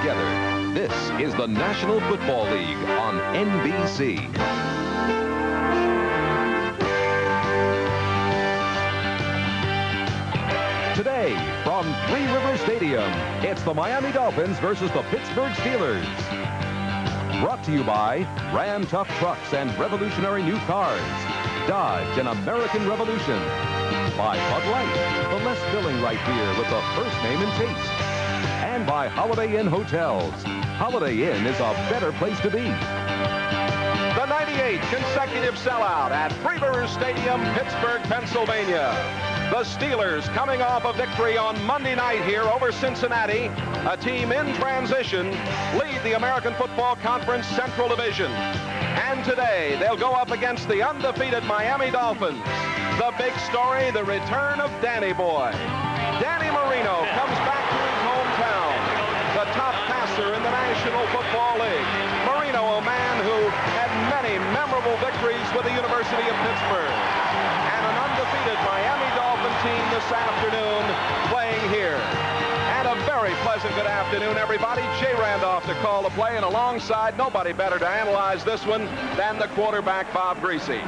together. This is the National Football League on NBC. Today, from Three River Stadium, it's the Miami Dolphins versus the Pittsburgh Steelers. Brought to you by Ram Tough Trucks and revolutionary new cars. Dodge, an American revolution. By Bud Light, the less filling right beer with the first name and taste. And by Holiday Inn Hotels. Holiday Inn is a better place to be. The 98th consecutive sellout at Three River Stadium, Pittsburgh, Pennsylvania. The Steelers coming off a victory on Monday night here over Cincinnati. A team in transition lead the American Football Conference Central Division. And today they'll go up against the undefeated Miami Dolphins. The big story, the return of Danny Boy. Danny Marino comes back to his hometown. The top passer in the National Football League. Marino, a man who had many memorable victories with the University of Pittsburgh. And an undefeated Miami Dolphin team this afternoon playing here. And a very pleasant good afternoon, everybody. Jay Randolph to call the play, and alongside, nobody better to analyze this one than the quarterback, Bob Greasy.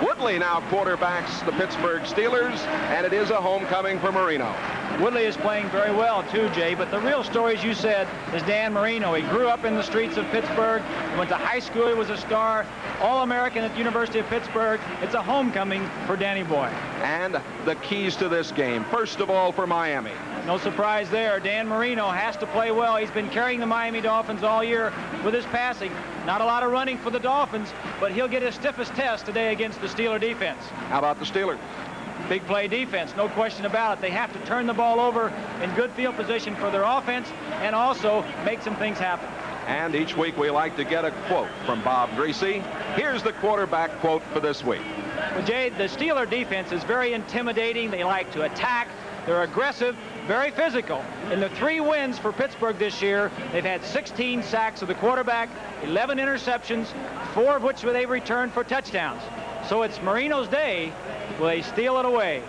Woodley now quarterbacks the Pittsburgh Steelers, and it is a homecoming for Marino. Woodley is playing very well, too, Jay, but the real story, as you said, is Dan Marino. He grew up in the streets of Pittsburgh, went to high school, he was a star, All-American at the University of Pittsburgh. It's a homecoming for Danny Boy. And the keys to this game, first of all, for Miami. No surprise there. Dan Marino has to play well. He's been carrying the Miami Dolphins all year with his passing. Not a lot of running for the Dolphins, but he'll get his stiffest test today against the Steeler defense. How about the Steelers? Big play defense, no question about it. They have to turn the ball over in good field position for their offense and also make some things happen. And each week we like to get a quote from Bob Greasy. Here's the quarterback quote for this week. Well, Jay, the Steeler defense is very intimidating. They like to attack. They're aggressive, very physical. In the 3 wins for Pittsburgh this year, they've had 16 sacks of the quarterback, 11 interceptions, 4 of which they've returned for touchdowns. So it's Marino's day. Will they steal it away?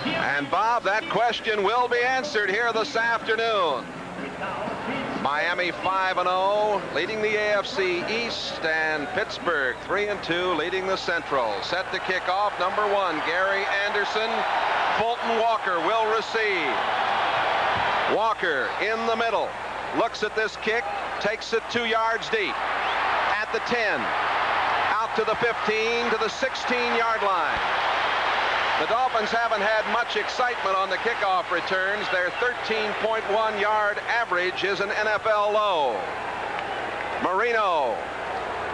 And Bob, that question will be answered here this afternoon. Miami 5-0, leading the AFC East, and Pittsburgh 3-2, leading the Central. Set to kick off, number 1, Gary Anderson. Fulton Walker will receive. Walker in the middle, looks at this kick, takes it 2 yards deep. At the 10, out to the 15, to the 16-yard line. The Dolphins haven't had much excitement on the kickoff returns. Their 13.1-yard average is an NFL low. Marino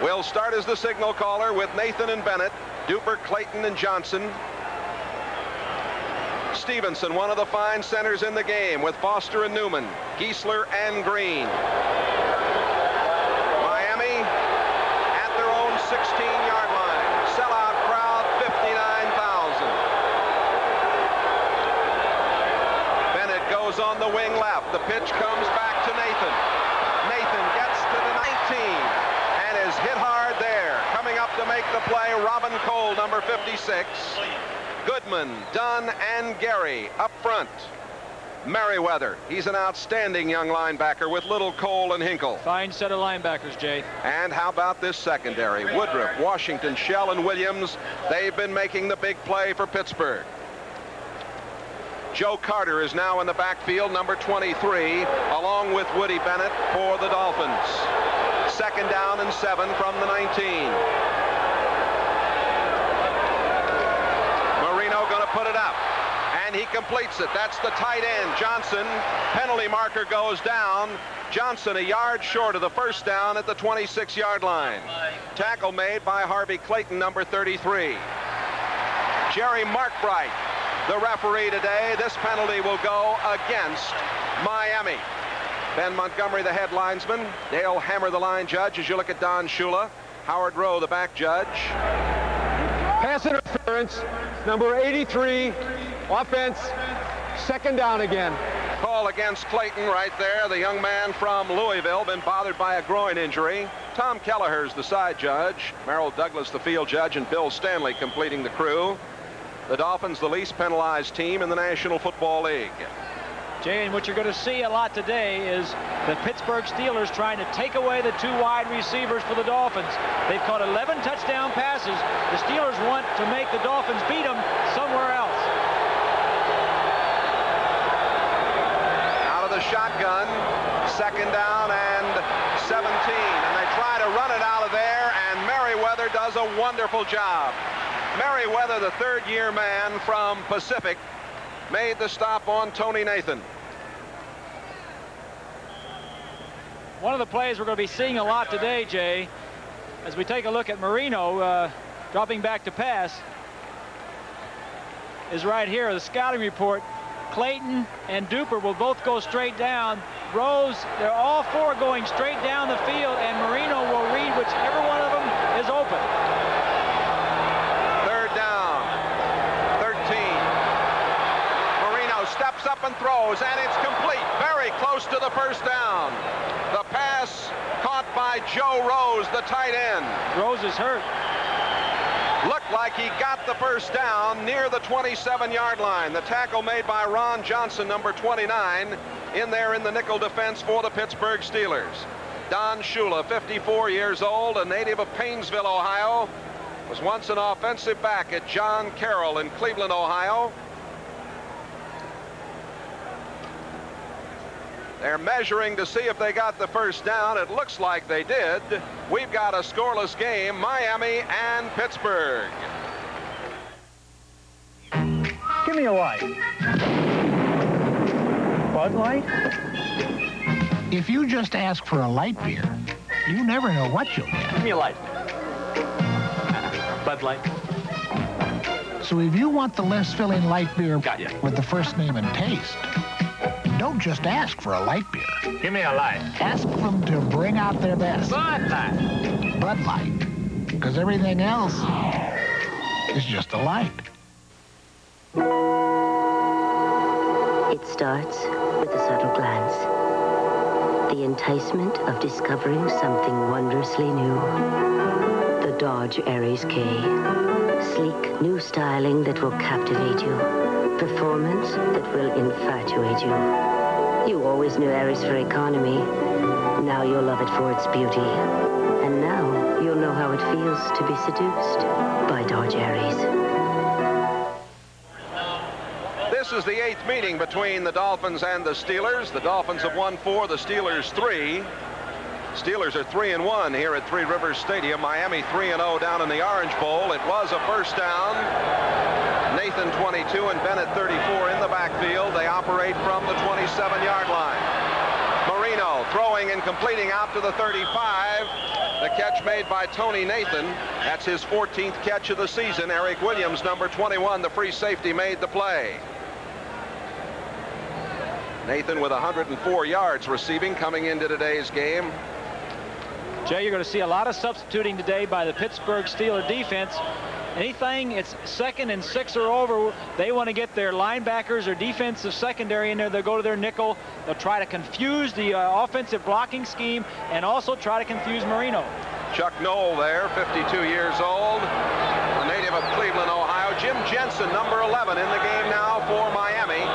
will start as the signal caller with Nathan and Bennett, Dupert, Clayton, and Johnson. Stevenson, one of the fine centers in the game, with Foster and Newman, Giesler and Green. Miami at their own 16-yard line. Sellout crowd, 59,000. Bennett goes on the wing left. The pitch comes back to Nathan. Nathan gets to the 19 and is hit hard there. Coming up to make the play, Robin Cole, number 56. Goodman, Dunn, and Gary up front. Merriweather, he's an outstanding young linebacker with Little, Cole, and Hinkle. Fine set of linebackers, Jay. And how about this secondary? Woodruff, Washington, Shell, and Williams. They've been making the big play for Pittsburgh. Joe Carter is now in the backfield, number 23, along with Woody Bennett for the Dolphins. 2nd down and 7 from the 19. Going to put it up, and he completes it. That's the tight end, Johnson. Penalty marker goes down. Johnson a yard short of the first down at the 26-yard line. Tackle made by Harvey Clayton, number 33. Jerry Markbright, the referee today. This penalty will go against Miami. Ben Montgomery, the head linesman. Dale Hammer, the line judge, as you look at Don Shula. Howard Rowe, the back judge. Pass interference, number 83, offense, 2nd down again. Call against Clayton right there. The young man from Louisville, been bothered by a groin injury. Tom Kelleher's the side judge. Merrill Douglas, the field judge, and Bill Stanley completing the crew. The Dolphins, the least penalized team in the National Football League. Jay, and what you're going to see a lot today is the Pittsburgh Steelers trying to take away the 2 wide receivers for the Dolphins. They've caught 11 touchdown passes. The Steelers want to make the Dolphins beat them somewhere else. Out of the shotgun, 2nd down and 17. And they try to run it out of there, and Merriweather does a wonderful job. Merriweather, the 3rd-year man from Pacific, made the stop on Tony Nathan. One of the plays we're going to be seeing a lot today, Jay, as we take a look at Marino dropping back to pass, is right here. The scouting report. Clayton and Duper will both go straight down. Rose, they're all 4 going straight down the field, and Marino will read whichever one of them is open. 3rd down, 13. Marino steps up and throws, and it's complete. Very close to the 1st down. The pass caught by Joe Rose, the tight end. Rose is hurt. Looked like he got the 1st down near the 27-yard line. The tackle made by Ron Johnson, number 29, in there in the nickel defense for the Pittsburgh Steelers. Don Shula, 54 years old, a native of Painesville, Ohio, was once an offensive back at John Carroll in Cleveland, Ohio. They're measuring to see if they got the 1st down. It looks like they did. We've got a scoreless game, Miami and Pittsburgh. Give me a light. Bud Light? If you just ask for a light beer, you never know what you'll get. Give me a light. Bud Light. So if you want the less filling light beer Got ya. with the first name and taste, don't just ask for a light beer. Give me a light. Ask them to bring out their best. Bud Light. Bud Light. Because everything else is just a light. It starts with a subtle glance. The enticement of discovering something wondrously new. The Dodge Aries K. Sleek, new styling that will captivate you. Performance that will infatuate you. You always knew Aries for economy. Now you'll love it for its beauty. And now you'll know how it feels to be seduced by Dodge Aries. This is the 8th meeting between the Dolphins and the Steelers. The Dolphins have won 4, the Steelers 3. Steelers are 3-1 here at Three Rivers Stadium. Miami 3-0 down in the Orange Bowl. It was a 1st down. Nathan 22 and Bennett 34 in the backfield. They operate from the 27-yard line. Marino throwing and completing out to the 35. The catch made by Tony Nathan. That's his 14th catch of the season. Eric Williams, number 21, the free safety, made the play. Nathan with 104 yards receiving coming into today's game. Jay, you're going to see a lot of substituting today by the Pittsburgh Steelers defense. Anything, it's 2nd and 6 or over, they want to get their linebackers or defensive secondary in there. They'll go to their nickel. They'll try to confuse the offensive blocking scheme and also try to confuse Marino. Chuck Knoll there, 52 years old, a native of Cleveland, Ohio. Jim Jensen, number 11, in the game now for Miami.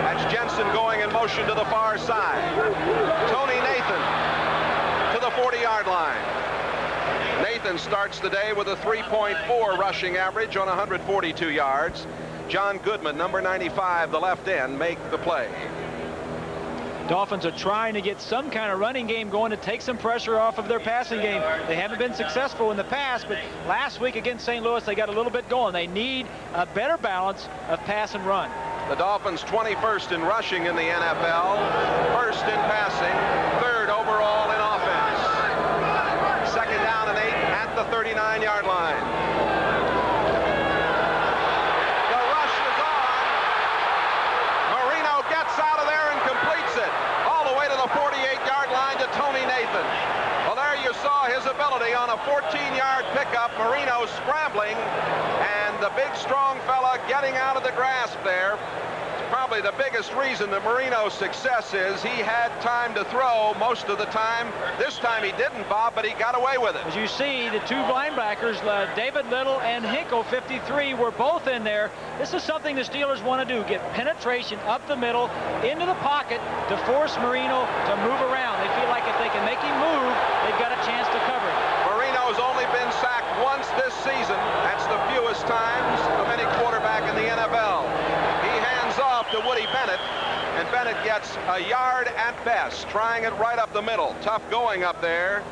That's Jensen going in motion to the far side. Tony Nathan to the 40-yard line. Nathan starts the day with a 3.4 rushing average on 142 yards. John Goodman, number 95, the left end, make the play. Dolphins are trying to get some kind of running game going to take some pressure off of their passing game. They haven't been successful in the past, but last week against St. Louis, they got a little bit going. They need a better balance of pass and run. The Dolphins 21st in rushing in the NFL, 1st in passing, 3rd overall in offense. 2nd down and 8 at the 39-yard line. The rush is on. Marino gets out of there and completes it all the way to the 48-yard line to Tony Nathan. Well, there you saw his ability on a 14-yard pickup. Marino scrambling, and the big, strong fella getting out of the grasp there. probably the biggest reason that Marino's success is he had time to throw most of the time. This time he didn't, Bob, but he got away with it. As you see, the two linebackers, David Little and Hinkle, 53, were both in there. This is something the Steelers want to do, get penetration up the middle, into the pocket to force Marino to move around. They feel like if they can make him move, they've got a chance to cover him. Marino's only been sacked once this season. That's the fewest times of any quarterback in the NFL. He hands off to Woody Bennett, and Bennett gets a yard at best, trying it right up the middle. Tough going up there.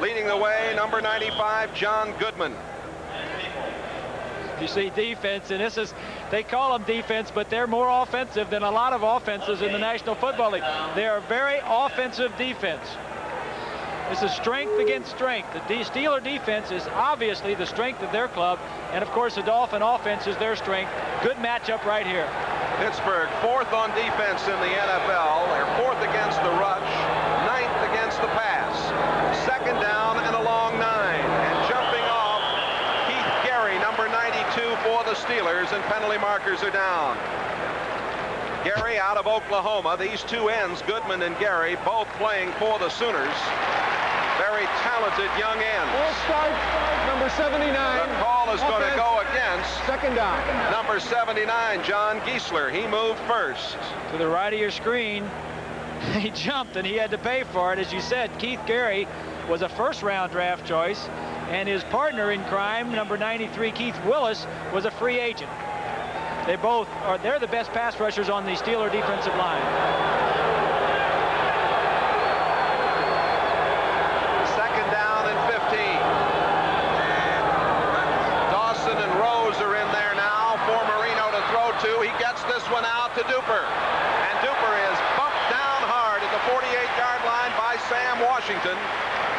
Leading the way, number 95, John Goodman. You see defense, and this is, they call them defense, but they're more offensive than a lot of offenses in the National Football League. They're a very offensive defense. This is strength against strength. The Steeler defense is obviously the strength of their club, and of course the Dolphin offense is their strength. Good matchup right here. Pittsburgh, 4th on defense in the NFL. They're 4th against the rush, 9th against the pass. 2nd down and a long 9. And jumping off, Keith Gary, number 92 for the Steelers, and penalty markers are down. Gary out of Oklahoma. These two ends, Goodman and Gary, both playing for the Sooners. Very talented young ends. Full start, number 79. The call is going to go against 2nd down. number 79, John Giesler. He moved first. To the right of your screen, he jumped and he had to pay for it. As you said, Keith Gary was a first-round draft choice, and his partner in crime, number 93, Keith Willis, was a free agent. They both are, they're the best pass rushers on the Steeler defensive line. 2nd down and 15. Dawson and Rose are in there now for Marino to throw to. He gets this one out to Duper. And Duper is bumped down hard at the 48-yard line by Sam Washington.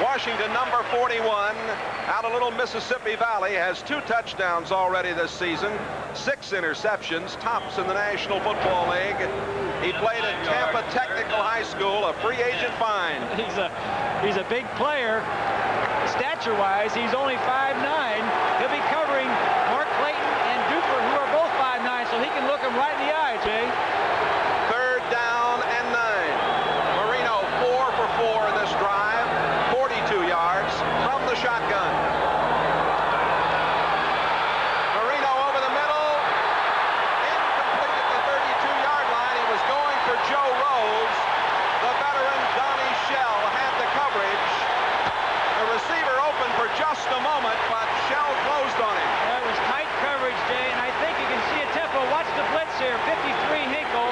Washington, number 41, out of Little Mississippi Valley, has 2 touchdowns already this season, 6 interceptions, tops in the National Football League. He played at Tampa Technical High School, a free agent find. He's a big player. Stature-wise, he's only 5'9". He'll be covering Mark Clayton and Duper, who are both 5'9", so he can look him right in the eye, Jay. 3rd down and 9. Marino 4 for 4 in this drive. 42 yards from the shotgun. Marino over the middle. Incomplete at the 32-yard line. He was going for Joe Rose. The veteran Donnie Shell had the coverage. The receiver open for just a moment, but Shell closed on him. That was tight coverage, Jay, and I think you can see a tempo. Watch the blitz here. 53 Hinkle.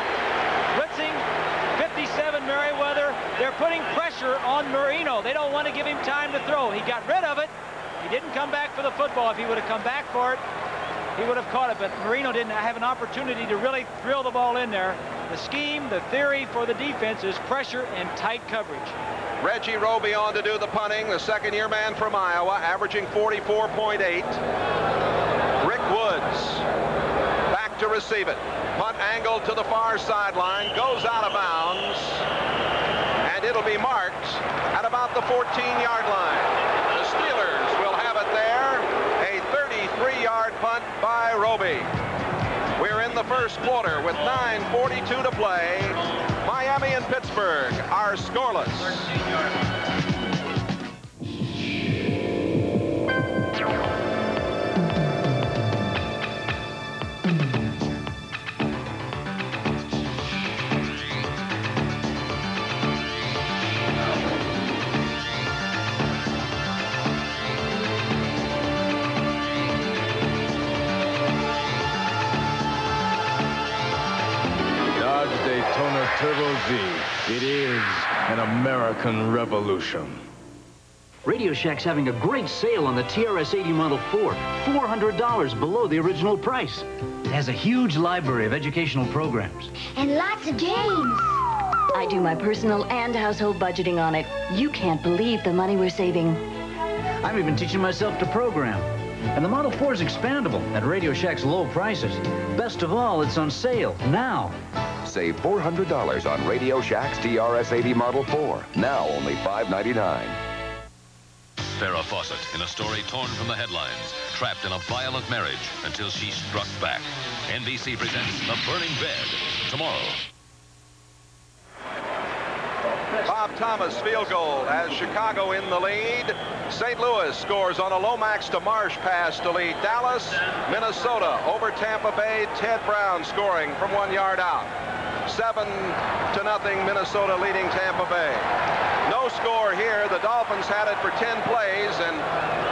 Blitzing 57 Merriweather. They're putting pressure on Marino. They don't want to give him time to throw. He got rid of it. He didn't come back for the football. If he would have come back for it, he would have caught it. But Marino didn't have an opportunity to really drill the ball in there. The scheme, the theory for the defense is pressure and tight coverage. Reggie Roby on to do the punting. The 2nd-year man from Iowa, averaging 44.8. Rick Woods back to receive it. Punt angled to the far sideline, goes out of bounds, and it'll be marked at about the 14-yard line. The Steelers will have it there, a 33-yard punt by Roby. We're in the first quarter with 9:42 to play. Miami and Pittsburgh are scoreless. Turbo Z. It is an American revolution. Radio Shack's having a great sale on the TRS-80 Model 4. $400 below the original price. It has a huge library of educational programs. And lots of games. I do my personal and household budgeting on it. You can't believe the money we're saving. I'm even teaching myself to program. And the Model 4 is expandable at Radio Shack's low prices. Best of all, it's on sale now. Save $400 on Radio Shack's TRS-80 Model 4. Now only $5.99. Farrah Fawcett in a story torn from the headlines, trapped in a violent marriage until she struck back. NBC presents The Burning Bed. tomorrow. Bob Thomas field goal has Chicago in the lead. St. Louis scores on a Lomax to Marsh pass to lead Dallas. Minnesota over Tampa Bay. Ted Brown scoring from 1 yard out. 7-0 Minnesota leading Tampa Bay. No score here. The Dolphins had it for 10 plays and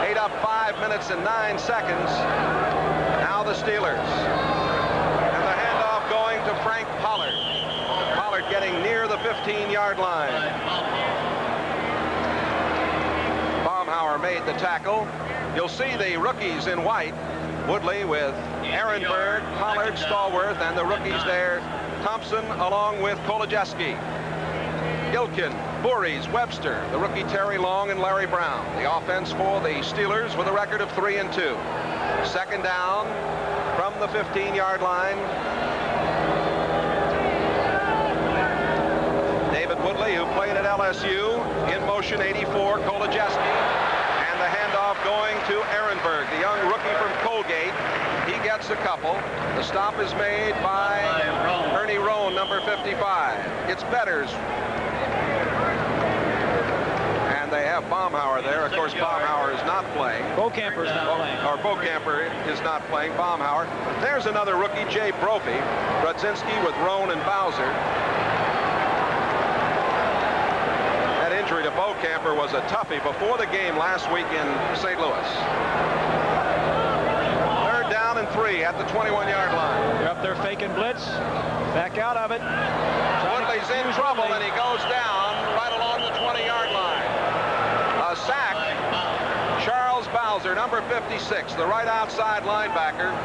ate up 5 minutes and 9 seconds. Now the Steelers. And the handoff going to Frank Pollard. Pollard getting near the 15-yard line. Baumhauer made the tackle. You'll see the rookies in white. Woodley with Ehrenberg, Pollard, Stallworth, and the rookies there. Thompson along with Kolodziejski. Gilkin, Voorhees, Webster, the rookie Terry Long, and Larry Brown. The offense for the Steelers with a record of 3-2. Second down from the 15-yard line. David Woodley, who played at LSU, in motion 84, Kolodziejski. And the handoff going to Ehrenberg, the young rookie from Colgate. He gets a couple. The stop is made by Ernie Roan, number 55. It's Betters. And they have Baumhauer there. Of course, Baumhauer is not playing. Beaucamper is not playing. Or Beaucamper is not playing. Baumhauer. There's another rookie, Jay Brophy. Brodzinski with Roan and Bowser. That injury to Beaucamper was a toughie before the game last week in St. Louis. Third down and 3 at the 21-yard line. They're up there faking blitz. Back out of it. Woodley's in trouble, and he goes down right along the 20-yard line. A sack. Charles Bowser, number 56, the right outside linebacker.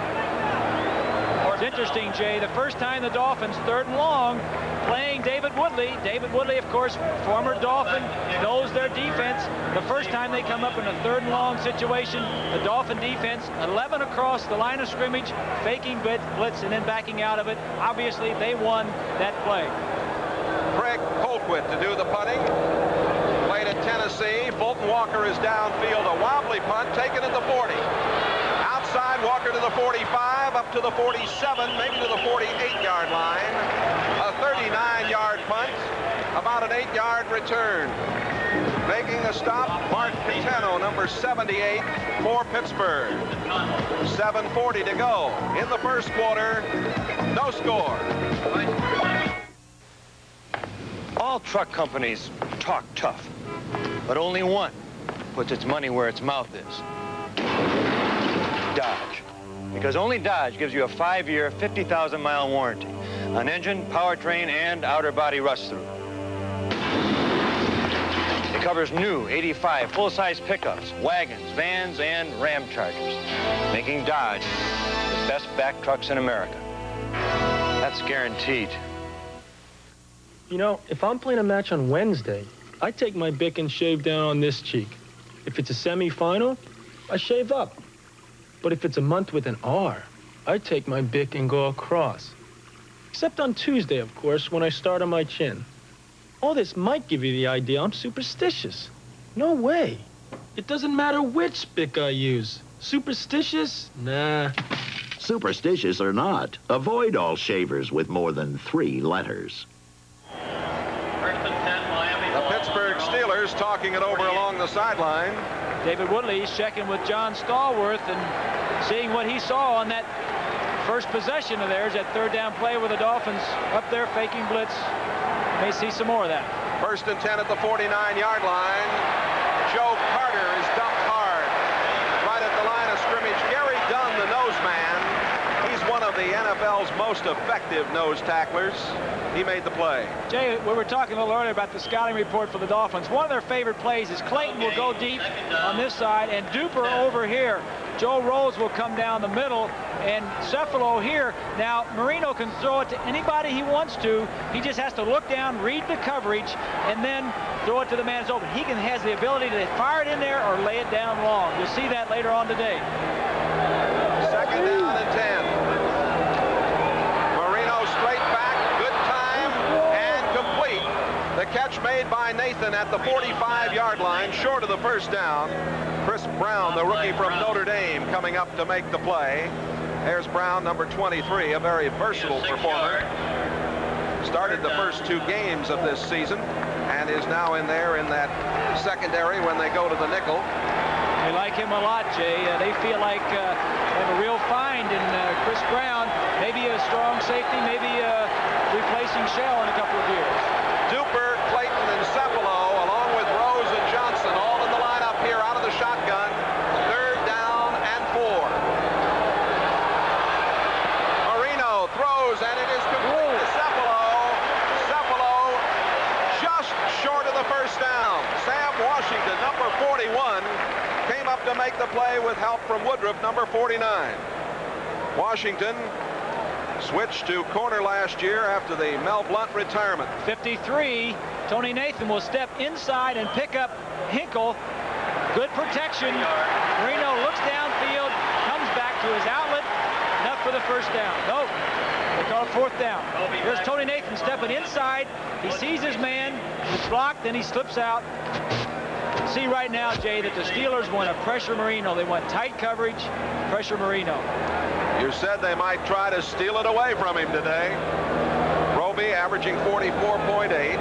It's interesting, Jay. The first time the Dolphins, 3rd and long, playing David Woodley. David Woodley, of course, former Dolphin, knows their defense. The first time they come up in a 3rd and long situation, the Dolphin defense, 11 across the line of scrimmage, faking blitz and then backing out of it. Obviously, they won that play. Craig Colquitt to do the punting. Played at Tennessee. Fulton Walker is downfield. A wobbly punt taken at the 40. Outside, Walker to the 45, up to the 47, maybe to the 48-yard line. A 39-yard punt, about an 8-yard return. Making the stop, Mark Catano, number 78 for Pittsburgh. 7:40 to go in the first quarter. No score. All truck companies talk tough, but only one puts its money where its mouth is. Dodge. Because only Dodge gives you a 5-year, 50,000-mile warranty on engine, powertrain, and outer body rust-through. It covers new 85 full-size pickups, wagons, vans, and Ram Chargers, making Dodge the best back trucks in America. That's guaranteed. You know, if I'm playing a match on Wednesday, I take my Bic and shave down on this cheek. If it's a semi-final, I shave up. But if it's a month with an R, I take my Bic and go across. Except on Tuesday, of course, when I start on my chin. All this might give you the idea I'm superstitious. No way. It doesn't matter which Bic I use. Superstitious? Nah. Superstitious or not, avoid all shavers with more than 3 letters. The Pittsburgh Steelers talking it over along the sideline. David Woodley is checking with John Stallworth and seeing what he saw on that first possession of theirs, that 3rd down play with the Dolphins up there faking blitz. May see some more of that. 1st and 10 at the 49-yard line. Joe Carter is dumped hard right at the line of scrimmage. Gary Dunn, the nose man. He's one of the NFL's most effective nose tacklers. He made the play. Jay, we were talking a little earlier about the scouting report for the Dolphins. One of their favorite plays is Clayton will go deep on this side and Duper over here. Joe Rose will come down the middle and Cephalo here. Now, Marino can throw it to anybody he wants to. He just has to look down, read the coverage, and then throw it to the man who's open. He has the ability to fire it in there or lay it down long. You'll see that later on today. 2nd down and 10. Marino straight back, good time, and complete. The catch made by Nathan at the 45-yard line, short of the 1st down. Chris Brown, the rookie from Notre Dame, coming up to make the play. There's Brown, number 23, a very versatile performer. started the first 2 games of this season and is now in there in that secondary when they go to the nickel. They like him a lot, Jay. They feel like they have a real find in Chris Brown. Maybe a strong safety, maybe replacing Shell in a couple of years. Duper, Clayton, and Cepolo, along with Rose and Johnson, all in the lineup here out of the shotgun. 3rd down and 4. Marino throws, and it is complete to Cepolo. Cepolo just short of the first down. Sam Washington, number 41, came up to make the play with help from Woodruff, number 49. Washington switched to corner last year after the Mel Blount retirement. 53. Tony Nathan will step inside and pick up Hinkle. Good protection. Marino looks downfield, comes back to his outlet. Enough for the first down. Nope. They call it 4th down. Here's Tony Nathan stepping inside. He sees his man. It's blocked. Then he slips out. See right now, Jay, that the Steelers want to pressure Marino. They want tight coverage, pressure Marino. You said they might try to steal it away from him today. Roby averaging 44.8.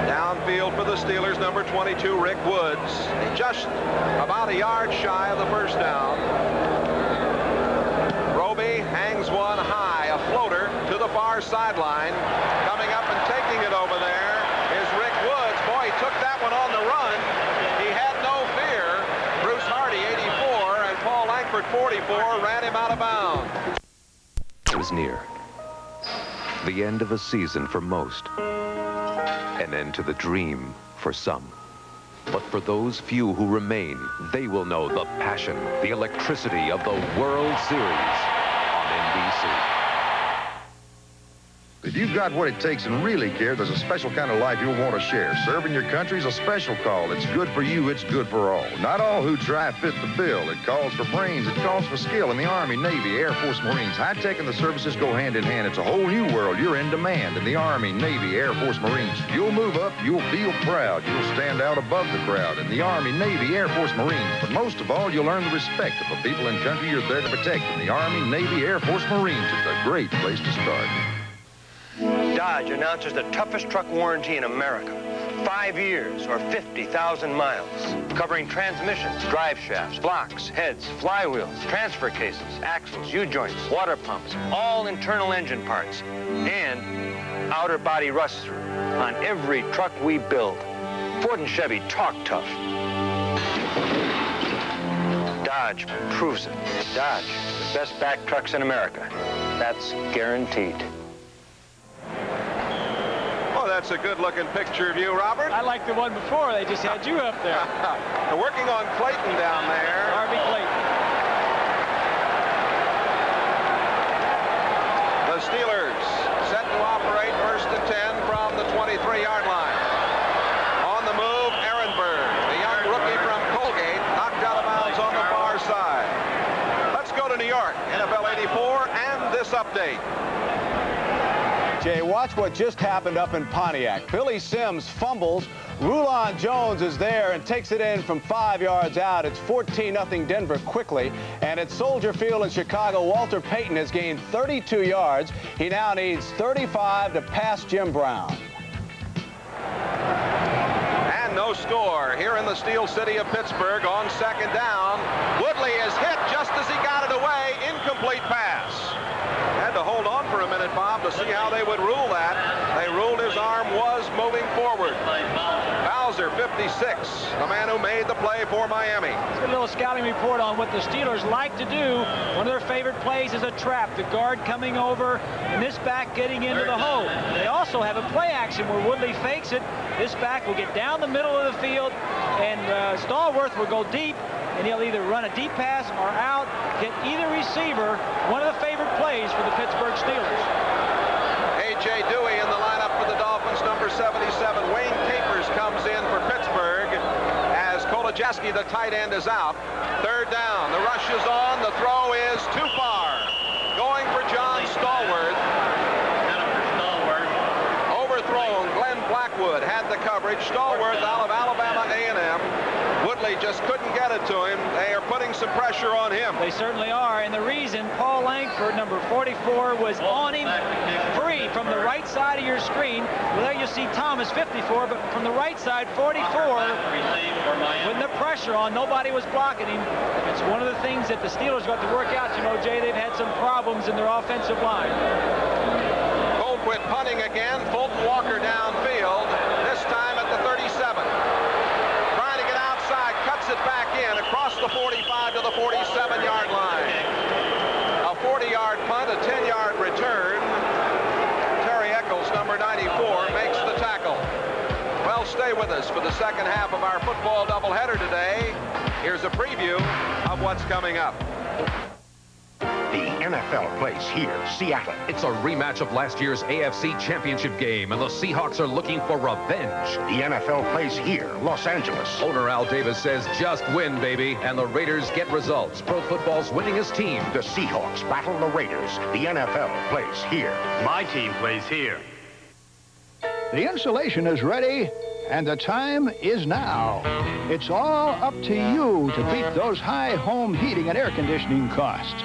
Downfield for the Steelers, number 22, Rick Woods. Just about a yard shy of the first down. Roby hangs one high, a floater to the far sideline. Coming up and taking it over there is Rick Woods. Boy, he took that one on the run. He had no fear. Bruce Hardy, 84, and Paul Langford, 44, ran him out of bounds. It was near. The end of a season for most. An end to the dream for some. But for those few who remain, they will know the passion, the electricity of the World Series on NBC. If you've got what it takes and really care, there's a special kind of life you'll want to share. Serving your country is a special call. It's good for you. It's good for all. Not all who try fit the bill. It calls for brains. It calls for skill in the Army, Navy, Air Force, Marines. High-tech and the services go hand in hand. It's a whole new world. You're in demand in the Army, Navy, Air Force, Marines. You'll move up. You'll feel proud. You'll stand out above the crowd in the Army, Navy, Air Force, Marines. But most of all, you'll earn the respect of the people and country you're there to protect. In the Army, Navy, Air Force, Marines, it's a great place to start. Dodge announces the toughest truck warranty in America. 5 years or 50,000 miles. Covering transmissions, drive shafts, blocks, heads, flywheels, transfer cases, axles, U-joints, water pumps, all internal engine parts, and outer body rust through on every truck we build. Ford and Chevy talk tough. Dodge proves it. Dodge, the best back trucks in America. That's guaranteed. That's a good-looking picture of you, Robert. I like the one before. They just had you up there. They're working on Clayton down there. Harvey Clayton. The Steelers set to operate 1st and 10 from the 23-yard line. On the move, Ehrenberg, the young rookie from Colgate, knocked out of bounds on the far side. Let's go to New York, NFL 84, and this update. Jay, watch what just happened up in Pontiac. Billy Sims fumbles. Rulon Jones is there and takes it in from 5 yards out. It's 14-0 Denver quickly. And at Soldier Field in Chicago, Walter Payton has gained 32 yards. He now needs 35 to pass Jim Brown. And no score here in the Steel City of Pittsburgh on 2nd down. Woodley is hit just as he got it away. Incomplete pass. Had to hold on for a minute, Bob, to see how they would rule that. They ruled his arm was moving forward. Bowser, 56, the man who made the play for Miami. Let's get a little scouting report on what the Steelers like to do. One of their favorite plays is a trap. The guard coming over and this back getting into the hole. They also have a play action where Woodley fakes it. This back will get down the middle of the field, and Stallworth will go deep, and he'll either run a deep pass or out, hit either receiver. One of the favorite plays for the Pittsburgh Steelers. A.J. Dewey in the lineup for the Dolphins, number 77. Wayne Capers comes in for Pittsburgh as Kolodziejski, the tight end, is out. 3rd down. The rush is on. The throw is too far. Going for John Stallworth. Overthrown. Glenn Blackwood had the coverage. Stallworth out of Alabama A&M. Woodley just couldn't get it to him. They are putting some pressure on him. They certainly are, and the reason Paul Langford, number 44, was on him free from the right side of your screen. Well, there you see Thomas, 54, but from the right side, 44, with the pressure on, nobody was blocking him. It's one of the things that the Steelers got to work out. You know, Jay, they've had some problems in their offensive line. Colquitt punting again. Fulton Walker downfield, this time at the 37. Trying to get outside, cuts it back in across the 45 to the 47-yard line. A 40-yard punt, a 10-yard return. Terry Eccles, number 94, makes the tackle. Well, stay with us for the second half of our football doubleheader today. Here's a preview of what's coming up. The NFL plays here, Seattle. It's a rematch of last year's AFC Championship game, and the Seahawks are looking for revenge. The NFL plays here, Los Angeles. Owner Al Davis says just win, baby, and the Raiders get results. Pro football's winningest team. The Seahawks battle the Raiders. The NFL plays here. My team plays here. The insulation is ready, and the time is now. It's all up to you to beat those high home heating and air conditioning costs.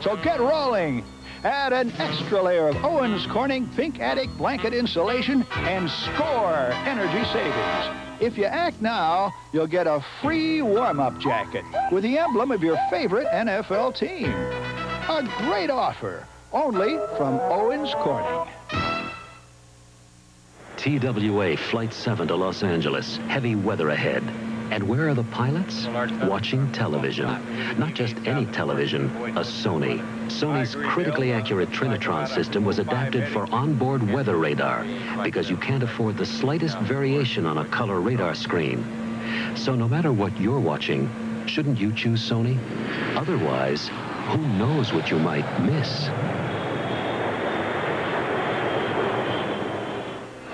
So get rolling. Add an extra layer of Owens Corning Pink Attic Blanket Insulation and score energy savings. If you act now, you'll get a free warm-up jacket with the emblem of your favorite NFL team. A great offer, only from Owens Corning. TWA Flight 7 to Los Angeles. Heavy weather ahead. And where are the pilots? Watching television. Not just any television, a Sony. Sony's critically accurate Trinitron system was adapted for onboard weather radar because you can't afford the slightest variation on a color radar screen. So no matter what you're watching, shouldn't you choose Sony? Otherwise, who knows what you might miss?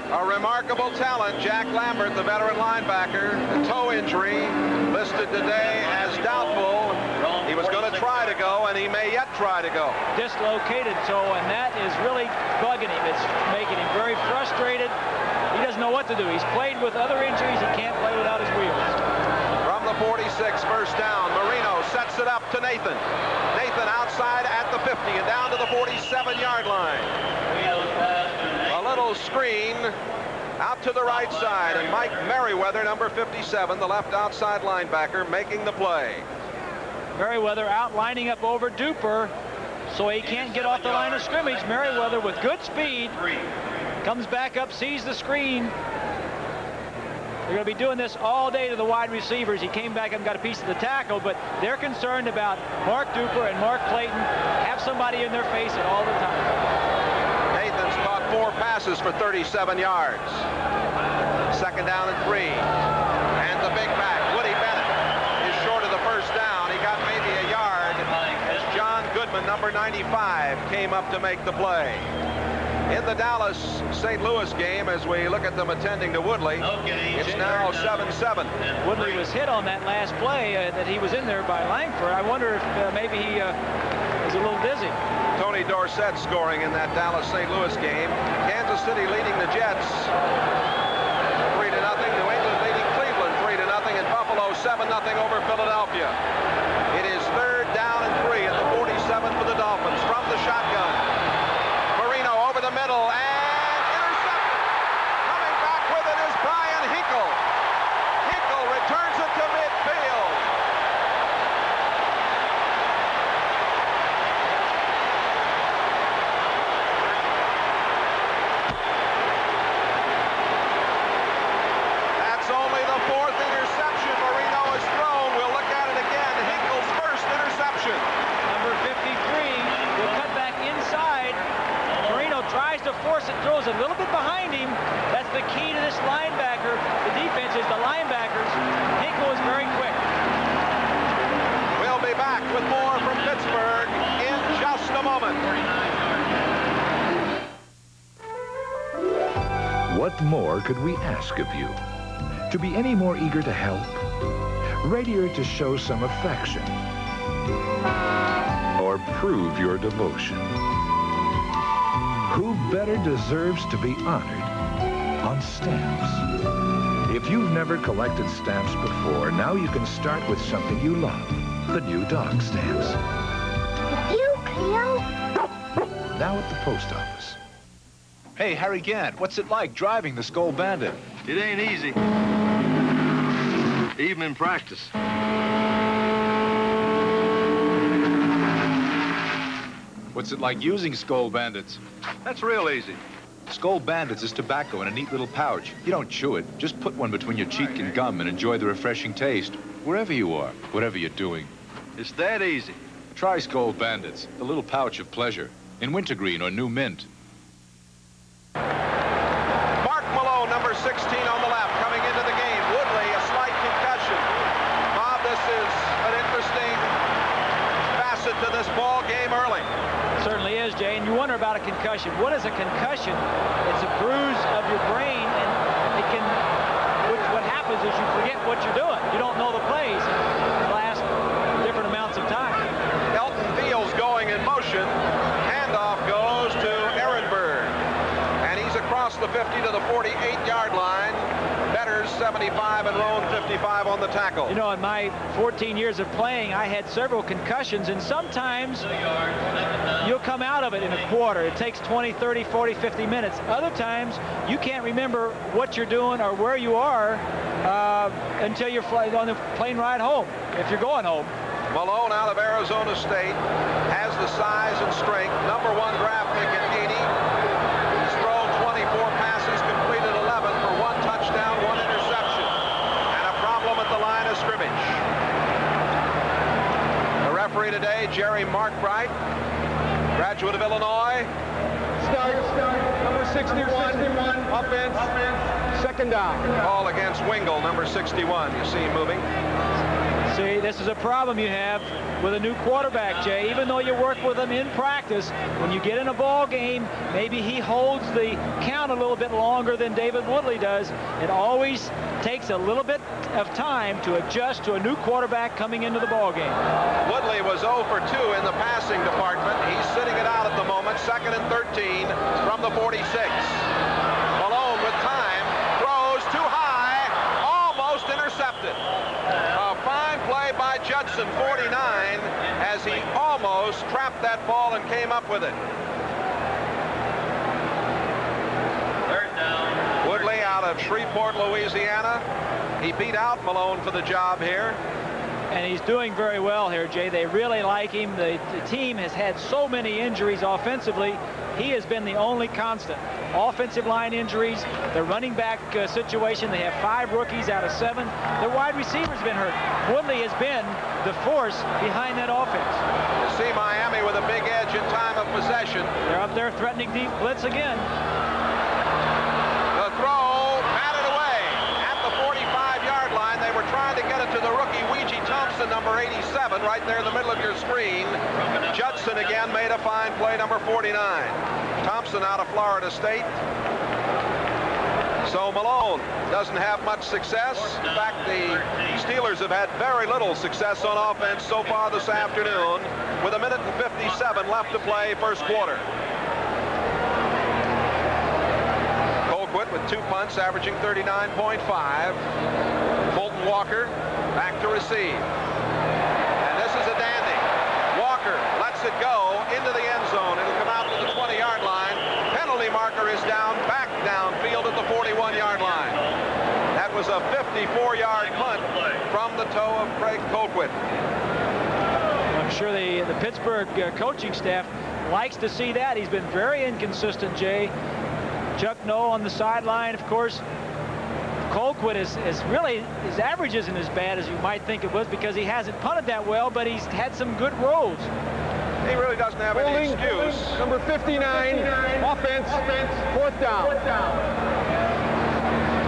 A remarkable talent, Jack Lambert, the veteran linebacker. A toe injury listed today as doubtful. He was going to try to go, and he may yet try to go. Dislocated toe, and that is really bugging him. It's making him very frustrated. He doesn't know what to do. He's played with other injuries. He can't play without his wheels. From the 46, first down, Marino sets it up to Nathan. Nathan outside at the 50 and down to the 47-yard line. A little screen out to the right side, and Mike Merriweather, number 57, the left outside linebacker, making the play. Merriweather out lining up over Duper, so he can't get off the line of scrimmage. Merriweather with good speed comes back up, sees the screen. They're going to be doing this all day to the wide receivers. He came back and got a piece of the tackle, but they're concerned about Mark Duper and Mark Clayton. Have somebody in their face at all the time. Nathan's caught 4 passes for 37 yards. Second down and 3. And the big back, Woody Bennett, is short of the first down. He got maybe a yard as John Goodman, number 95, came up to make the play. In the Dallas-St. Louis game, as we look at them attending to Woodley, it's now 7-7. Woodley was hit on that last play that he was in there by Langford. I wonder if maybe he was a little dizzy. Tony Dorsett scoring in that Dallas-St. Louis game. Kansas City leading the Jets 3-0. New England leading Cleveland 3-0, and Buffalo 7-0 over Philadelphia. It is third down and 3 at the 47 for the Dolphins from the shotgun. Marino over the middle and intercepted. Coming back with it is Brian Hinkle. Hinkle returns it to midfield. That's only the 4th interception Marino has thrown. We'll look at it again. Hinkle's first interception. Number 53 will cut back inside. Marino tries to force it, throws a little bit behind him. That's the key to this linebacker. The defense is the linebackers. Hinkle is very quick. We'll be back with more from Pittsburgh in just a moment. What more could we ask of you? To be any more eager to help? Readier to show some affection? Or prove your devotion? Who better deserves to be honored on stamps? If If you've never collected stamps before, now you can start with something you love. The new dog stamps. You, Cleo. Now at the post office. Hey, Harry Gant, what's it like driving the Skull Bandit? It ain't easy. Even in practice. What's it like using Skull Bandits? That's real easy. Skull Bandits is tobacco in a neat little pouch. You don't chew it. Just put one between your cheek and gum and enjoy the refreshing taste. Wherever you are, whatever you're doing. It's that easy. Try Skull Bandits, the little pouch of pleasure, in wintergreen or new mint. Mark Malone, number 16 on the left, coming into the game. Woodley, a slight concussion. Bob, this is an interesting facet to this ball game early. Certainly is, Jay, and you wonder about a concussion. What is a concussion? It's a bruise of your brain, and it can, what happens is you forget what you're doing. You don't know the plays. It lasts different amounts of time. Elton Fields going in motion. Handoff goes to Ehrenberg. And he's across the 50 to the 48-yard line. Betters 75 and Roan 55 on the tackle. You know, in my 14 years of playing, I had several concussions, and sometimes you'll come out of it in a quarter. It takes 20, 30, 40, 50 minutes. Other times, you can't remember what you're doing or where you are until you're on the plane ride home, if you're going home. Malone out of Arizona State has the size and strength. Number 1 draft pick at 80. He's thrown 24 passes, completed 11 for 1 touchdown, 1 interception. And a problem at the line of scrimmage. The referee today, Jerry Markbright, graduate of Illinois. Start. Number 61. Offense. Second down. Call against Wingle, number 61. You see him moving. See, this is a problem you have with a new quarterback, Jay. Even though you work with him in practice, when you get in a ball game, maybe he holds the count a little bit longer than David Woodley does. It always takes a little bit of time to adjust to a new quarterback coming into the ball game. Woodley was 0 for 2 in the passing department. He's sitting it out at the moment. 2nd and 13 from the 46. Malone with time, throws too high, almost intercepted. A fine play by Judson, 49, as he almost trapped that ball and came up with it. Third down. Woodley out of Shreveport, Louisiana. He beat out Malone for the job here. And he's doing very well here, Jay. They really like him. The team has had so many injuries offensively. He has been the only constant. Offensive line injuries, the running back situation, they have 5 rookies out of 7. Their wide receiver's been hurt. Woodley has been the force behind that offense. You see Miami with a big edge in time of possession. They're up there threatening deep blitz again. The throw, batted away at the 45-yard line. They were trying to get it to the rookie, Ouija Thompson, number 87, right there in the middle of your screen. Judson again made a fine play, number 49. Thompson out of Florida State. So Malone doesn't have much success. In fact, the Steelers have had very little success on offense so far this afternoon, with 1 minute and 57 left to play first quarter. Colquitt with 2 punts, averaging 39.5. Fulton Walker back to receive. And this is a dandy. Walker lets it go into the end zone. It'll come out to the 20-yard line. Penalty marker is down, back downfield at the 41-yard line. That was a 54-yard punt from the toe of Craig Colquitt. I'm sure the Pittsburgh coaching staff likes to see that. He's been very inconsistent, Jay. Chuck Noll on the sideline, of course. Colquitt is really, his average isn't as bad as you might think it was because he hasn't punted that well, but he's had some good rolls. He really doesn't have any excuse. Number 59, offense, 4th down.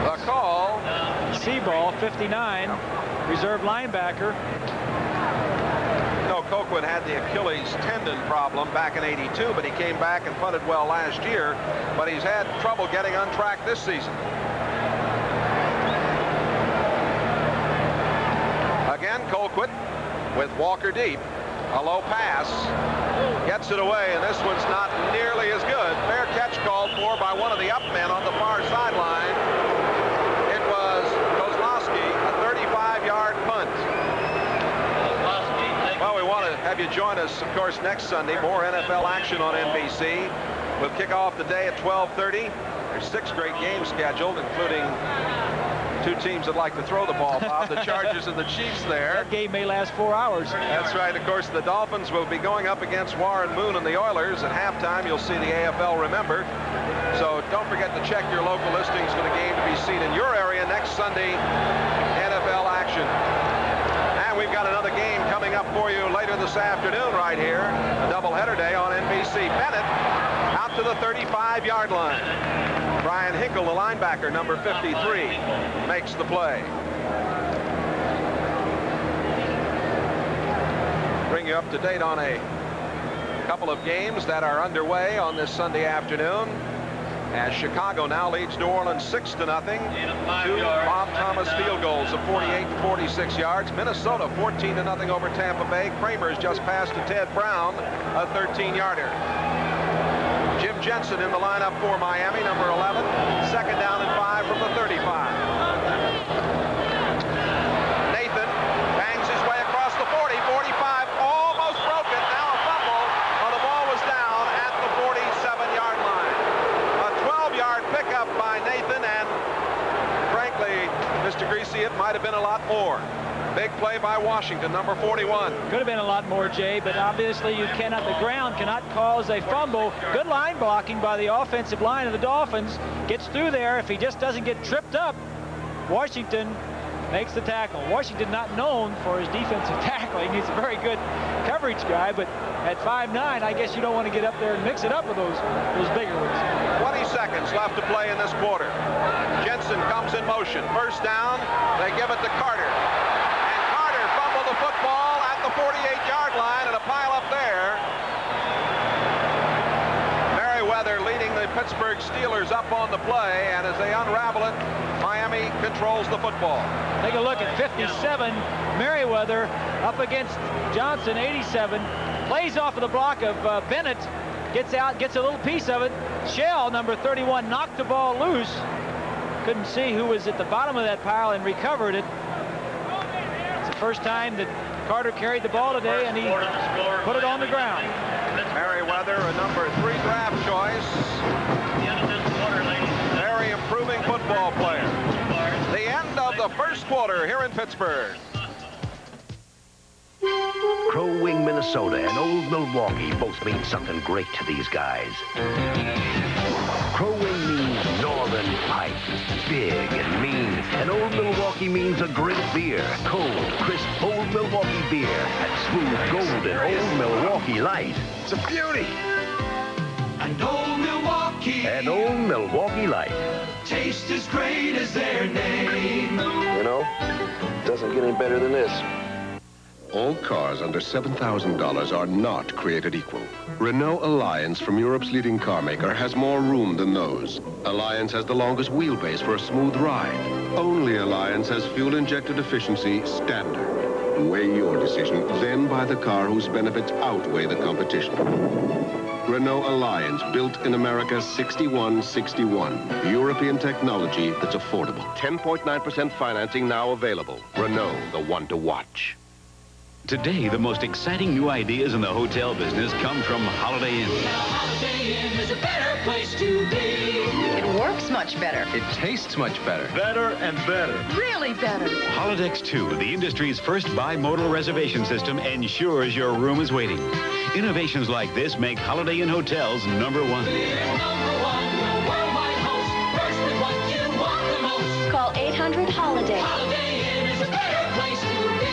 The call. Seaball, 59, reserve linebacker. No, Colquitt had the Achilles tendon problem back in '82, but he came back and punted well last year, but he's had trouble getting on track this season. Again, Colquitt with Walker deep. A low pass. Gets it away, and this one's not nearly as good. Fair catch called for by one of the up men on the far sideline. It was to join us, of course, next Sunday. More NFL action on NBC. We'll kick off the day at 12:30. There's 6 great games scheduled, including 2 teams that like to throw the ball, Bob, the Chargers and the Chiefs there. That game may last 4 hours. That's right. Of course, the Dolphins will be going up against Warren Moon and the Oilers. At halftime, you'll see the AFL Remembered. So don't forget to check your local listings for the game to be seen in your area next Sunday. NFL action. And we've got another game coming up for you later this afternoon right here. A doubleheader day on NBC. Bennett out to the 35-yard line. Brian Hinkle, the linebacker, number 53, makes the play. Bring you up to date on a couple of games that are underway on this Sunday afternoon, as Chicago now leads New Orleans 6-0. 2 Bob Thomas field goals of 48 and 46 yards. Minnesota 14-0 over Tampa Bay. Kramer's just passed to Ted Brown, a 13-yarder. Jim Jensen in the lineup for Miami, number 11. 2nd down and 5 from the 35. Nathan bangs his way across the 40, 45, almost broken. Now a fumble, but the ball was down at the 47-yard line. A 12-yard pickup by Nathan, and frankly, Mr. Greasy, it might have been a lot more. Big play by Washington, number 41. Could have been a lot more, Jay, but obviously you cannot, the ground cannot cause a fumble. Good line blocking by the offensive line of the Dolphins. Gets through there. If he just doesn't get tripped up, Washington makes the tackle. Washington not known for his defensive tackling. He's a very good coverage guy, but at 5'9", I guess you don't want to get up there and mix it up with those bigger ones. 20 seconds left to play in this quarter. Jensen comes in motion. 1st down. They give it to Carter. The football at the 48-yard line, and a pile up there. Merriweather leading the Pittsburgh Steelers up on the play, and as they unravel it, Miami controls the football. Take a look at 57. Merriweather up against Johnson, 87. Plays off of the block of Bennett. Gets out, gets a little piece of it. Shell, number 31, knocked the ball loose. Couldn't see who was at the bottom of that pile and recovered it. First time that Carter carried the ball today, and he put it on the ground. Merriweather, a number 3 draft choice. Very improving football player. The end of the first quarter here in Pittsburgh. Crow Wing, Minnesota, and Old Milwaukee both mean something great to these guys. Crow Wing means Northern Pipe, big and mean, and Old Milwaukee means a great beer, cold, crisp Old Milwaukee beer, and smooth, golden Old Milwaukee Light. It's a beauty. And Old Milwaukee. And Old Milwaukee Light. Taste as great as their name. You know, it doesn't get any better than this. All cars under $7,000 are not created equal. Renault Alliance from Europe's leading car maker has more room than those. Alliance has the longest wheelbase for a smooth ride. Only Alliance has fuel-injected efficiency standard. Weigh your decision, then buy the car whose benefits outweigh the competition. Renault Alliance, built in America 6161. European technology that's affordable. 10.9% financing now available. Renault, the one to watch. Today, the most exciting new ideas in the hotel business come from Holiday Inn. Holiday Inn is a better place to be. It works much better. It tastes much better. Better and better. Really better. Holodex 2, the industry's first bimodal reservation system, ensures your room is waiting. Innovations like this make Holiday Inn hotels #1. We're #1, your worldwide host. First with what you want the most. Call 800-HOLIDAY. Holiday Inn is a better place to be.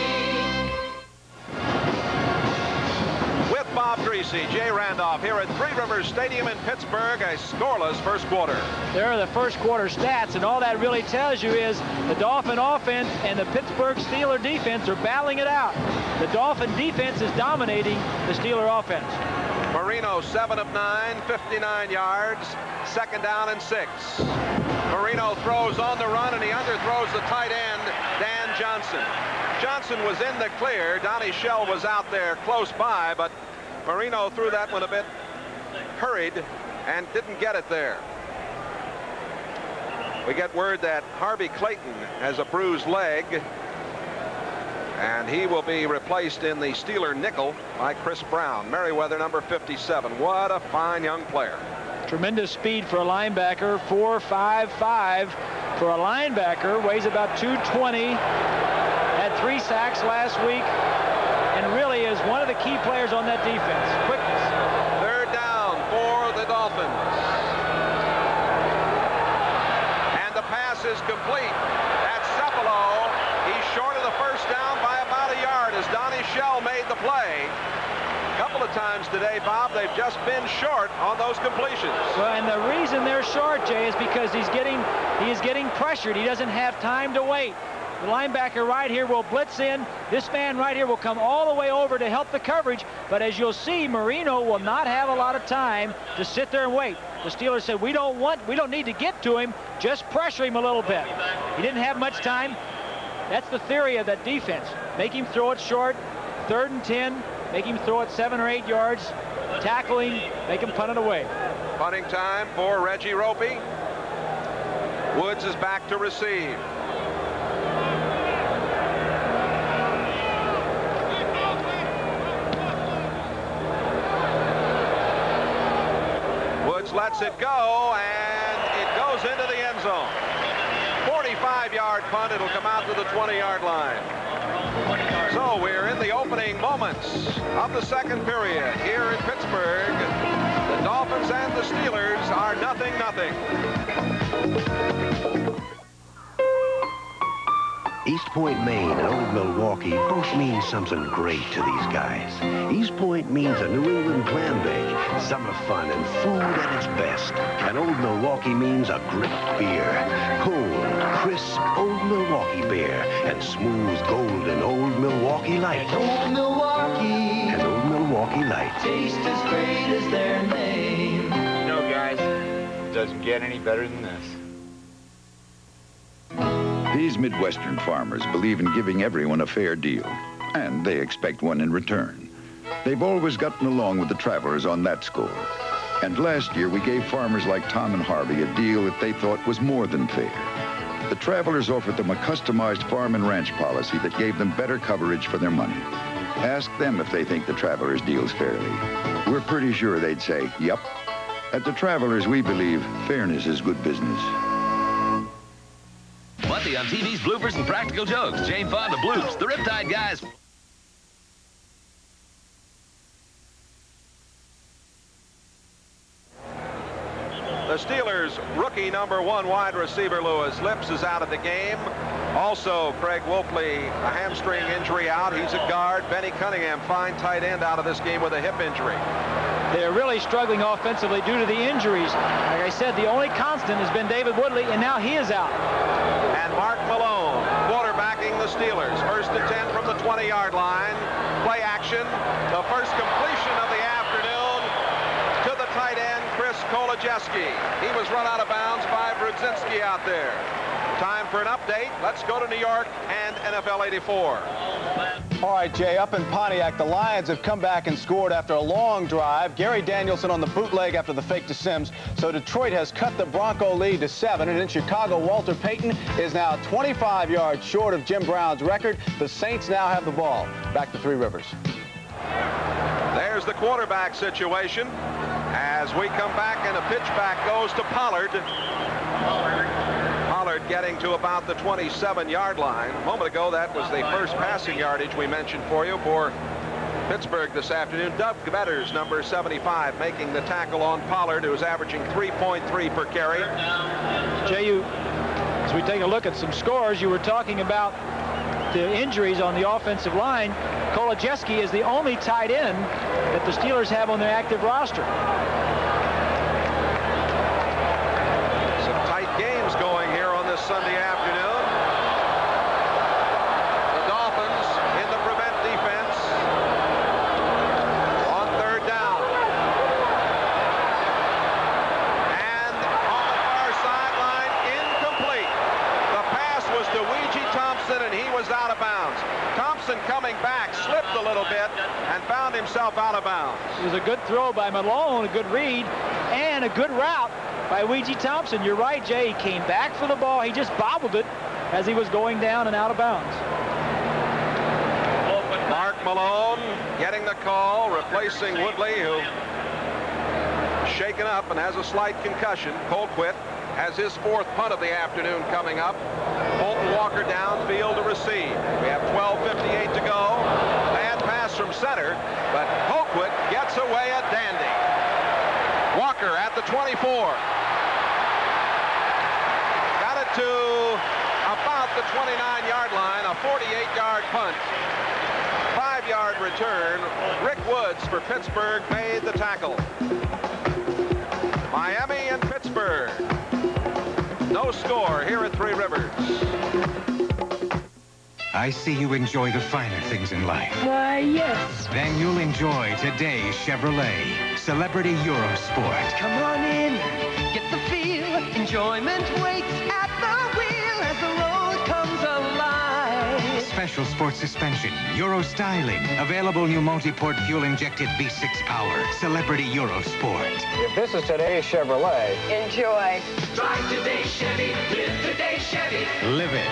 With Bob Greasy, Jay Randolph here at Three Rivers Stadium in Pittsburgh, a scoreless first quarter. There are the first quarter stats, and all that really tells you is the Dolphin offense and the Pittsburgh Steeler defense are battling it out. The Dolphin defense is dominating the Steeler offense. Marino, 7 of 9, 59 yards, 2nd down and 6. Marino throws on the run, and he underthrows the tight end, Dan Johnson. Johnson was in the clear. Donnie Shell was out there close by, but Marino threw that one a bit hurried and didn't get it there. We get word that Harvey Clayton has a bruised leg, And he will be replaced in the Steeler nickel by Chris Brown. Merriweather, number 57. What a fine young player. Tremendous speed for a linebacker. 4.55 for a linebacker. Weighs about 220. Had 3 sacks last week. And really is one of the key players on that defense. Quickness. Third down for the Dolphins. And the pass is complete. That's Cephalo. He's short of the first down by about a yard as Donnie Shell made the play. A couple of times today, Bob, they've just been short on those completions. Well, and the reason they're short, Jay, is because he is getting pressured. He doesn't have time to wait. The linebacker right here will blitz in. This man right here will come all the way over to help the coverage. But as you'll see, Marino will not have a lot of time to sit there and wait. The Steelers said, we don't need to get to him. Just pressure him a little bit. He didn't have much time. That's the theory of that defense. Make him throw it short. 3rd and 10. Make him throw it 7 or 8 yards. Tackling. Make him punt it away. Punting time for Reggie Ropey. Woods is back to receive. Woods lets it go, and it goes into the end zone. 45-yard punt. It'll come out to the 20-yard line. So we're in the opening moments of the second period here in Pittsburgh. The Dolphins and the Steelers are 0-0. East Point, Maine and Old Milwaukee both mean something great to these guys. East Point means a New England clam bake, summer fun and food at its best. And Old Milwaukee means a great beer. Cold, crisp Old Milwaukee beer and smooth golden Old Milwaukee Light. Old Milwaukee. And Old Milwaukee Light. Taste as great as their name. You know, guys, it doesn't get any better than this. These Midwestern farmers believe in giving everyone a fair deal, and they expect one in return. They've always gotten along with the travelers on that score. And last year, we gave farmers like Tom and Harvey a deal that they thought was more than fair. The travelers offered them a customized farm and ranch policy that gave them better coverage for their money. Ask them if they think the travelers deals fairly. We're pretty sure they'd say, yep. At the Travelers, we believe fairness is good business. Monday on TV's Bloopers and Practical Jokes. Jane Fonda Bloops, the Riptide Guys. The Steelers' rookie number 1 wide receiver Lewis Lips is out of the game. Also, Craig Wolfley, a hamstring injury out. He's a guard. Benny Cunningham, fine tight end, out of this game with a hip injury. They're really struggling offensively due to the injuries. Like I said, the only constant has been David Woodley, and now he is out. And Mark Malone quarterbacking the Steelers. 1st and 10 from the 20-yard line. Play action. The first completion of the afternoon to the tight end, Chris Kolodziejski. He was run out of bounds by Brudzinski out there. Time for an update. Let's go to New York and NFL 84. All right, Jay, up in Pontiac, the Lions have come back and scored after a long drive. Gary Danielson on the bootleg after the fake to Sims. So Detroit has cut the Bronco lead to 7. And in Chicago, Walter Payton is now 25 yards short of Jim Brown's record. The Saints now have the ball. Back to Three Rivers. There's the quarterback situation as we come back, and a pitch back goes to Pollard. Pollard getting to about the 27-yard line. A moment ago, that was the first passing yardage we mentioned for you for Pittsburgh this afternoon. Doug Betters, number 75, making the tackle on Pollard, who is averaging 3.3 per carry. Jay, as we take a look at some scores, you were talking about the injuries on the offensive line. Kolodziejski is the only tight end that the Steelers have on their active roster. Some tight games going here on this Sunday afternoon. The Dolphins in the prevent defense on 3rd down. And on the far sideline, incomplete. The pass was to Weegee Thompson, and he was out of bounds. Thompson coming back, slipped a little bit, and found himself out of bounds. It was a good throw by Malone, a good read, and a good route by Weegee Thompson. You're right, Jay. He came back for the ball. He just bobbled it as he was going down and out of bounds. Malone getting the call, replacing Woodley, who shaken up and has a slight concussion. Colquitt has his 4th punt of the afternoon coming up. Bolton Walker downfield to receive. We have 12:58 to go. Bad pass from center, but Colquitt gets away at dandy. Walker at the 24. Got it to about the 29-yard line, a 48-yard punt. 5-yard return. Rick Woods for Pittsburgh made the tackle. Miami and Pittsburgh. No score here at Three Rivers. I see you enjoy the finer things in life. Why, yes. Then you'll enjoy today's Chevrolet Celebrity Eurosport. Come on in, get the feel. Enjoyment waits at the wheel as the road comes alive. Special sport suspension, Euro styling, available new multi-port fuel-injected V6 power. Celebrity Eurosport. If this is today's Chevrolet, Enjoy. Drive today's Chevy, live today's Chevy. Live it.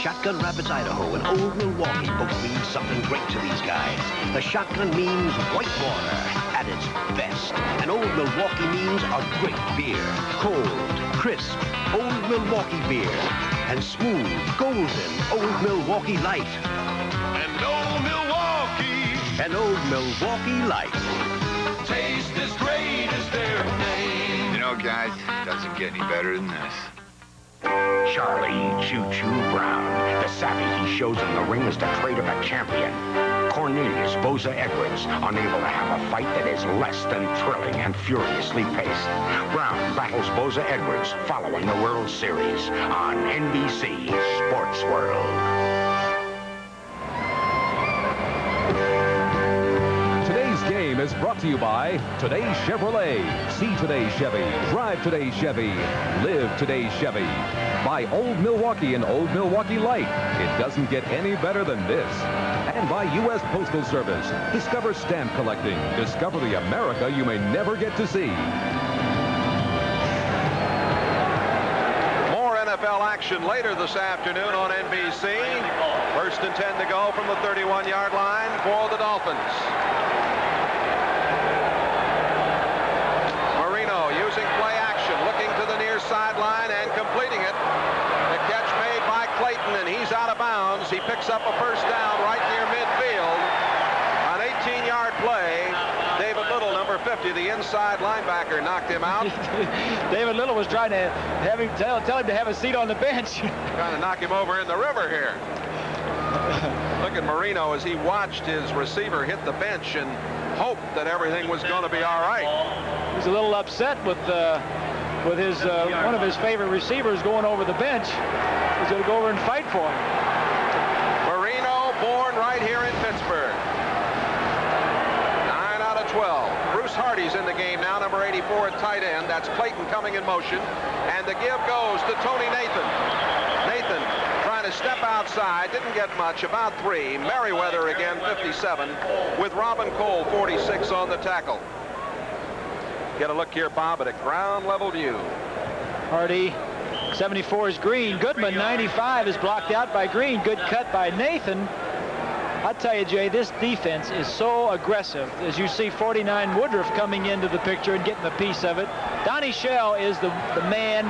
Shotgun Rapids, Idaho, and Old Milwaukee both mean something great to these guys. The shotgun means white water at its best. And Old Milwaukee means a great beer. Cold, crisp, Old Milwaukee beer. And smooth, golden Old Milwaukee Light. And Old Milwaukee. And Old Milwaukee Light. Taste as great as their name. You know, guys, it doesn't get any better than this. Charlie Choo-Choo Brown. The savvy he shows in the ring is the trait of a champion. Cornelius Boza Edwards, unable to have a fight that is less than thrilling and furiously paced. Brown battles Boza Edwards following the World Series on NBC Sports World. Today's game is brought to you by Today's Chevrolet. See today's Chevy. Drive today's Chevy. Live today's Chevy. By Old Milwaukee and Old Milwaukee Light. It doesn't get any better than this. And by U.S. Postal Service. Discover stamp collecting. Discover the America you may never get to see. More NFL action later this afternoon on NBC. 1st and 10 to go from the 31-yard line for the Dolphins. Marino using play action, looking to the near sideline and completing it. The catch made by Clayton, and he's out of bounds. He picks up a 1st down right near midfield. An 18-yard play. David Little, number 50, the inside linebacker, knocked him out. David Little was trying to have him tell him to have a seat on the bench. Trying to knock him over in the river here. Look at Marino as he watched his receiver hit the bench and hoped that everything was going to be all right. He's a little upset with his one of his favorite receivers going over the bench. He's going to go over and fight for him. Marino, born right here in Pittsburgh. 9 out of 12. Bruce Hardy's in the game now, number 84 at tight end. That's Clayton coming in motion. And the give goes to Tony Nathan. Nathan trying to step outside, didn't get much, about 3. Merriweather again, 57, with Robin Cole, 46 on the tackle. Get a look here, Bob, at a ground level view. Hardy, 74 is Green. Goodman, 95, is blocked out by Green. Good cut by Nathan. I tell you, Jay, this defense is so aggressive. As you see 49 Woodruff coming into the picture and getting a piece of it. Donnie Shell is the man,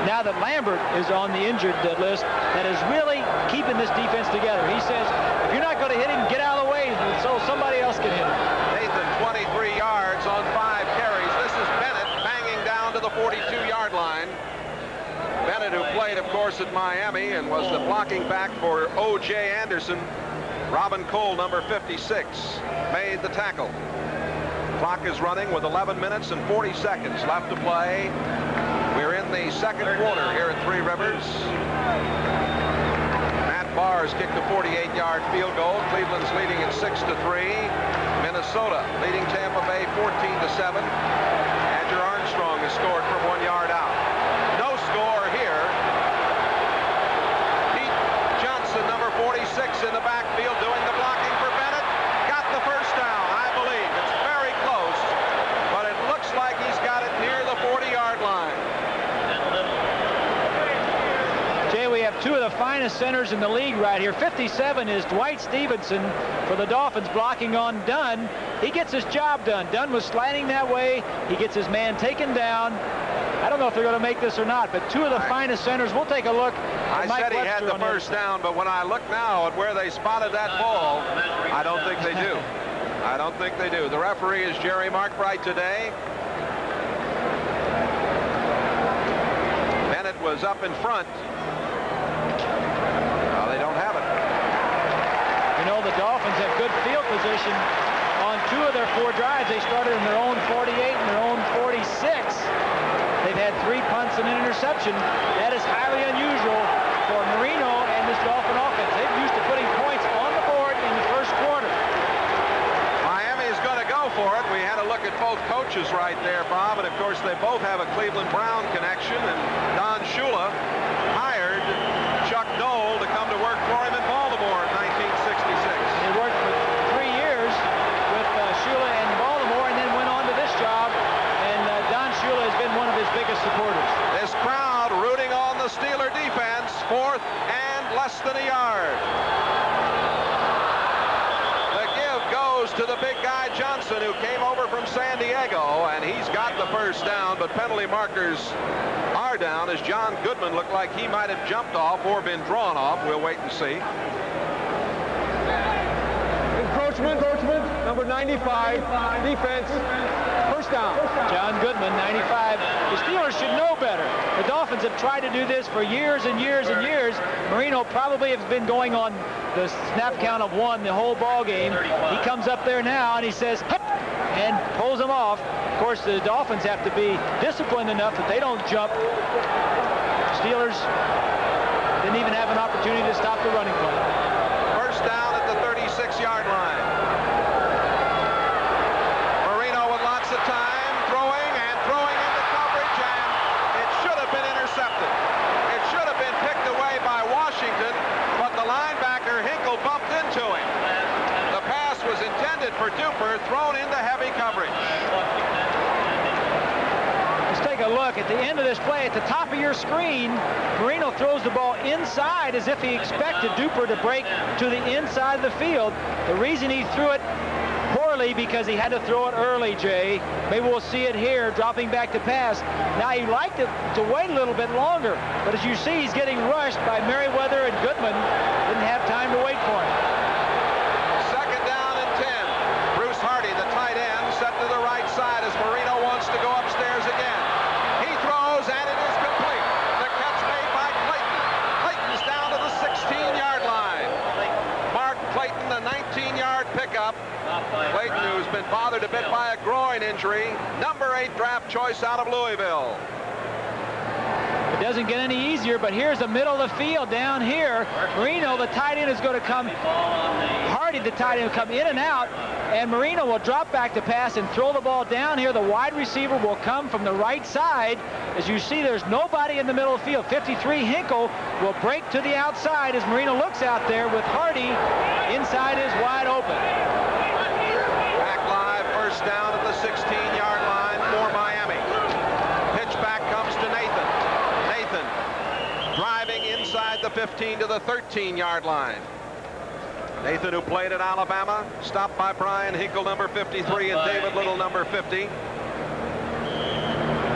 now that Lambert is on the injured list, that is really keeping this defense together. He says, if you're not going to hit him, get out of the way so somebody else can hit him. Nathan, 23 yards on 5 carries. This is Bennett banging down to the 42-yard line. Bennett, who played, of course, at Miami and was the blocking back for O.J. Anderson. Robin Cole, number 56, made the tackle. Clock is running with 11 minutes and 40 seconds left to play. We're in the 2nd quarter here at Three Rivers. Matt Barrs kicked a 48-yard field goal. Cleveland's leading at 6-3. Minnesota leading Tampa Bay 14-7. Andrew Armstrong has scored from 1 yard out. No score here. Pete Johnson, number 46, in the backfield doing the blocking for Bennett. Got the 1st down, I believe. It's very close, but it looks like he's got it near the 40-yard line. Jay, we have have two of the finest centers in the league right here. 57 is Dwight Stevenson for the Dolphins, blocking on Dunn. He gets his job done. Dunn was slanting that way. He gets his man taken down. I don't know if they're going to make this or not, but two of the finest centers. We'll take a look. I said he had the first down, but when I look now at where they spotted that ball, I don't think they do. I don't think they do. The referee is Jerry Markbright today. Bennett was up in front. Well, they don't have it. You know, the Dolphins have good field position on two of their four drives. They started in their own 48 and their own 46. They've had 3 punts and an interception. That is highly unusual for Marino and this Dolphin offense. They're used to putting points on the board in the first quarter. Miami is going to go for it. We had a look at both coaches right there, Bob, and of course they both have a Cleveland Brown connection, and Don Shula hired Chuck Noll to come to work for him in Baltimore in 1966. He worked for 3 years with Shula in Baltimore and then went on to this job, and Don Shula has been one of his biggest supporters. This crowd rooting on the Steeler defense. 4th and less than a yard. The give goes to the big guy Johnson, who came over from San Diego, and he's got the first down, but penalty markers are down as John Goodman looked like he might have jumped off or been drawn off. We'll wait and see. Encroachment, number 95, defense, first down. John Goodman, 95. The Steelers should know better. The Dolphins have tried to do this for years and years and years. Marino probably has been going on the snap count of 1 the whole ball game. He comes up there now and he says, "Hup," and pulls him off. Of course, the Dolphins have to be disciplined enough that they don't jump. Steelers didn't even have an opportunity to stop the running play. First down at the 36-yard line. Marino with lots of time, throwing into coverage, and it should have been intercepted. It should have been picked away by Washington, but the linebacker Hinkle bumped into him. The pass was intended for Duper, thrown into heavy coverage. Let's take a look at the end of this play. At the top of your screen, Marino throws the ball inside as if he expected Duper to break to the inside of the field. The reason he threw it poorly because he had to throw it early, Jay. Maybe we'll see it here, dropping back to pass. Now, he liked it to wait a little bit longer, but as you see, he's getting rushed by Merriweather and Goodman. Didn't have time to wait for him. Second down and 10. Bruce Hardy, the tight end, set to the right side as Marino wants to go upstairs again. He throws, and it is complete. The catch made by Clayton. Clayton's down to the 16-yard line. Mark Clayton, the 19-yard pickup. Clayton, who's been bothered a bit by a groin injury, number 8 draft choice out of Louisville. It doesn't get any easier, but here's the middle of the field down here. Marino, the tight end, is going to come. Hardy, the tight end, will come in and out, and Marino will drop back to pass and throw the ball down here. The wide receiver will come from the right side. As you see, there's nobody in the middle of the field. 53, Hinkle, will break to the outside as Marino looks out there with Hardy. Inside is wide open. Back live, first down at the 16-yard line for Miami. Pitch back comes to Nathan. Nathan driving inside the 15 to the 13-yard line. Nathan, who played at Alabama, stopped by Brian Hinkle, number 53, and David Little, number 50.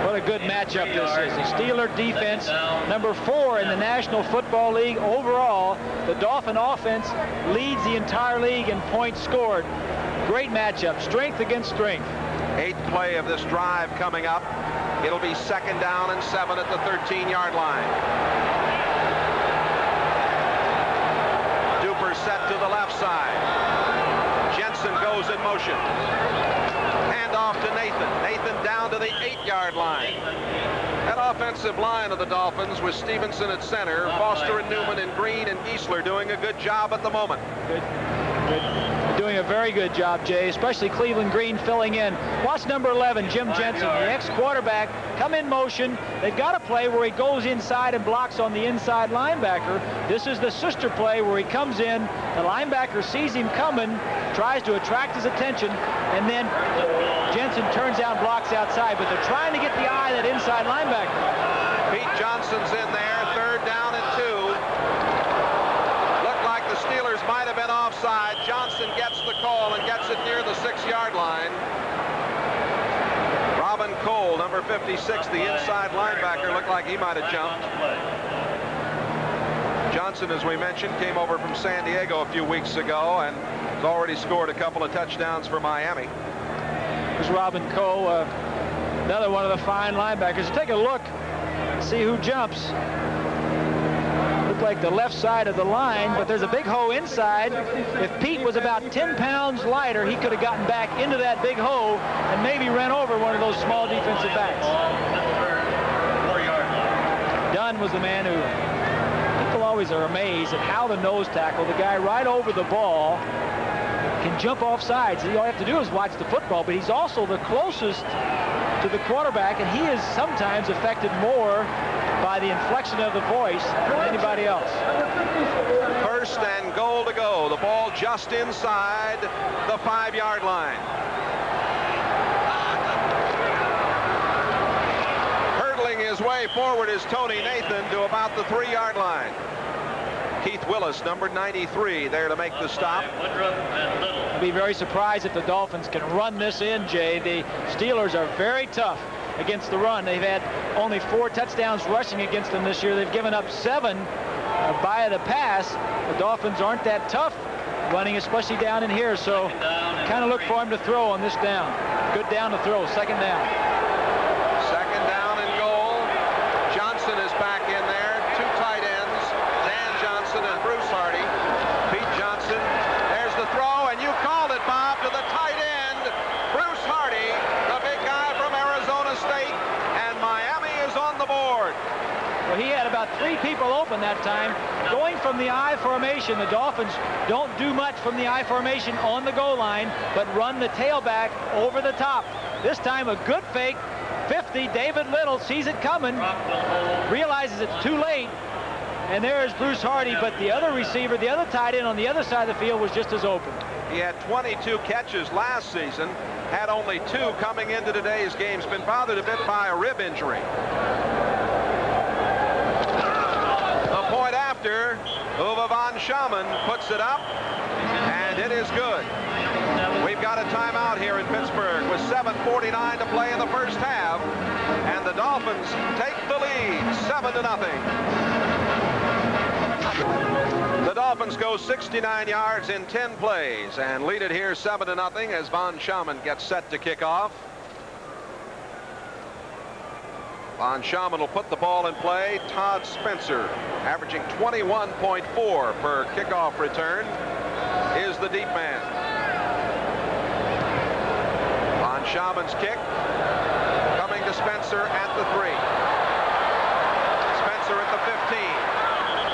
What a good matchup this is. The Steeler defense, number 4 in the National Football League overall. The Dolphin offense leads the entire league in points scored. Great matchup, strength against strength. 8th play of this drive coming up. It'll be second down and 7 at the 13-yard line. Duper set to the left side. Jensen goes in motion. Hand off to Nathan. Nathan down to the 8-yard line. That offensive line of the Dolphins with Stevenson at center, Foster and Newman and Green and Giesler doing a good job at the moment. Good. Doing a very good job, Jay, especially Cleveland Green filling in. Watch number 11, Jim Jensen, the ex-quarterback, come in motion. They've got a play where he goes inside and blocks on the inside linebacker. This is the sister play where he comes in, the linebacker sees him coming, tries to attract his attention, and then Jensen turns out and blocks outside, but they're trying to get the eye of that inside linebacker. Pete Johnson's in there, third down and 2. 56, the inside linebacker, looked like he might have jumped. Johnson, as we mentioned, came over from San Diego a few weeks ago and has already scored a couple of touchdowns for Miami. There's Robin Coe, another one of the fine linebackers. Take a look, see who jumps. Looked like the left side of the line, but there's a big hole inside. If Pete was about 10 pounds lighter, he could have gotten back into that big hole and maybe ran over one of those small defensive backs. Dunn was the man who, people always are amazed at how the nose tackle, the guy right over the ball, can jump off sides. All you have to do is watch the football, but he's also the closest to the quarterback, and he is sometimes affected more by the inflection of the voice than anybody else. First and goal to go. The ball just inside the 5-yard line. Hurdling his way forward is Tony Nathan to about the 3-yard line. Keith Willis, number 93, there to make the stop. I'd be very surprised if the Dolphins can run this in, Jay. The Steelers are very tough against the run. They've had only 4 touchdowns rushing against them this year. They've given up 7 by the pass. The Dolphins aren't that tough running, especially down in here, so kind of look for him to throw on this down. Good down to throw, second down. Second down and goal. Johnson is back in there. 2 tight ends, Dan Johnson and Bruce Hardy. Pete Johnson, there's the throw, and you called it, Bob, to the tight end, Bruce Hardy, the big guy from Arizona State, and Miami is on the board. Well, he had about 3 people open that time. Going from the I formation, the Dolphins don't do much from the I formation on the goal line, but run the tailback over the top. This time a good fake. 50, David Little sees it coming, realizes it's too late, and there's Bruce Hardy, but the other receiver, the other tight end on the other side of the field was just as open. He had 22 catches last season, had only 2 coming into today's game. He's been bothered a bit by a rib injury. The point after, Uwe von Schamann puts it up, and it is good. We've got a timeout here in Pittsburgh with 7:49 to play in the first half, and the Dolphins take the lead 7-0. The Dolphins go 69 yards in 10 plays and lead it here 7-0 as von Schamann gets set to kick off. Von Schamann will put the ball in play. Todd Spencer, averaging 21.4 per kickoff return, is the deep man. Von Schamann's kick coming to Spencer at the 3. Spencer at the 15.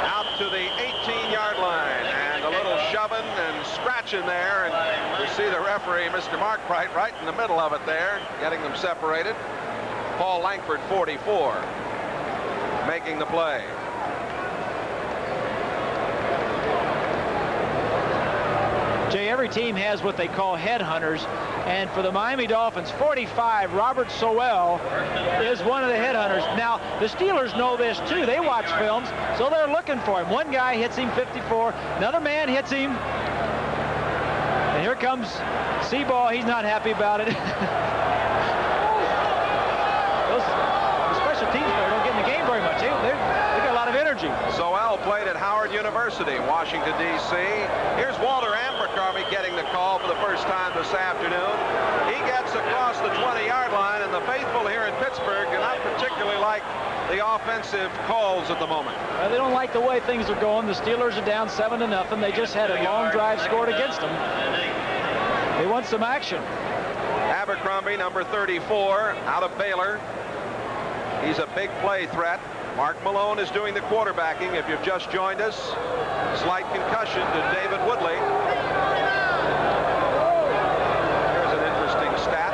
Out to the 18-yard line, and a little shoving and scratching there, and you see the referee, Mr. Mark Bright, right in the middle of it there, getting them separated. Paul Langford, 44, making the play. Jay, every team has what they call headhunters, and for the Miami Dolphins, 45, Robert Sowell is one of the headhunters. Now, the Steelers know this too. They watch films, so they're looking for him. One guy hits him 54, another man hits him, and here comes Seaball. He's not happy about it. The special teams player don't get in the game very much. They got a lot of energy. Sowell played at Howard University, Washington, D.C. Here's Walter Abercrombie getting the call for the first time this afternoon. He gets across the 20-yard line, and the faithful here in Pittsburgh do not particularly like the offensive calls at the moment. They don't like the way things are going. The Steelers are down 7-0. They just had a long drive scored against them. They want some action. Abercrombie, number 34, out of Baylor. He's a big play threat. Mark Malone is doing the quarterbacking. If you've just joined us, slight concussion to David Woodley. Here's an interesting stat.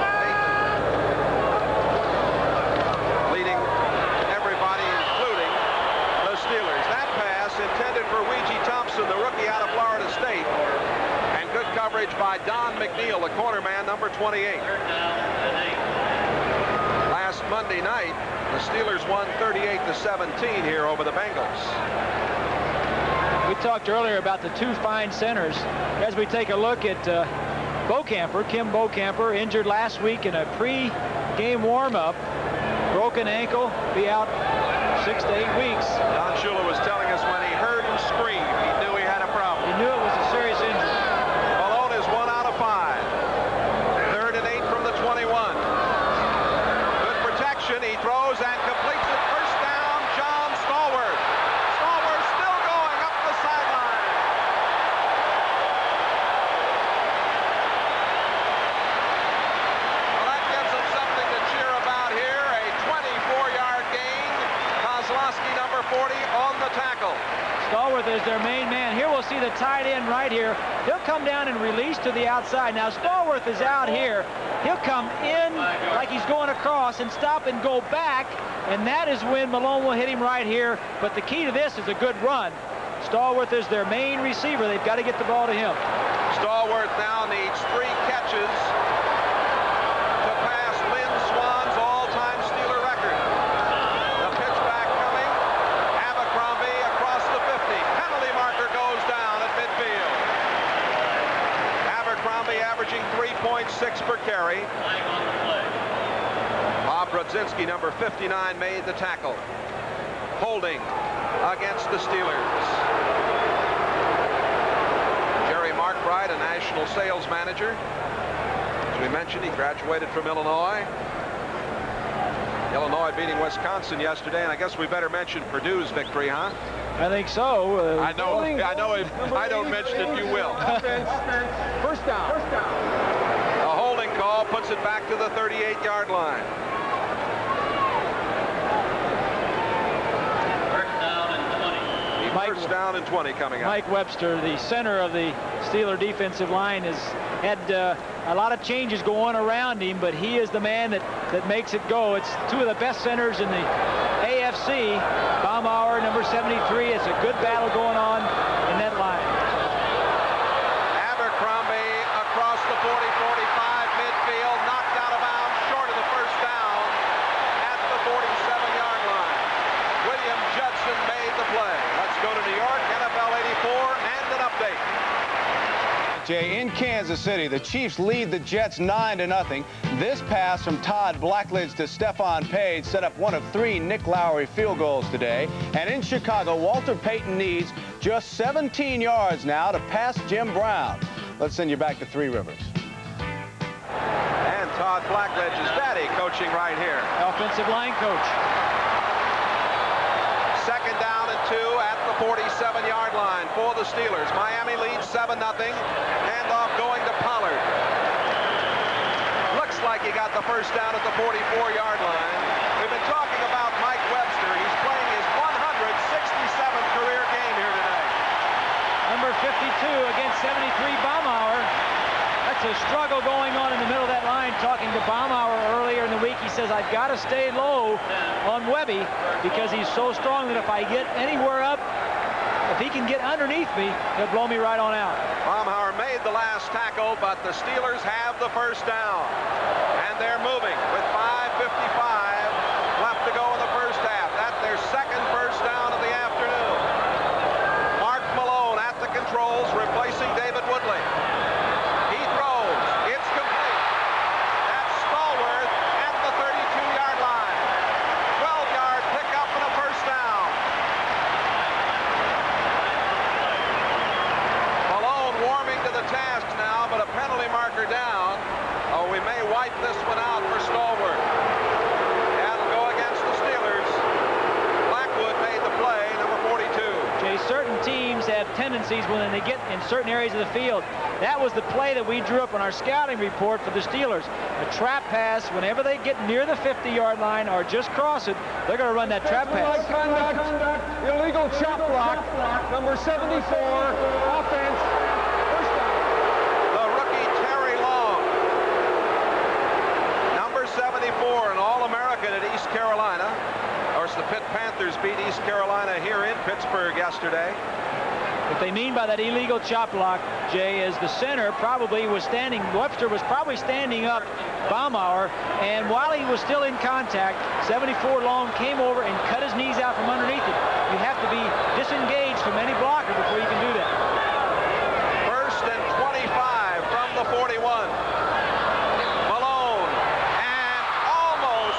Leading everybody, including the Steelers. That pass intended for Weegee Thompson, the rookie out of Florida State. And good coverage by Don McNeil, the corner man, number 28. Last Monday night, the Steelers won 38-17 here over the Bengals. We talked earlier about the 2 fine centers. As we take a look at Kim Beaucamper, injured last week in a pre-game warm-up. broken ankle, be out 6 to 8 weeks. Don Shula was telling us when he heard him scream, he knew he had a problem. He knew it was a serious injury. Malone is 1 out of 5. 3rd and 8 from the 21. Good protection. He throws and completes it. First down, John Stallworth. Stallworth still going up the sideline. Well, that gives them something to cheer about here. A 24-yard gain. Kozlowski, number 40, on the tackle. Stallworth is their main man. Here we'll see the tight end right here. He'll come down and release to the outside. Now Stallworth is out here. He'll come in like he's going across and stop and go back, and that is when Malone will hit him right here. But the key to this is a good run. Stallworth is their main receiver. They've got to get the ball to him. Stallworth now needs 3 catches to pass Lynn Swann's all-time Steeler record. The pitch back coming. Abercrombie across the 50. Penalty marker goes down at midfield. Abercrombie averaging 3.6 per carry. Bob Brodzinski, number 59, made the tackle. Holding against the Steelers. Jerry Markbright, a national sales manager. As we mentioned, he graduated from Illinois. Illinois beating Wisconsin yesterday, and I guess we better mention Purdue's victory, huh? I think so. I know. If I don't mention it, you will. First down. A holding call puts it back to the 38-yard line. First down and 20 coming up. Mike Webster, the center of the Steeler defensive line, has had a lot of changes going around him, but he is the man that makes it go. It's 2 of the best centers in the AFC. Baumauer, number 73. It's a good battle going on in that line. Abercrombie across the 40-45 midfield, knocked out of bounds short of the first down at the 47-yard line. William Judson made the play. Let's go to New York, NFL 84, and an update. Jay, in Kansas City, the Chiefs lead the Jets 9-0. This pass from Todd Blackledge to Stephon Page set up one of 3 Nick Lowry field goals today. And in Chicago, Walter Payton needs just 17 yards now to pass Jim Brown. Let's send you back to Three Rivers. And Todd Blackledge's daddy coaching right here. Offensive line coach. 2nd down and 2 at the 47-yard line for the Steelers. Miami leads 7-0. Handoff going to Pollard. Looks like he got the first down at the 44-yard line. We've been talking about Mike Webster. He's playing his 167th career game here today. Number 52 against 73, Baumauer. That's a struggle going on in the middle of that line. Talking to Baumauer earlier in the week, he says, I've got to stay low on Webby because he's so strong that if I get anywhere up, if he can get underneath me, he'll blow me right on out. Baumauer made the last tackle, but the Steelers have the first down. And they're moving with 5:55 left to go in the first half. That's their 2nd first down of the afternoon. Mark Malone at the controls, replacing David Woodley. He throws. It's complete. That's Stallworth at the 32-yard line. 12-yard pickup and a first down. Malone warming to the task now, but a penalty marker down. Oh, we may wipe this one out for Stallworth. That'll go against the Steelers. Blackwood made the play, number 42. Jay, certain teams have tendencies when they get in certain areas of the field. That was the play that we drew up on our scouting report for the Steelers. A trap pass, whenever they get near the 50-yard line or just cross it, they're going to run that trap pass. Conduct, illegal chop block, number 74, offense, first down. The rookie Terry Long, number 74, an All-American at East Carolina. Of course, the Pitt Panthers beat East Carolina here in Pittsburgh yesterday. What they mean by that illegal chop block, Jay, is the center probably was standing, Webster was probably standing up Baumauer, and while he was still in contact, 74 Long came over and cut his knees out from underneath it. You have to be disengaged from any blocker before you can do that. 1st and 25 from the 41. Malone and almost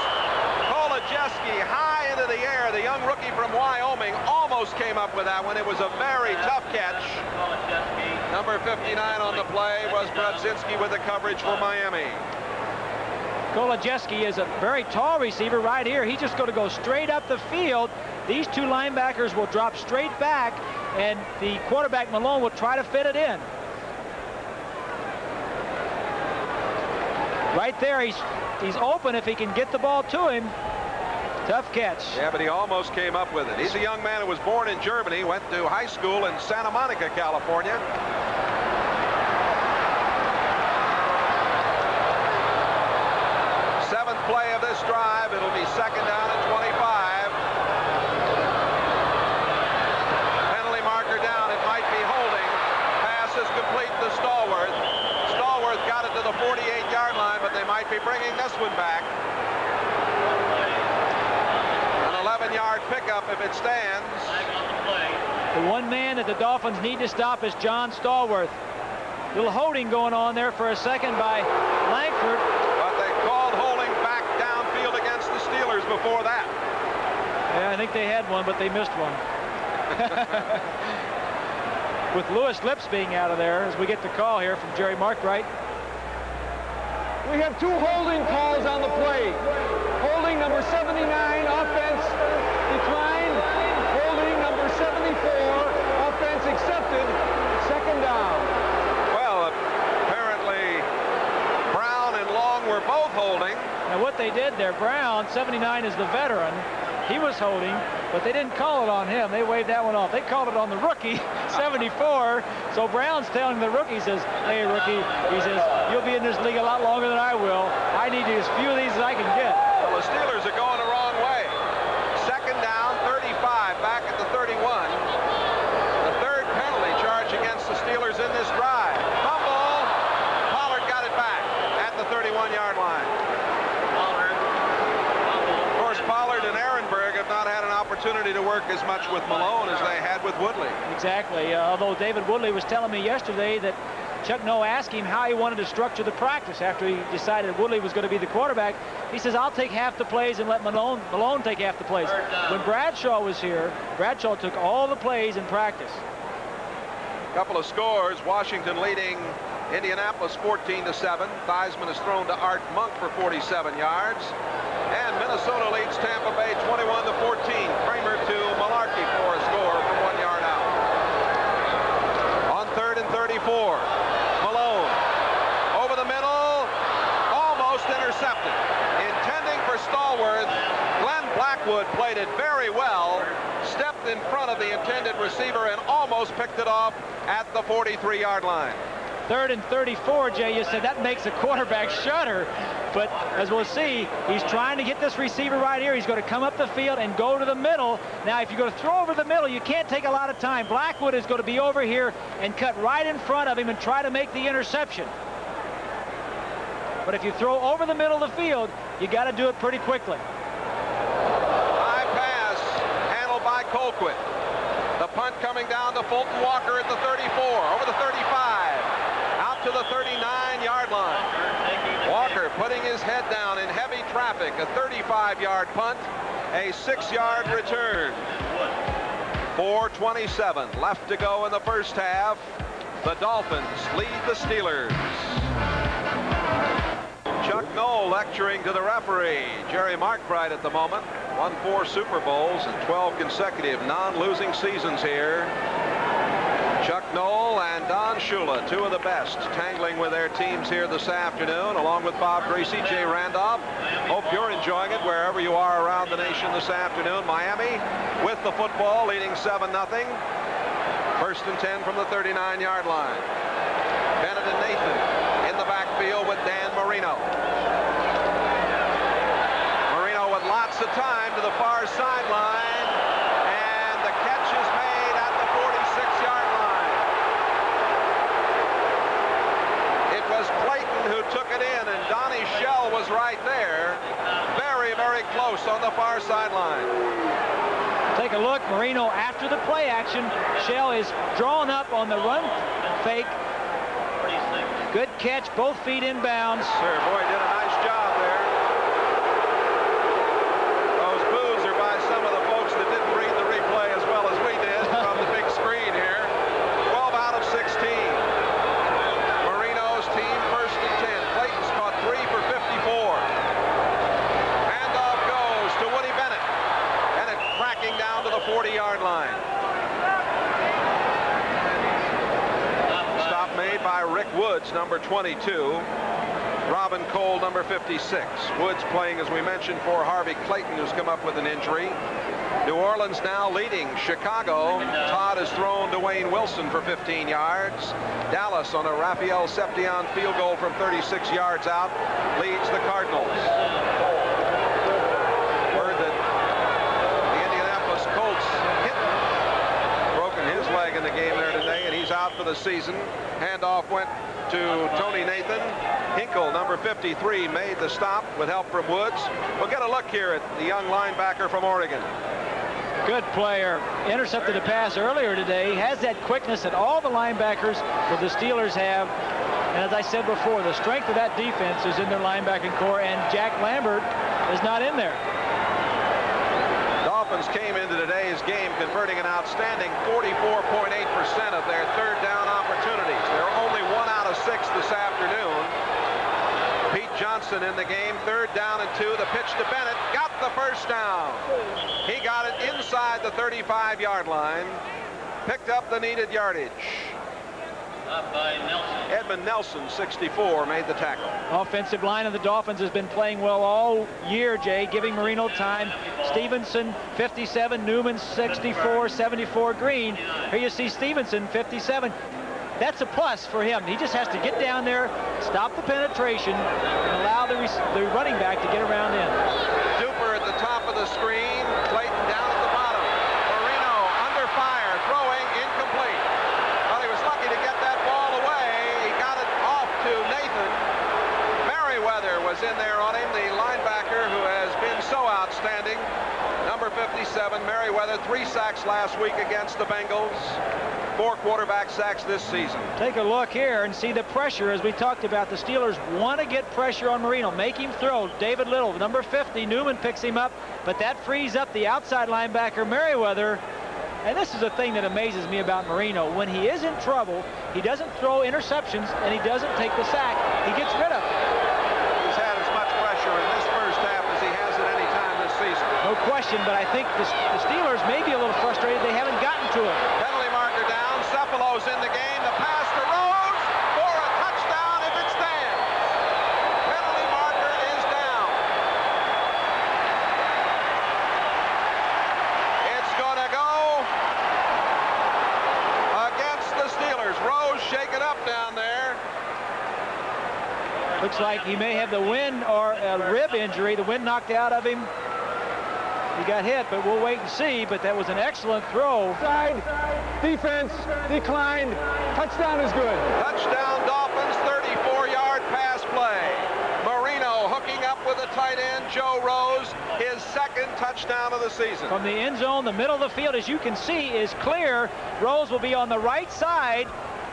Kolajewski young rookie from Wyoming almost came up with that one. It was a very tough catch. Number 59 on the play was Brodzinski with the coverage for Miami. Golojeski is a very tall receiver right here. He's just going to go straight up the field. These two linebackers will drop straight back, and the quarterback Malone will try to fit it in. Right there, he's open if he can get the ball to him. Tough catch. Yeah, but he almost came up with it. He's a young man who was born in Germany, went to high school in Santa Monica, California. Seventh play of this drive. It'll be second down and 25. Penalty marker down. It might be holding. Pass is complete to Stallworth. Stallworth got it to the 48-yard line, but they might be bringing this one back. An 11-yard pickup if it stands. The one man that the Dolphins need to stop is John Stallworth. Little holding going on there for a second by Langford. But they called holding back downfield against the Steelers before that. Yeah, I think they had one, but they missed one. With Lewis Lips being out of there as we get the call here from Jerry Markwright. We have two holding calls on the play. Holding number 79, offense declined. Holding number 74, offense accepted. Second down. Well, apparently Brown and Long were both holding. Now what they did there, Brown, 79 is the veteran. He was holding, but they didn't call it on him. They waved that one off. They called it on the rookie, 74. So Brown's telling the rookie, he says, hey, rookie, he says, you'll be in this league a lot longer than I will. I need as few of these as I can get. Well, the Steelers are going the wrong way. Second down, 35, back at the 31. The third penalty charge against the Steelers in this drive. Fumble. Pollard got it back at the 31-yard line. Pollard and Ehrenberg have not had an opportunity to work as much with Malone as they had with Woodley. Exactly. Although David Woodley was telling me yesterday that Chuck Noll asked him how he wanted to structure the practice after he decided Woodley was going to be the quarterback. He says, I'll take half the plays and let Malone take half the plays. When Bradshaw was here, Bradshaw took all the plays in practice. Couple of scores. Washington leading Indianapolis 14-7. Theismann is thrown to Art Monk for 47 yards. And Minnesota leads Tampa Bay 21-14. Kramer to Malarkey for a score from 1 yard out. On 3rd and 34. Malone over the middle. Almost intercepted. Intending for Stallworth. Glenn Blackwood played it very well. Stepped in front of the intended receiver and almost picked it off at the 43-yard line. 3rd and 34, Jay, you said that makes a quarterback shudder. But as we'll see, he's trying to get this receiver right here. He's going to come up the field and go to the middle. Now, if you're going to throw over the middle, you can't take a lot of time. Blackwood is going to be over here and cut right in front of him and try to make the interception. But if you throw over the middle of the field, you got to do it pretty quickly. High pass handled by Colquitt. The punt coming down to Fulton Walker at the 34, over the 35, out to the 39-yard line. Walker putting his head down in heavy traffic, a 35-yard punt, a 6-yard return. 4:27 left to go in the first half. The Dolphins lead the Steelers. Chuck Noll lecturing to the referee. Jerry Markwright at the moment. Won 4 Super Bowls and 12 consecutive non-losing seasons here. Chuck Noll and Don Shula, 2 of the best, tangling with their teams here this afternoon, along with Bob Greasy, Jay Randolph. Hope you're enjoying it wherever you are around the nation this afternoon. Miami with the football, leading 7-0. 1st and 10 from the 39-yard line. Bennett and Nathan in the backfield with Dan Marino. Marino with lots of time to the far sideline, and the catch is made at the 46-yard line. It was Clayton who took it in, and Donnie Shell was right there. Very, very close on the far sideline. Take a look. Marino after the play action. Shell is drawn up on the run fake. Good catch, both feet inbounds. Sir, boy, did a nice job there. Those boos are by some of the folks that Woods, number 22. Robin Cole, number 56. Woods playing, as we mentioned, for Harvey Clayton, who's come up with an injury. New Orleans now leading Chicago. Todd has thrown Dwayne Wilson for 15 yards. Dallas on a Raphael Seption field goal from 36 yards out leads the Cardinals. Word that the Indianapolis Colts broken his leg in the game there today, and he's out for the season. Handoff went to Tony Nathan. Hinkle, number 53, made the stop with help from Woods. We'll get a look here at the young linebacker from Oregon. Good player. Intercepted a pass earlier today. Has that quickness that all the linebackers that the Steelers have. And as I said before, the strength of that defense is in their linebacking core, and Jack Lambert is not in there. Dolphins came into today's game converting an outstanding 44.8% of their third down opportunities. They're only 1 out of 6 this afternoon. Pete Johnson in the game, 3rd down and 2. The pitch to Bennett, got the first down. He got it inside the 35-yard line, picked up the needed yardage. Up by Nelson. Edmund Nelson, 64, made the tackle. Offensive line of the Dolphins has been playing well all year, Jay, giving Marino time. Stevenson, 57, Newman, 64, 74, Green. Here you see Stevenson, 57. That's a plus for him. He just has to get down there, stop the penetration, and allow the running back to get around in. Duper at the top of the screen, Clayton down at the bottom. Marino under fire, throwing, incomplete. Well, he was lucky to get that ball away. He got it off to Nathan. Merriweather was in there on him, the linebacker who has been so outstanding. Number 57, Merriweather, 3 sacks last week against the Bengals. 4 quarterback sacks this season. Take a look here and see the pressure. As we talked about, the Steelers want to get pressure on Marino, make him throw. David Little, number 50, Newman picks him up, but that frees up the outside linebacker, Merriweather. And this is the thing that amazes me about Marino. When he is in trouble, he doesn't throw interceptions, and he doesn't take the sack. He gets rid of it. He's had as much pressure in this first half as he has at any time this season. No question, but I think the Steelers may be a little frustrated. They haven't gotten to it. Penalty marker down. Cephalo's in the game. The pass to Rose for a touchdown if it stands. Penalty marker is down. It's going to go against the Steelers. Rose shake it up down there. Looks like he may have the wind or a rib injury. The wind knocked out of him. He got hit, but we'll wait and see. But that was an excellent throw. Side, defense, declined. Touchdown is good. Touchdown Dolphins, 34-yard pass play. Marino hooking up with a tight end, Joe Rose, his 2nd touchdown of the season. From the end zone, the middle of the field, as you can see, is clear. Rose will be on the right side.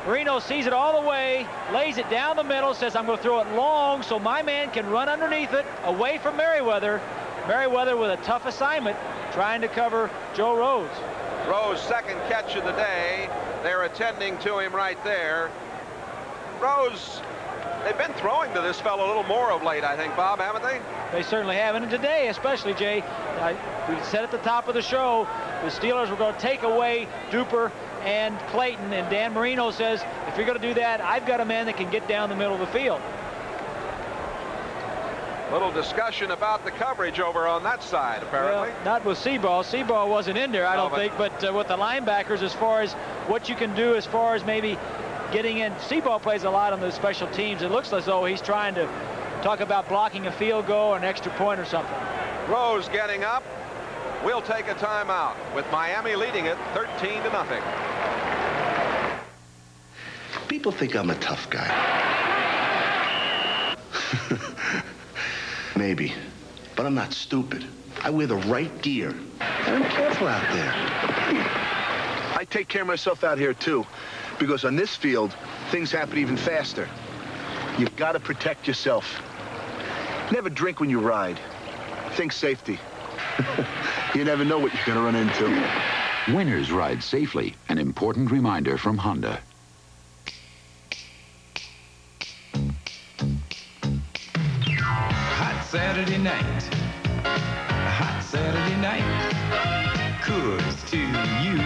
Marino sees it all the way, lays it down the middle, says, I'm going to throw it long so my man can run underneath it, away from Merriweather. Merriweather with a tough assignment, trying to cover Joe Rose. Rose, 2nd catch of the day. They're attending to him right there. Rose, they've been throwing to this fellow a little more of late, I think, Bob, haven't they? They certainly have, and today especially, Jay. We said at the top of the show, the Steelers were going to take away Duper and Clayton, and Dan Marino says, if you're going to do that, I've got a man that can get down the middle of the field. Little discussion about the coverage over on that side, apparently. Well, not with Seaball. Seaball wasn't in there, I don't think, but with the linebackers, as far as what you can do as far as maybe getting in. Seaball plays a lot on the special teams. It looks as though he's trying to talk about blocking a field goal or an extra point or something. Rose getting up. We'll take a timeout with Miami leading it 13-0. People think I'm a tough guy. Maybe, but I'm not stupid. I wear the right gear, and I'm careful out there. I take care of myself out here, too, because on this field, things happen even faster. You've got to protect yourself. Never drink when you ride. Think safety. You never know what you're going to run into. Winners ride safely. An important reminder from Honda. Saturday night, a hot Saturday night, Coors to you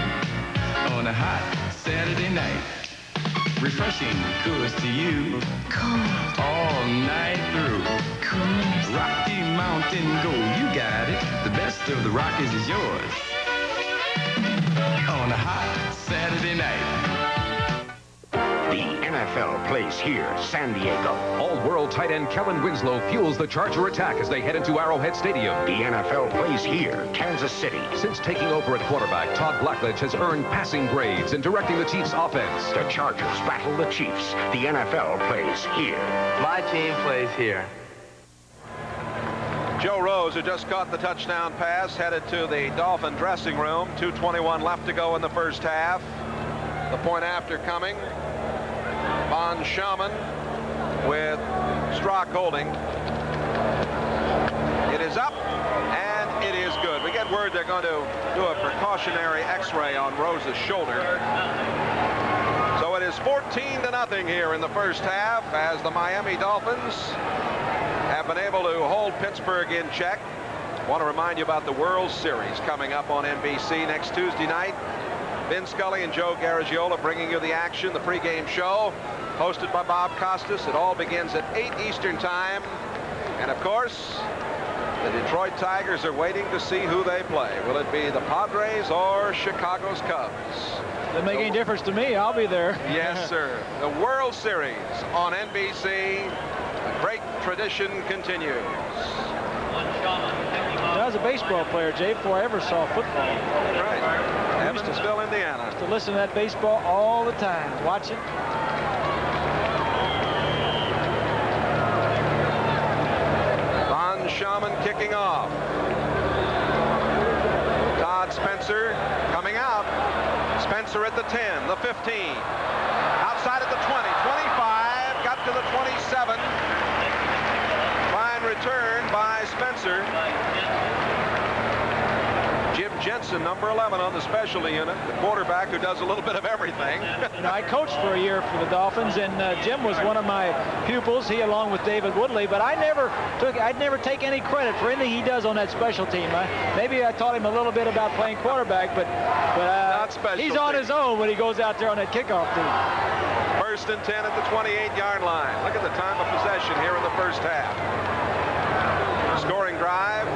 on a hot Saturday night. refreshing, coolest to you. Cold. All night through. Coolest. Rocky Mountain Gold, you got it. The best of the Rockies is yours. On a hot Saturday night. The NFL plays here, San Diego. All-world tight end Kellen Winslow fuels the Charger attack as they head into Arrowhead Stadium. The NFL plays here, Kansas City. Since taking over at quarterback, Todd Blackledge has earned passing grades in directing the Chiefs' offense. The Chargers battle the Chiefs. The NFL plays here. My team plays here. Joe Rose, who just caught the touchdown pass, headed to the Dolphin dressing room. 2:21 left to go in the first half. The point after coming. Von Schaman with Strock holding. It is up, and it is good. We get word they're going to do a precautionary X-ray on Rose's shoulder. So it is 14-0 here in the first half as the Miami Dolphins have been able to hold Pittsburgh in check. I want to remind you about the World Series coming up on NBC next Tuesday night. Vin Scully and Joe Garagiola bringing you the action, the pregame show, hosted by Bob Costas. It all begins at 8 Eastern time. And of course, the Detroit Tigers are waiting to see who they play. Will it be the Padres or Chicago's Cubs? Doesn't make any difference to me. I'll be there. Yes, sir. The World Series on NBC. A great tradition continues. I was a baseball player, Jay, before I ever saw football. Right. Evansville, Indiana. To listen to that baseball all the time. Watch it. Von Schaman kicking off. Todd Spencer coming out. Spencer at the 10, the 15. Outside at the 20, 25. Got to the 27. Fine return by Spencer. Jim Jensen, number 11 on the specialty unit, the quarterback who does a little bit of everything. You know, I coached for a year for the Dolphins, and Jim was one of my pupils, he along with David Woodley, but I'd never take any credit for anything he does on that special team. Maybe I taught him a little bit about playing quarterback, but he's on his own when he goes out there on that kickoff team. First and 10 at the 28-yard line. Look at the time of possession here in the first half. Scoring drive,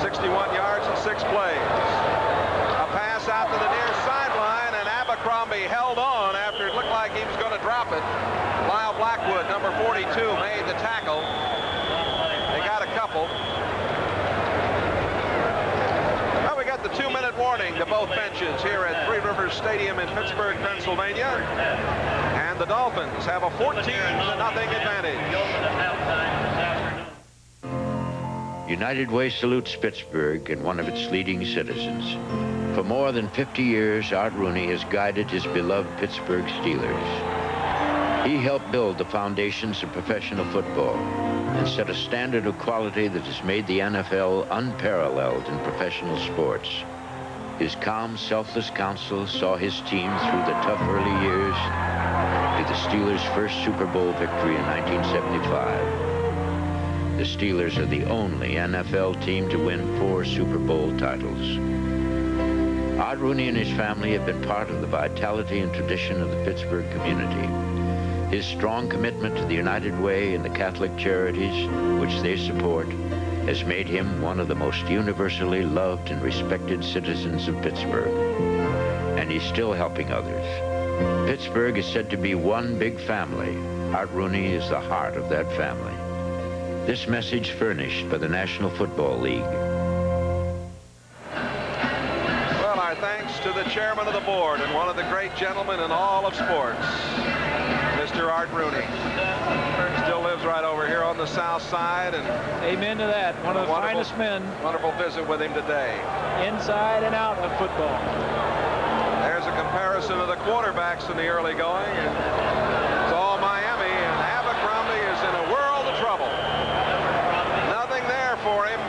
61 yards and 6 plays. A pass out to the near sideline, and Abercrombie held on after it looked like he was going to drop it. Lyle Blackwood, number 42, made the tackle. They got a couple. Well, we got the 2-minute warning to both benches here at Three Rivers Stadium in Pittsburgh, Pennsylvania. And the Dolphins have a 14-0 advantage. United Way salutes Pittsburgh and one of its leading citizens. For more than 50 years, Art Rooney has guided his beloved Pittsburgh Steelers. He helped build the foundations of professional football and set a standard of quality that has made the NFL unparalleled in professional sports. His calm, selfless counsel saw his team through the tough early years to the Steelers' first Super Bowl victory in 1975. The Steelers are the only NFL team to win 4 Super Bowl titles. Art Rooney and his family have been part of the vitality and tradition of the Pittsburgh community. His strong commitment to the United Way and the Catholic charities, which they support, has made him one of the most universally loved and respected citizens of Pittsburgh. And he's still helping others. Pittsburgh is said to be one big family. Art Rooney is the heart of that family. This message furnished by the National Football League. Well, our thanks to the chairman of the board and one of the great gentlemen in all of sports, Mr. Art Rooney. Still lives right over here on the south side. And amen to that. One of the finest men. Wonderful visit with him today. Inside and out of football. There's a comparison of the quarterbacks in the early going. And it's all Miami, and Abercrombie is in a world of trouble. Nothing there for him.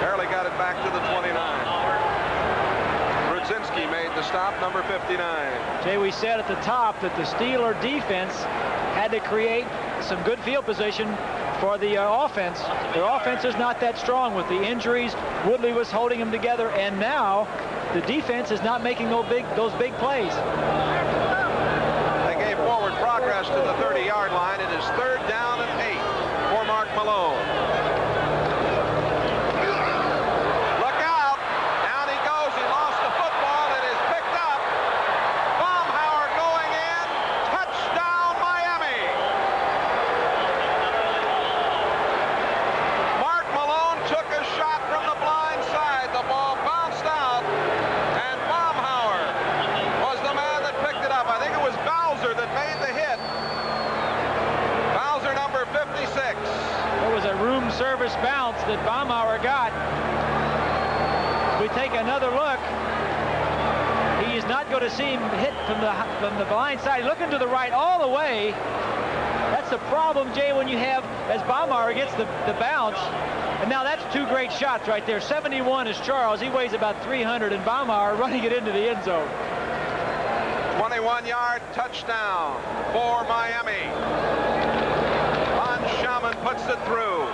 Barely got it back to the 29. Brudzinski made the stop, number 59. Jay, we said at the top that the Steeler defense had to create some good field position for the offense. Their offense is not that strong with the injuries. Woodley was holding them together, and now the defense is not making those big plays. They gave progress to the 30-yard line. It is 3rd down and 8 for Mark Malone. Look out. Down he goes. He lost the football. It is picked up. Baumhauer going in. Touchdown, Miami. Mark Malone took a shot from the blind side. The ball bounced out, and Baumhauer was the man that picked it up. I think it was Bowser that made the hit. Bowser, number 56. There was a room service bounce that Baumhauer got. We take another look. He is not going to see him hit from the blind side. Looking to the right all the way. That's the problem, Jay, when you have, as Baumhauer gets the bounce. And now that's 2 great shots right there. 71 is Charles. He weighs about 300, and Baumhauer running it into the end zone. 21-yard touchdown for Miami. Von Schaman puts it through.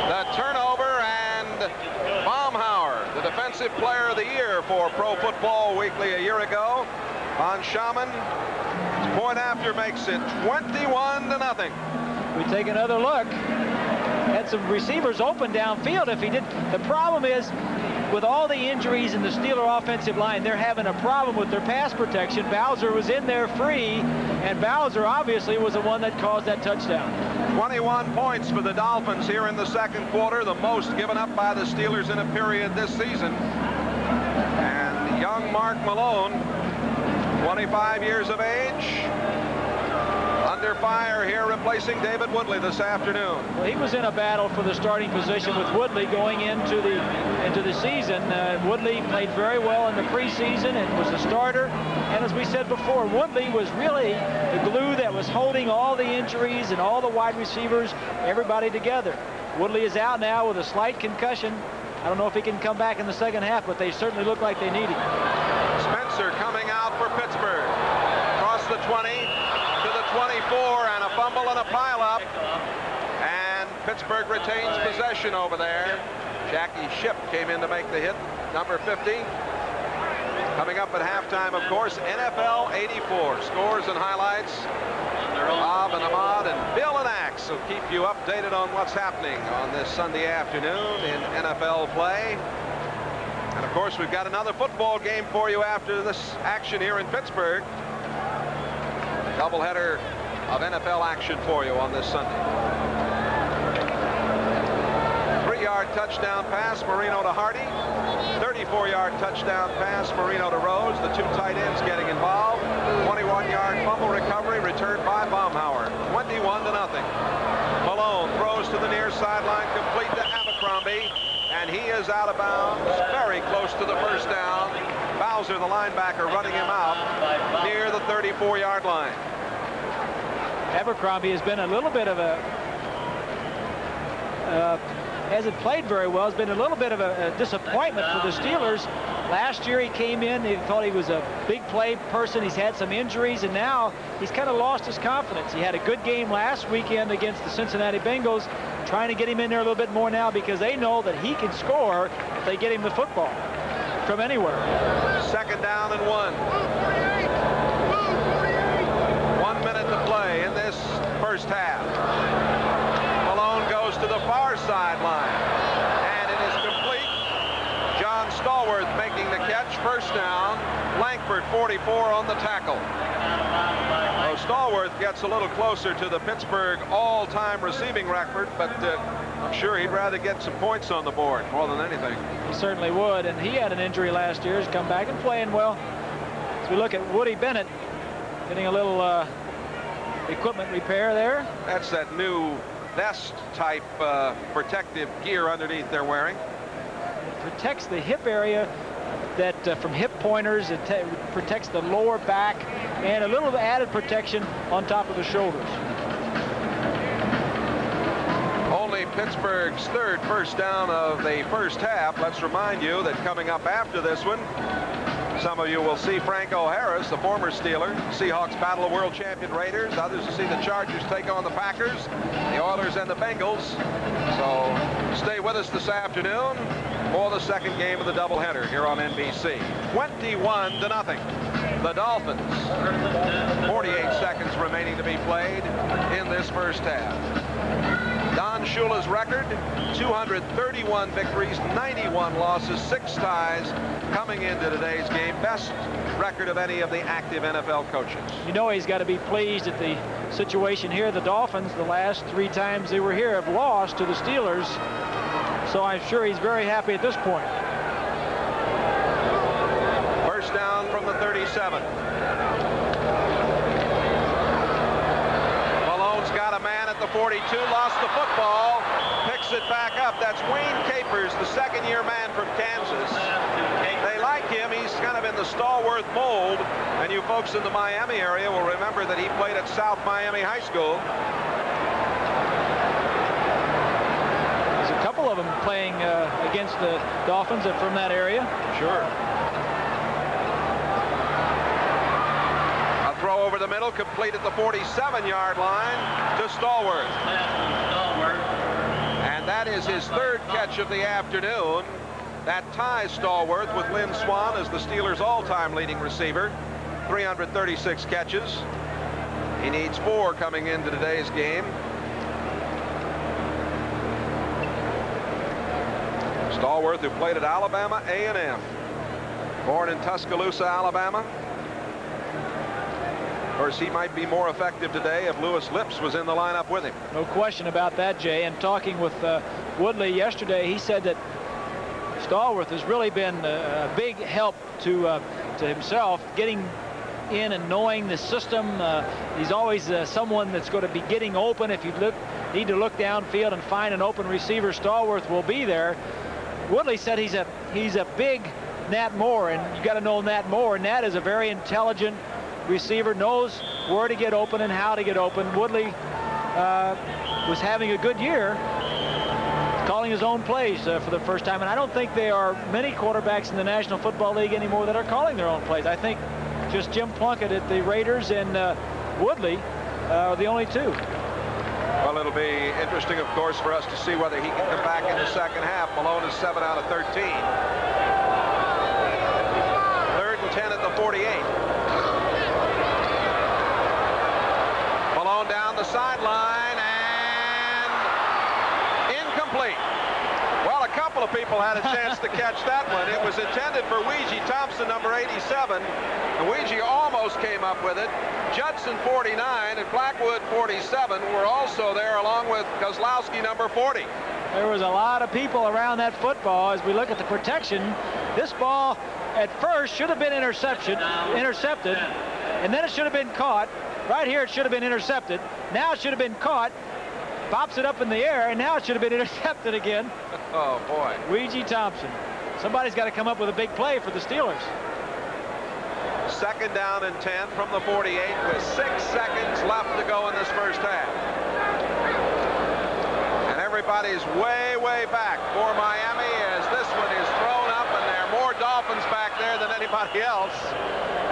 The turnover, and Baumhauer, the Defensive Player of the Year for Pro Football Weekly a year ago. Von Schaman, point after, makes it 21-0. We take another look. Had some receivers open downfield if he did. The problem is, with all the injuries in the Steeler offensive line, they're having a problem with their pass protection. Bowser was in there free, and Bowser obviously was the one that caused that touchdown. 21 points for the Dolphins here in the second quarter, the most given up by the Steelers in a period this season. And young Mark Malone, 25 years of age, under fire here, replacing David Woodley this afternoon. Well, he was in a battle for the starting position with Woodley going into the season. Woodley played very well in the preseason and was the starter. And as we said before, Woodley was really the glue that was holding all the injuries and all the wide receivers, everybody together. Woodley is out now with a slight concussion. I don't know if he can come back in the second half, but they certainly look like they need him. Spencer coming out for Pittsburgh. Across the 20 to the 24, and a fumble and a pileup. And Pittsburgh retains possession over there. Jackie Shipp came in to make the hit, number 50. Coming up at halftime, of course, NFL 84. Scores and highlights. Bob and Ahmad and Bill and Axe will keep you updated on what's happening on this Sunday afternoon in NFL play. And of course, we've got another football game for you after this action here in Pittsburgh. Doubleheader of NFL action for you on this Sunday. 3-yard touchdown pass, Marino to Hardy. 34-yard touchdown pass, Marino to Rose. The 2 tight ends getting involved. 21-yard fumble recovery returned by Baumhauer. 21-0. Malone throws to the near sideline, complete to Abercrombie, and he is out of bounds, very close to the first down. Bowser, the linebacker, running him out near the 34-yard line. Abercrombie has been a little bit of a hasn't played very well. Has been a little bit of a disappointment for the Steelers. Last year he came in, they thought he was a big play person. He's had some injuries, and now he's kind of lost his confidence. He had a good game last weekend against the Cincinnati Bengals, trying to get him in there a little bit more now because they know that he can score if they get him the football from anywhere. 2nd down and 1. 1 minute to play in this first half. Malone goes to the far sideline, and it is complete. John Stallworth making the catch. First down. Langford, 44, on the tackle. So Stallworth gets a little closer to the Pittsburgh all-time receiving record, but I'm sure he'd rather get some points on the board more than anything. He certainly would, and he had an injury last year. He's come back and playing well. As we look at Woody Bennett getting a little equipment repair there. That's that new vest type protective gear underneath they're wearing. It protects the hip area that from hip pointers. It protects the lower back, and a little added protection on top of the shoulders. Only Pittsburgh's 3rd first down of the first half. Let's remind you that coming up after this one, some of you will see Franco Harris, the former Steeler. Seahawks battle the world champion Raiders. Others will see the Chargers take on the Packers, the Oilers, and the Bengals. So stay with us this afternoon for the second game of the doubleheader here on NBC. 21-0. the Dolphins. 48 seconds remaining to be played in this first half. Don Shula's record, 231 victories, 91 losses, 6 ties coming into today's game. Best record of any of the active NFL coaches. You know he's got to be pleased at the situation here. The Dolphins, the last 3 times they were here, have lost to the Steelers. So I'm sure he's very happy at this point. First down from the 37. Malone's got a man at the 42, lost the football, picks it back up. That's Wayne Capers, the second-year man from Kansas. They like him. He's kind of in the Stallworth mold, and you folks in the Miami area will remember that he played at South Miami High School. There's a couple of them playing against the Dolphins from that area. Sure. A throw over the middle, complete at the 47-yard line to Stallworth. And that is his 3rd catch of the afternoon. That ties Stallworth with Lynn Swann as the Steelers' all-time leading receiver. 336 catches. He needs 4 coming into today's game. Stallworth, who played at Alabama A&M. Born in Tuscaloosa, Alabama. Of course, he might be more effective today if Lewis Lips was in the lineup with him. No question about that, Jay. And talking with Woodley yesterday, he said that Stallworth has really been a big help to himself, getting in and knowing the system. He's always someone that's going to be getting open. If you need to look downfield and find an open receiver, Stallworth will be there. Woodley said he's a big Nat Moore, and you got to know Nat Moore. Nat is a very intelligent receiver, knows where to get open and how to get open. Woodley was having a good year, calling his own plays for the first time, and I don't think there are many quarterbacks in the National Football League anymore that are calling their own plays. I think just Jim Plunkett at the Raiders and Woodley are the only 2. Well, it'll be interesting, of course, for us to see whether he can come back in the second half. Malone is 7 out of 13. 3rd and 10 at the 48. Malone down the sideline and incomplete. Well, a couple of people had a chance to catch that one. It was intended for Weegee Thompson, number 87. And Weegee almost came up with it. Judson, 49, and Blackwood, 47, were also there, along with Kozlowski, number 40. There was a lot of people around that football. As we look at the protection, this ball at first should have been intercepted, and then it should have been caught. Right here, it should have been intercepted. Now it should have been caught. Pops it up in the air, and now it should have been intercepted again. Oh, boy. Weegee Thompson. Somebody's got to come up with a big play for the Steelers. 2nd down and 10 from the 48 with 6 seconds left to go in this first half. And everybody's way, way back for Miami as this one is thrown up, and there are more Dolphins back there than anybody else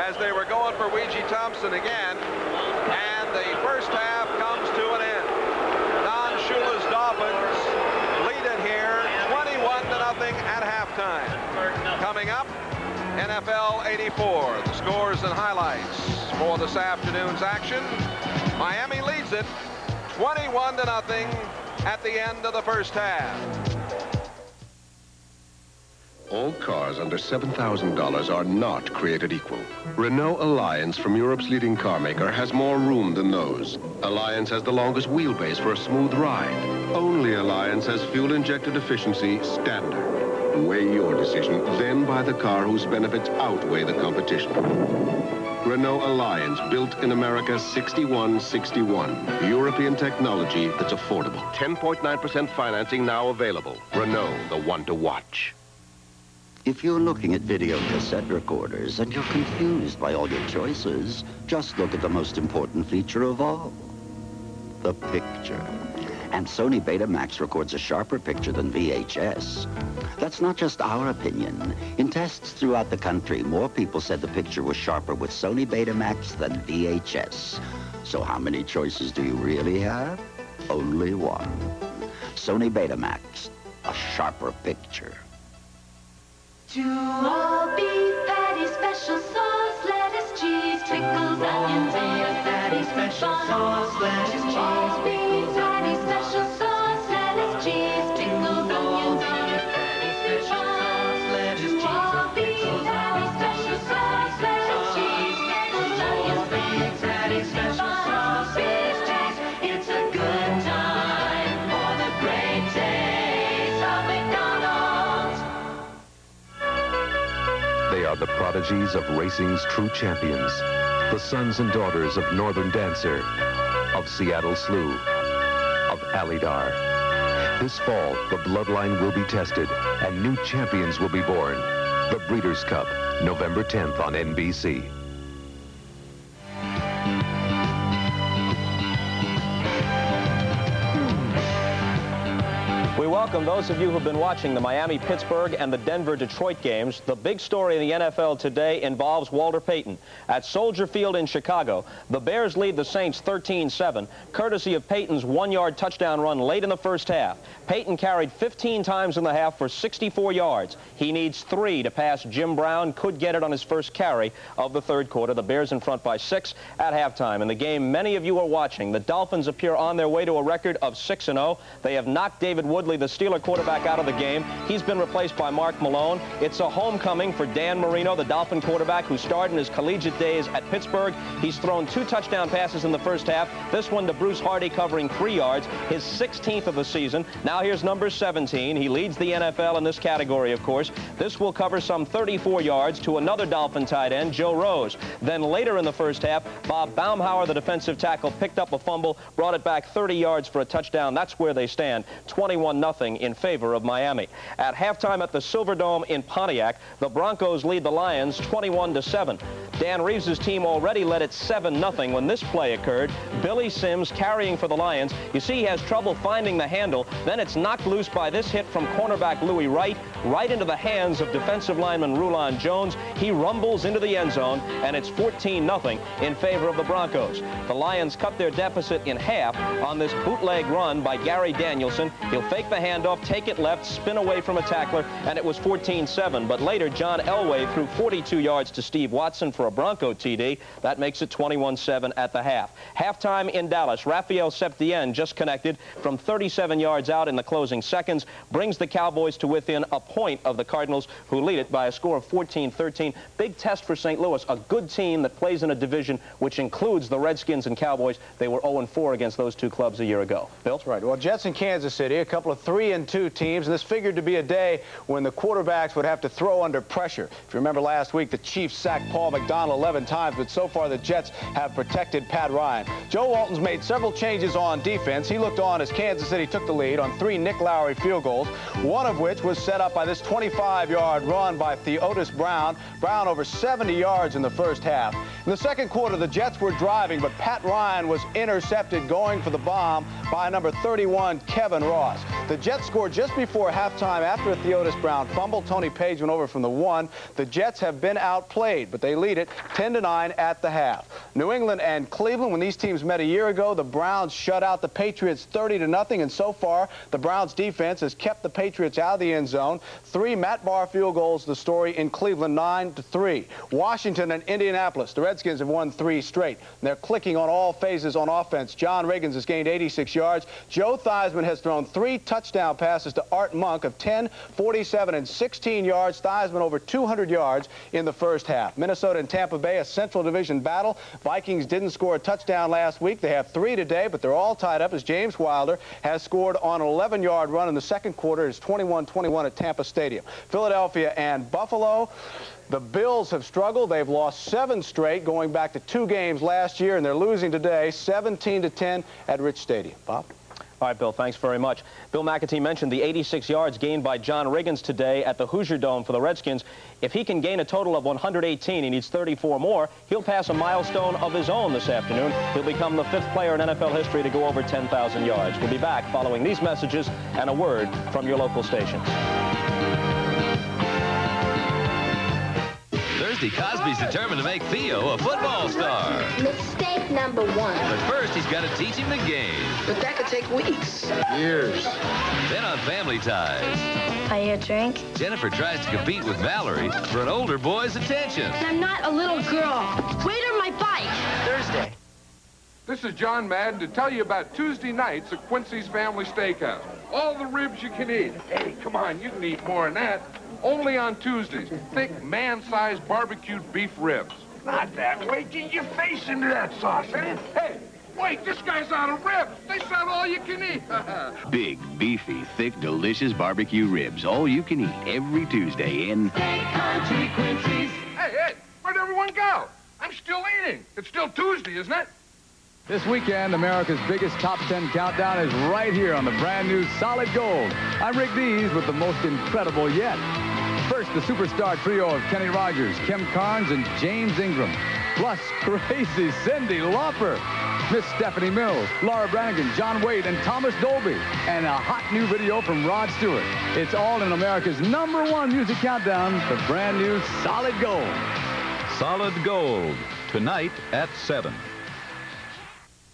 as they were going for Weegee Thompson again. And the first half comes to an end. Don Shula's Dolphins lead it here 21-0 at halftime. Coming up, NFL 84, the scores and highlights for this afternoon's action. Miami leads it 21-0 at the end of the first half. All cars under $7,000 are not created equal. Renault Alliance, from Europe's leading car maker, has more room than those. Alliance has the longest wheelbase for a smooth ride. Only Alliance has fuel-injected efficiency standard. Weigh your decision, then buy the car whose benefits outweigh the competition. Renault Alliance, built in America 6161. European technology that's affordable. 10.9% financing now available. Renault, the one to watch. If you're looking at video cassette recorders and you're confused by all your choices, just look at the most important feature of all, the picture. And Sony Betamax records a sharper picture than VHS. That's not just our opinion. In tests throughout the country, more people said the picture was sharper with Sony Betamax than VHS. So how many choices do you really have? Only one. Sony Betamax, a sharper picture. 2 all beef patty, special sauce, lettuce, cheese. sauce, lettuce, cheese, pickles, patty, special sauce, lettuce, cheese, pickles, onions on it, patty, special sauce, lettuce, cheese, pickles, patty, special sauce, lettuce, cheese, pickles, onions, beans, patty, special sauce, lettuce, cheese. It's a good time for the great taste of McDonald's. They are the prodigies of racing's true champions, the sons and daughters of Northern Dancer, of Seattle Slew, of Alydar. This fall, the bloodline will be tested and new champions will be born. The Breeders' Cup, November 10th on NBC. We welcome those of you who've been watching the Miami-Pittsburgh and the Denver-Detroit games. The big story in the NFL today involves Walter Payton. At Soldier Field in Chicago, the Bears lead the Saints 13-7, courtesy of Payton's one-yard touchdown run late in the first half. Payton carried 15 times in the half for 64 yards. He needs 3 to pass Jim Brown, could get it on his first carry of the third quarter. The Bears in front by 6 at halftime. In the game many of you are watching, the Dolphins appear on their way to a record of 6-0. They have knocked David Woodley, the Steeler quarterback, out of the game. He's been replaced by Mark Malone. It's a homecoming for Dan Marino, the Dolphin quarterback who starred in his collegiate days at Pittsburgh. He's thrown 2 touchdown passes in the first half. This one to Bruce Hardy covering 3 yards, his 16th of the season. Now here's number 17. He leads the NFL in this category, of course. This will cover some 34 yards to another Dolphin tight end, Joe Rose. Then later in the first half, Bob Baumhauer, the defensive tackle, picked up a fumble, brought it back 30 yards for a touchdown. That's where they stand, 21-0 in favor of Miami. At halftime at the Silverdome in Pontiac, the Broncos lead the Lions 21-7. Dan Reeves' team already led it 7-0 when this play occurred. Billy Sims carrying for the Lions. You see he has trouble finding the handle. Then it's knocked loose by this hit from cornerback Louis Wright, right into the hands of defensive lineman Rulon Jones. He rumbles into the end zone, and it's 14-0 in favor of the Broncos. The Lions cut their deficit in half on this bootleg run by Gary Danielson. He'll fake the handoff, take it left, spin away from a tackler, and it was 14-7. But later, John Elway threw 42 yards to Steve Watson for a Bronco TD. That makes it 21-7 at the half. Halftime in Dallas, Raphael Septien just connected from 37 yards out in the closing seconds, brings the Cowboys to within a point of the Cardinals, who lead it by a score of 14-13. Big test for St. Louis, a good team that plays in a division which includes the Redskins and Cowboys. They were 0-4 against those two clubs a year ago. Bill? That's right. Well, Jets in Kansas City, a couple of 3-2 teams, and this figured to be a day when the quarterbacks would have to throw under pressure. If you remember last week, the Chiefs sacked Paul McDonald 11 times, but so far the Jets have protected Pat Ryan. Joe Walton's made several changes on defense. He looked on as Kansas City took the lead on 3 Nick Lowry field goals, one of which was set up by this 25-yard run by Theotis Brown. Brown over 70 yards in the first half. In the second quarter, the Jets were driving, but Pat Ryan was intercepted going for the bomb by number 31, Kevin Ross. The Jets scored just before halftime after a Theotis Brown fumble. Tony Page went over from the 1. The Jets have been outplayed, but they lead it 10-9 at the half. New England and Cleveland, when these teams met a year ago, the Browns shut out the Patriots 30-0, and so far the Browns defense has kept the Patriots out of the end zone. 3 Matt Barr field goals, the story in Cleveland, 9-3. Washington and Indianapolis, the Redskins have won 3 straight. They're clicking on all phases on offense. John Riggins has gained 86 yards. Joe Theismann has thrown 3 touchdown passes to Art Monk of 10, 47, and 16 yards. Theismann over 200 yards in the first half. Minnesota and Tampa Bay, a Central Division battle. Vikings didn't score a touchdown last week. They have 3 today, but they're all tied up as James Wilder has scored on an 11-yard run in the second quarter. It's 21-21 at Tampa Stadium. Philadelphia and Buffalo. The Bills have struggled. They've lost 7 straight, going back to 2 games last year, and they're losing today 17-10 at Rich Stadium. Bob? All right, Bill, thanks very much. Bill McAtee mentioned the 86 yards gained by John Riggins today at the Hoosier Dome for the Redskins. If he can gain a total of 118, he needs 34 more, he'll pass a milestone of his own this afternoon. He'll become the 5th player in NFL history to go over 10,000 yards. We'll be back following these messages and a word from your local station. Thursday, Cosby's determined to make Theo a football star. Mistake number 1. But first, he's got to teach him the game. But that could take weeks. Years. Then on Family Ties, Are you a drink? Jennifer tries to compete with Valerie for an older boy's attention. I'm not a little girl. Wait on my bike. Thursday. This is John Madden to tell you about Tuesday nights at Quincy's Family Steakhouse. All the ribs you can eat. Hey, come on, you can eat more than that. Only on Tuesdays, thick, man-sized barbecued beef ribs. Not that way. Get your face into that sauce, eh? Hey, wait, this guy's out of ribs. They sell all you can eat. Big, beefy, thick, delicious barbecue ribs. All you can eat every Tuesday in Country Quincy's. Hey, where'd everyone go? I'm still eating. It's still Tuesday, isn't it? This weekend, America's biggest top 10 countdown is right here on the brand new Solid Gold. I'm Rick Dees with the most incredible yet. First, the superstar trio of Kenny Rogers, Kim Carnes, and James Ingram. Plus, crazy Cyndi Lauper, Miss Stephanie Mills, Laura Branigan, John Wade, and Thomas Dolby. And a hot new video from Rod Stewart. It's all in America's #1 music countdown, the brand new Solid Gold. Solid Gold, tonight at 7.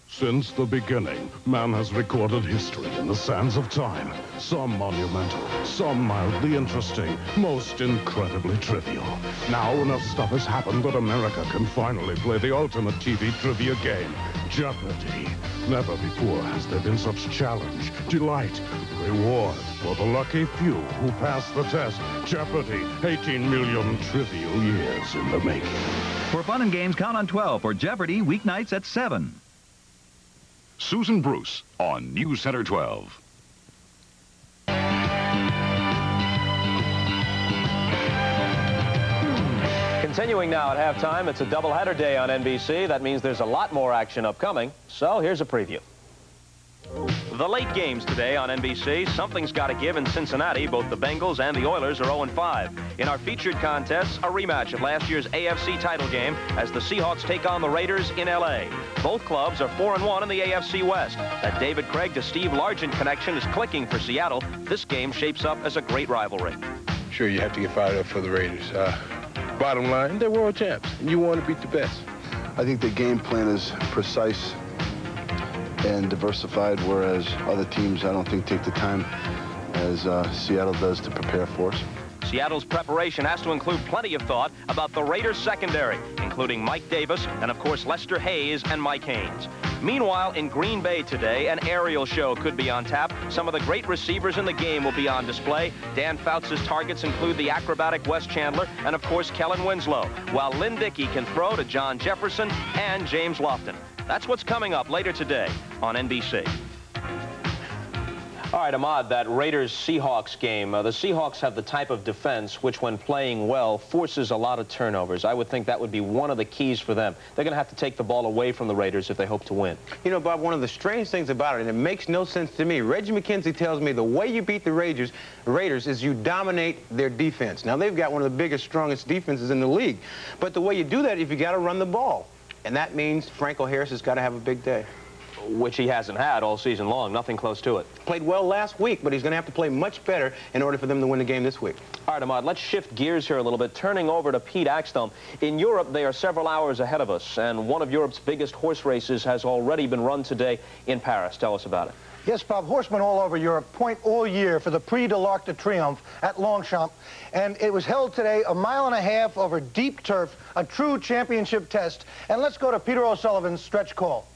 Since the beginning, man has recorded history in the sands of time. Some monumental, some mildly interesting, most incredibly trivial. Now enough stuff has happened that America can finally play the ultimate TV trivia game, Jeopardy! Never before has there been such challenge, delight, reward for the lucky few who pass the test. Jeopardy! 18 million trivial years in the making. For fun and games, count on 12 for Jeopardy! Weeknights at 7. Susan Bruce on News Center 12. Continuing now at halftime, it's a doubleheader day on NBC. That means there's a lot more action upcoming. So here's a preview. The late games today on NBC. Something's got to give in Cincinnati. Both the Bengals and the Oilers are 0-5. In our featured contests, a rematch of last year's AFC title game as the Seahawks take on the Raiders in L.A. Both clubs are 4-1 in the AFC West. That David Craig to Steve Largent connection is clicking for Seattle. This game shapes up as a great rivalry. Sure, you have to get fired up for the Raiders. Bottom line, they're world champs, and you want to beat the best. I think the game plan is precise and diversified, whereas other teams, I don't think, take the time as Seattle does to prepare for us. Seattle's preparation has to include plenty of thought about the Raiders secondary, including Mike Davis and, of course, Lester Hayes and Mike Haynes. Meanwhile, in Green Bay today, an aerial show could be on tap. Some of the great receivers in the game will be on display. Dan Fouts' targets include the acrobatic Wes Chandler and, of course, Kellen Winslow, while Lynn Dickey can throw to John Jefferson and James Lofton. That's what's coming up later today on NBC. All right, Ahmad, that Raiders-Seahawks game, the Seahawks have the type of defense which, when playing well, forces a lot of turnovers. I would think that would be one of the keys for them. They're going to have to take the ball away from the Raiders if they hope to win. You know, Bob, one of the strange things about it, and it makes no sense to me, Reggie McKenzie tells me the way you beat the Raiders is you dominate their defense. Now, they've got one of the biggest, strongest defenses in the league. But the way you do that is you got to run the ball. And that means Franco Harris has got to have a big day. Which he hasn't had all season long. Nothing close to it. Played well last week, but he's going to have to play much better in order for them to win the game this week. All right, Ahmad, let's shift gears here a little bit, turning over to Pete Axtell. In Europe, they are several hours ahead of us, and one of Europe's biggest horse races has already been run today in Paris. Tell us about it. Yes, Bob, horsemen all over Europe point all year for the Prix de l'Arc de Triomphe at Longchamp, and it was held today 1.5 miles over deep turf, a true championship test. And let's go to Peter O'Sullivan's stretch call.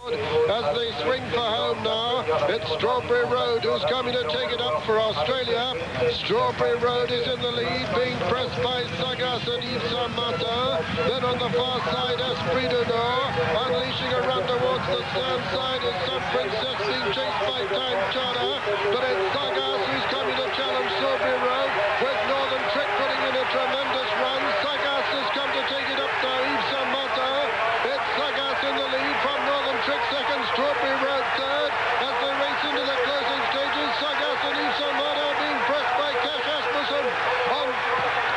As they swing for home now, it's Strawberry Road who's coming to take it up for Australia. Strawberry Road is in the lead, being pressed by Sagas and Yves Saint Martin. Then on the far side, Esprit du Nord, unleashing a run towards the stern side is Sun Princess, being chased by Time Charter. But it's Sagas who's coming to challenge Strawberry Road, with Northern Trick putting in a tremendous run. Sagas has come to take it up to Yves Saint Martin. It's Sagas in the lead from Northern Trick second, Strawberry Road third. As they race into the closing stages, Sagas and Yves Saint Martin being pressed by Cash Asmussen on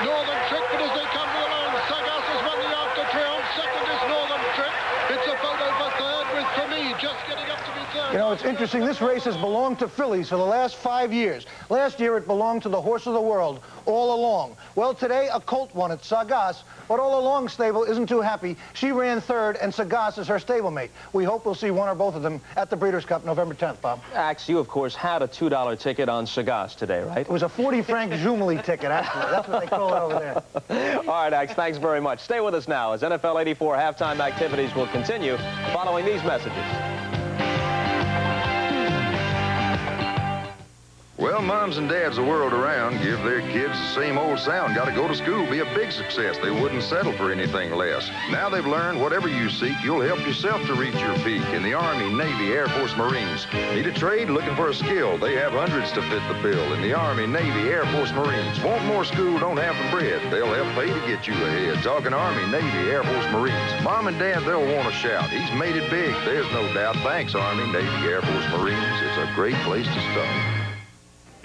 Northern Trick. But as they come to the line, Sagas has won the Arc de Triomphe. Second is Northern Trick. It's a photo for third with Femi just getting up to be third. You know, it's interesting. This race has belonged to fillies for the last 5 years. Last year, it belonged to the horse of the world, all along. Well, today, a colt won at Saugus, but All Along stable isn't too happy. She ran third, and Saugus is her stablemate. We hope we'll see one or both of them at the Breeders' Cup November 10th, Bob. Axe, you, of course, had a $2 ticket on Saugus today, right? It was a 40-franc Jumeli ticket, actually. That's what they call it over there. All right, Axe, thanks very much. Stay with us now as NFL 84 halftime activities will continue following these messages. Well, moms and dads the world around give their kids the same old sound. Got to go to school, be a big success. They wouldn't settle for anything less. Now they've learned whatever you seek, you'll help yourself to reach your peak. In the Army, Navy, Air Force, Marines. Need a trade? Looking for a skill? They have hundreds to fit the bill. In the Army, Navy, Air Force, Marines. Want more school? Don't have the bread. They'll help pay to get you ahead. Talking Army, Navy, Air Force, Marines. Mom and Dad, they'll want to shout. He's made it big. There's no doubt. Thanks, Army, Navy, Air Force, Marines. It's a great place to start.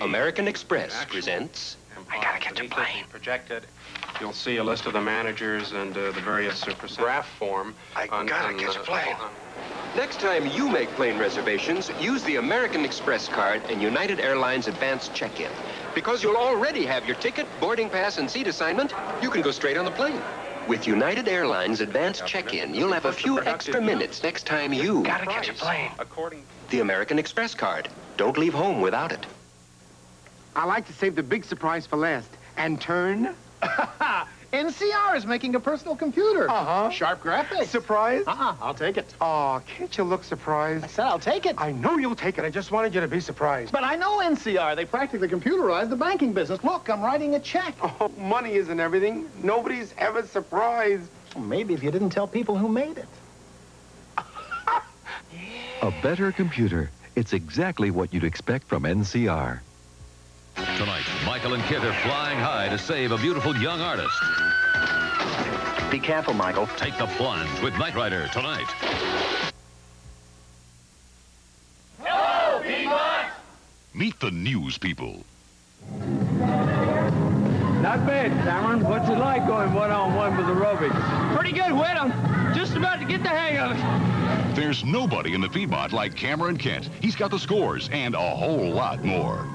American Express presents... I gotta catch a plane. Projected. You'll see a list of the managers and the various graph form. I gotta catch a plane. Next time you make plane reservations, use the American Express card and United Airlines Advanced Check-In. Because you'll already have your ticket, boarding pass, and seat assignment, you can go straight on the plane. With United Airlines Advanced Check-In, you'll have a few extra minutes next time you... Gotta catch a plane. The American Express card. Don't leave home without it. I like to save the big surprise for last. And turn? NCR is making a personal computer. Uh-huh. Sharp graphics. Surprise? I'll take it. Oh, can't you look surprised? I said I'll take it. I know you'll take it. I just wanted you to be surprised. But I know NCR. They practically computerized the banking business. Look, I'm writing a check. Oh, money isn't everything. Nobody's ever surprised. Well, maybe if you didn't tell people who made it. A better computer. It's exactly what you'd expect from NCR. Tonight, Michael and Kit are flying high to save a beautiful young artist. Be careful, Michael. Take the plunge with Knight Rider tonight. Hello, Piedmont! Meet the news people. Not bad, Cameron. What's it like going one-on-one with aerobics? Pretty good, Whit. I'm just about to get the hang of it. There's nobody in the Piedmont like Cameron Kent. He's got the scores and a whole lot more.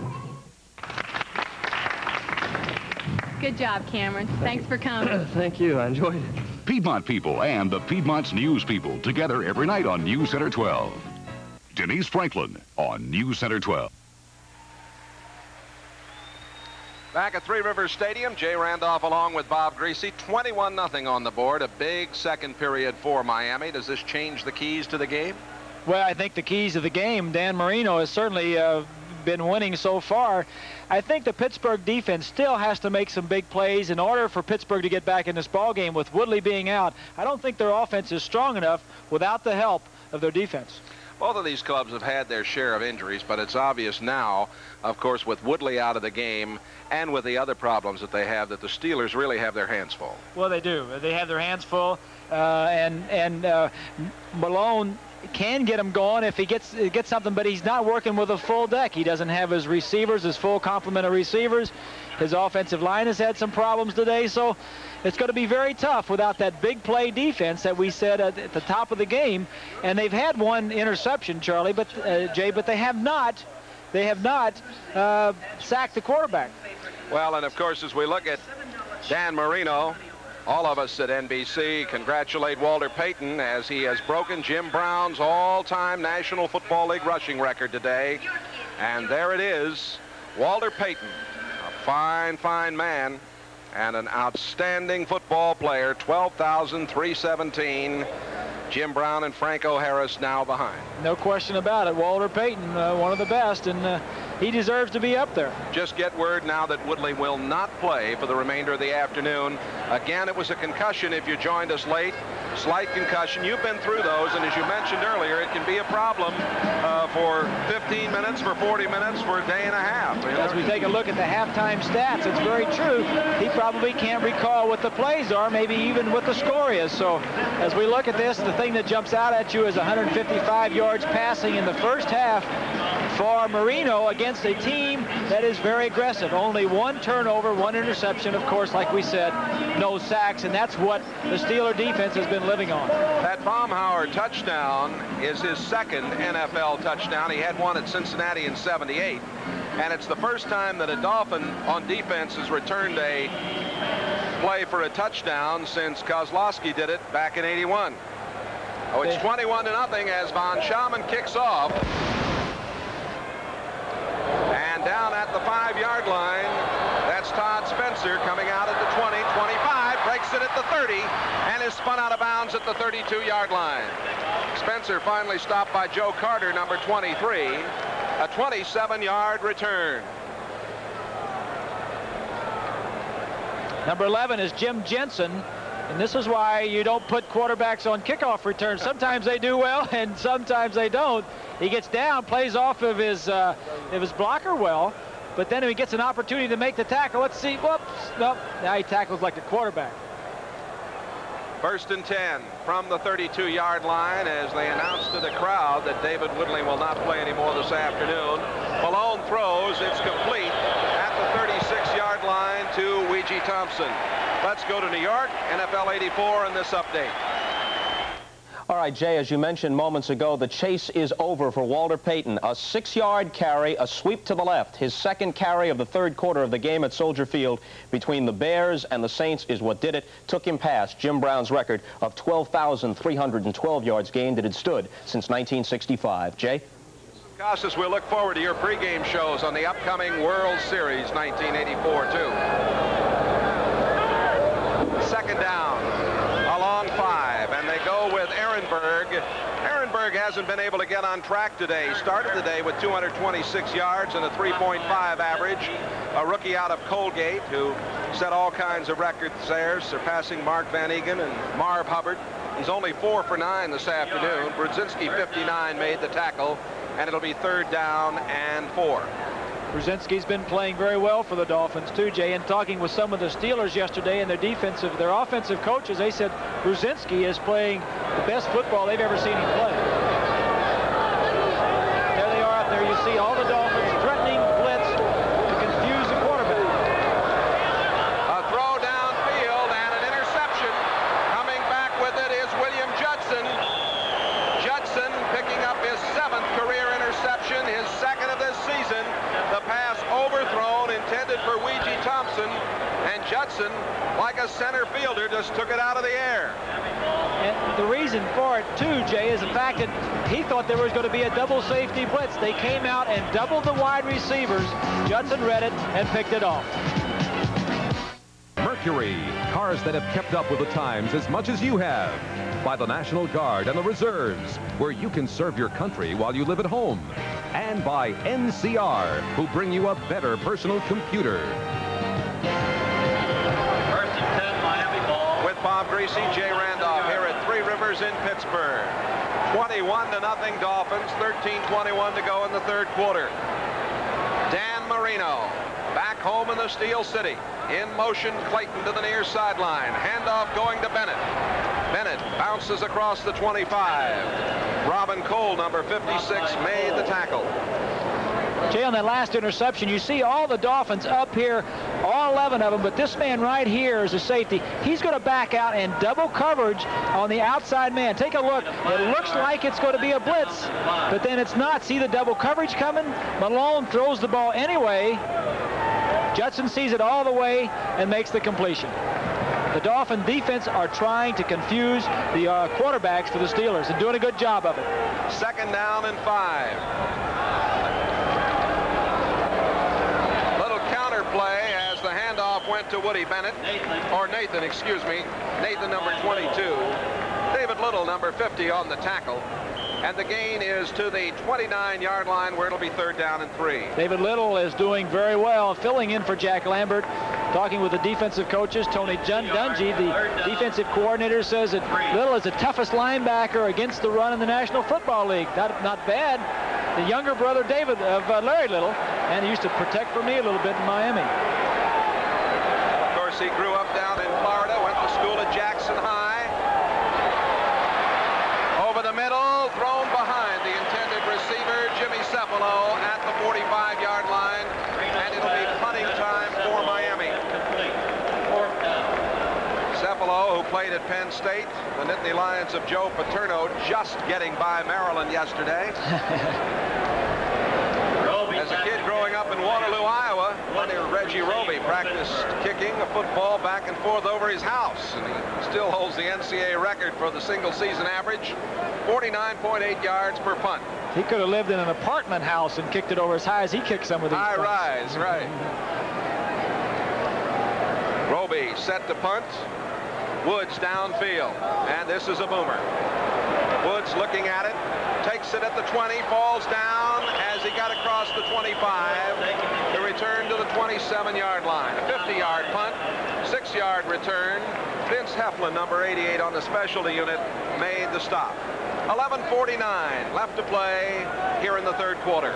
Good job, Cameron. Thanks for coming. Thank you. I enjoyed it. Piedmont people and the Piedmont's news people together every night on News Center 12. Denise Franklin on News Center 12. Back at Three Rivers Stadium, Jay Randolph along with Bob Greasy. 21-0 on the board. A big second period for Miami. Does this change the keys to the game? Well, I think the keys to the game, Dan Marino has certainly been winning so far. I think the Pittsburgh defense still has to make some big plays in order for Pittsburgh to get back in this ball game. With Woodley being out, I don't think their offense is strong enough without the help of their defense. Both of these clubs have had their share of injuries, but it's obvious now, of course, with Woodley out of the game and with the other problems that they have, that the Steelers really have their hands full. Well, they do. They have their hands full, and Malone can get him going if he gets something, but he's not working with a full deck. He doesn't have his receivers, his full complement of receivers. His offensive line has had some problems today, so it's going to be very tough without that big play defense that we said at the top of the game. And they've had one interception, Charlie, but Jay, but they have not sacked the quarterback. Well, and of course, as we look at Dan Marino, all of us at NBC congratulate Walter Payton as he has broken Jim Brown's all-time National Football League rushing record today. And there it is, Walter Payton, a fine, fine man and an outstanding football player, 12,317. Jim Brown and Franco Harris now behind. No question about it. Walter Payton, one of the best, and he deserves to be up there. Just get word now that Woodley will not play for the remainder of the afternoon. Again, it was a concussion if you joined us late. Slight concussion. You've been through those, and as you mentioned earlier, it can be a problem for 15 minutes, for 40 minutes, for a day and a half. As we take a look at the halftime stats, it's very true. He probably can't recall what the plays are, maybe even what the score is. So as we look at this, the thing that jumps out at you is 155 yards passing in the first half for Marino against a team that is very aggressive. Only one turnover, one interception, of course, like we said, no sacks, and that's what the Steeler defense has been living on. That Baumhauer touchdown is his second NFL touchdown. He had one at Cincinnati in '78. And it's the first time that a Dolphin on defense has returned a play for a touchdown since Kozlowski did it back in '81. Oh, it's 21-0 as Von Schaman kicks off. And down at the 5-yard line, that's Todd Spencer coming out at the 20, 25, breaks it at the 30, and is spun out of bounds at the 32-yard line. Spencer finally stopped by Joe Carter, number 23, a 27-yard return. Number 11 is Jim Jensen, and this is why you don't put quarterbacks on kickoff returns. Sometimes they do well, and sometimes they don't. He gets down, plays off of his blocker well, but then if he gets an opportunity to make the tackle, let's see, whoops, nope, now he tackles like the quarterback. 1st and 10 from the 32-yard line as they announce to the crowd that David Woodling will not play anymore this afternoon. Malone throws, it's complete at the 36-yard line to Ouija Thompson. Let's go to New York, NFL 84 and this update. All right, Jay, as you mentioned moments ago, the chase is over for Walter Payton. A 6-yard carry, a sweep to the left. His second carry of the third quarter of the game at Soldier Field between the Bears and the Saints is what did it. Took him past Jim Brown's record of 12,312 yards gained that had stood since 1965. Jay? Casas, we'll look forward to your pregame shows on the upcoming World Series 1984, too. 2nd down, a long 5, and they go with Ehrenberg. Ehrenberg hasn't been able to get on track today. Started the day with 226 yards and a 3.5 average. A rookie out of Colgate who set all kinds of records there, surpassing Mark Van Egan and Marv Hubbard. He's only 4 for 9 this afternoon. Brzezinski, 59, made the tackle, and it'll be 3rd down and 4. Brzezinski's been playing very well for the Dolphins too, Jay. And talking with some of the Steelers yesterday and their offensive coaches, they said Brzezinski is playing the best football they've ever seen him play. There they are out there. You see all the Dolphins threatening blitz to confuse the quarterback. A throw downfield and an interception. Coming back with it is William Judson. Judson picking up his 7th career interception, his 2nd of this season. The pass overthrown, intended for Ouija Thompson, and Judson, like a center fielder, just took it out of the air. And the reason for it, too, Jay, is the fact that he thought there was going to be a double safety blitz. They came out and doubled the wide receivers. Judson read it and picked it off. Mercury, cars that have kept up with the times as much as you have. By the National Guard and the Reserves, where you can serve your country while you live at home. And by NCR, who bring you a better personal computer. 1st and 10, Miami ball. With Bob Greasy, Jay Randolph here at Three Rivers in Pittsburgh. 21-0 Dolphins, 13:21 to go in the 3rd quarter. Dan Marino back home in the Steel City. In motion, Clayton to the near sideline. Handoff going to Bennett. Bennett bounces across the 25. Robin Cole, number 56, made the tackle. Jay, on that last interception, you see all the Dolphins up here, all 11 of them, but this man right here is a safety. He's going to back out and double coverage on the outside man. Take a look. It looks like it's going to be a blitz, but then it's not. See the double coverage coming? Malone throws the ball anyway. Judson sees it all the way and makes the completion. The Dolphin defense are trying to confuse the quarterbacks for the Steelers and doing a good job of it. 2nd down and 5. Little counter play as the handoff went to Woody Bennett, or Nathan, excuse me. Nathan, number 22. David Little, number 50, on the tackle. And the gain is to the 29-yard line where it'll be 3rd down and 3. David Little is doing very well, filling in for Jack Lambert. Talking with the defensive coaches, Tony Dungy, the defensive coordinator, says that Little is the toughest linebacker against the run in the National Football League. Not bad. The younger brother, David, of Larry Little, and he used to protect for me a little bit in Miami. Of course, he grew up down in Florida, went to school at Jackson High. Over the middle, thrown behind the intended receiver, Jimmy Cephalo, at the 45-yard line, and it'll be punting time for Miami. Cephalo, who played at Penn State, the Nittany Lions of Joe Paterno, just getting by Maryland yesterday. As a kid growing up in Waterloo, Iowa, Hunter Reggie Roby practiced kicking a football back and forth over his house, and he still holds the NCAA record for the single season average, 49.8 yards per punt. He could have lived in an apartment house and kicked it over as high as he kicked some of these. High rise, right. Roby set to punt. Woods downfield, and this is a boomer. Woods looking at it, takes it at the 20, falls down as he got across the 25 to return to the 27-yard line. A 50-yard punt, 6-yard return. Vince Heflin, number 88 on the specialty unit, made the stop. 11:49 left to play here in the third quarter.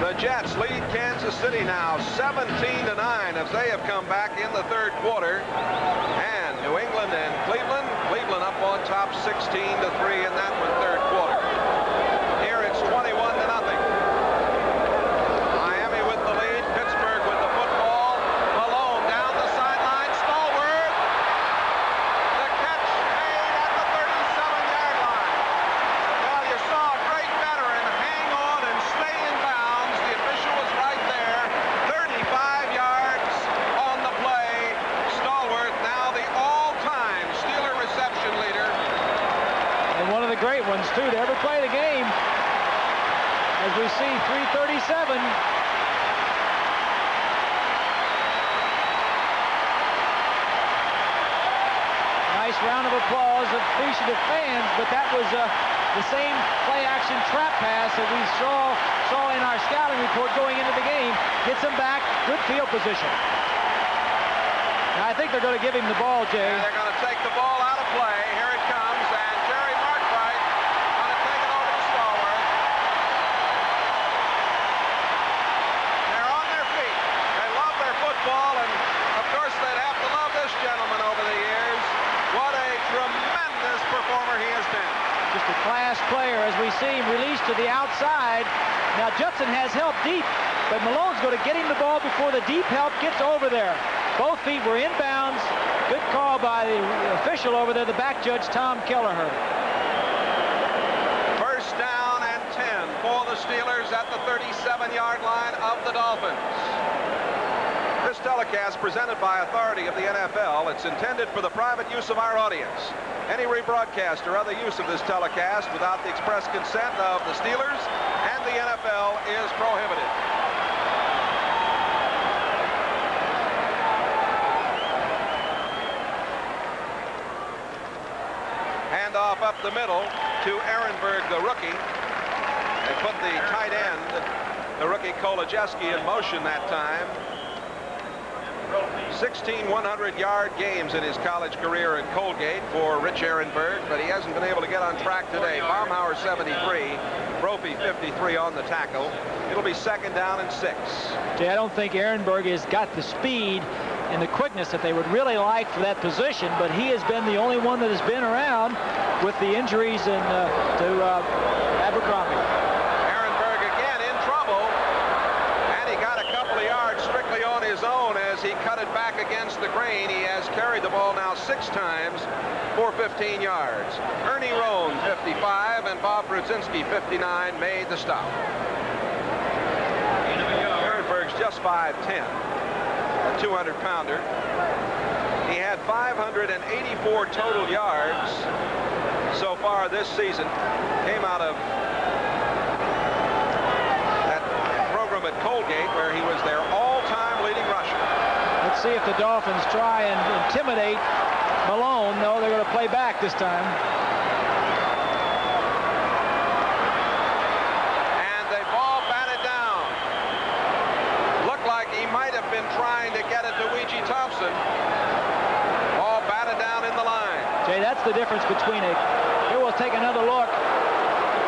The Jets lead Kansas City now 17-9 as they have come back in the third quarter. And New England and Cleveland up on top 16-3 in that one, third quarter. Here it's 21-0. Miami with the lead, Pittsburgh with the football. Malone down the sideline, Stallworth. The catch made at the 37-yard line. Well, you saw a great veteran hang on and stay in bounds. The official was right there. 35 yards on the play. Stallworth now the all-time Steeler reception leader. And one of the great ones, too, to ever play the game. As we see 337. Nice round of applause of appreciative fans, but that was the same play-action trap pass that we saw in our scouting report going into the game. Gets him back, good field position. Now, I think they're going to give him the ball, Jay. Yeah, they're going to take the ball out of play. Here it comes, and Jerry Markwright going to take it over to Stallworth. They're on their feet. They love their football, and of course they'd have to love this gentleman over the years. What a tremendous performer he has been. Just a class player as we see him released to the outside. Now Judson has help deep, but Malone's going to get him the ball before the deep help gets over there. Both feet were in bounds. Good call by the official over there, the back judge, Tom Kelleher. First down and 10 for the Steelers at the 37-yard line of the Dolphins. This telecast presented by authority of the NFL. It's intended for the private use of our audience. Any rebroadcast or other use of this telecast without the express consent of the Steelers and the NFL is prohibited. Handoff up the middle to Ehrenberg, the rookie. They put the tight end, the rookie Kolodziejski, in motion that time. 16 100-yard games in his college career in Colgate for Rich Ehrenberg, but he hasn't been able to get on track today. Baumhauer 73, Brophy 53 on the tackle. It'll be second down and 6. Jay, I don't think Ehrenberg has got the speed and the quickness that they would really like for that position, but he has been the only one that has been around with the injuries to Abercrombie. Ehrenberg again in trouble, and he got a couple of yards strictly on his own as he cut it back against the grain. He has carried the ball now 6 times for 15 yards. Ernie Rohn, 55, and Bob Brudzinski, 59, made the stop. Ehrenberg's just 5'10", a 200-pounder. He had 584 total yards so far this season. Came out of that program at Colgate where he was their all-time leading rusher. Let's see if the Dolphins try and intimidate Malone. No, they're going to play back this time. And they ball batted down. Looked like he might have been trying to get it to Weegee Thompson. Ball batted down in the line. Jay, that's the difference between here we'll take another look.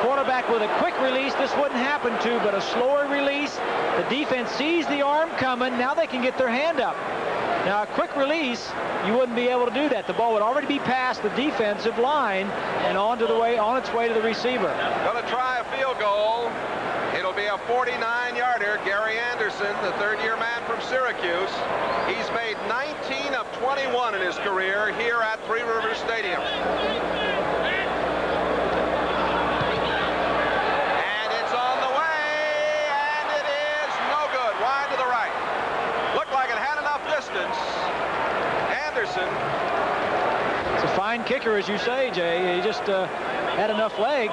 Quarterback with a quick release, this wouldn't happen to, but a slower release. The defense sees the arm coming. Now they can get their hand up. Now, a quick release, you wouldn't be able to do that. The ball would already be past the defensive line and on its way to the receiver. Going to try a field goal. It'll be a 49-yarder. Gary Anderson, the third-year man from Syracuse. He's made 19 of 21 in his career here at Three Rivers Stadium. And it's on the way, and it Anderson. It's a fine kicker, as you say, Jay. He just had enough leg.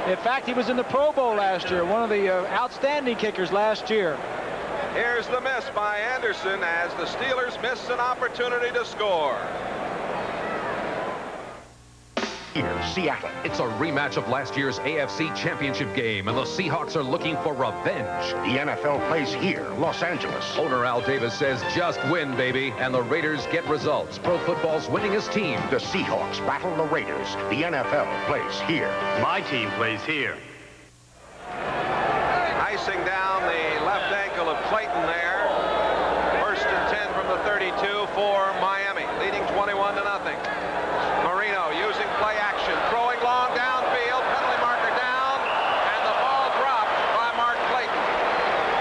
In fact, he was in the Pro Bowl last year, one of the outstanding kickers last year. Here's the miss by Anderson as the Steelers miss an opportunity to score. Here, Seattle. It's a rematch of last year's AFC Championship game, and the Seahawks are looking for revenge. The NFL plays here, Los Angeles. Owner Al Davis says, just win, baby, and the Raiders get results. Pro football's winningest team. The Seahawks battle the Raiders. The NFL plays here. My team plays here. Icing down the left ankle of Clayton there. First and 10 from the 32 for Miami, leading 21-0. Marino using play action, throwing long downfield, penalty marker down, and the ball dropped by Mark Clayton.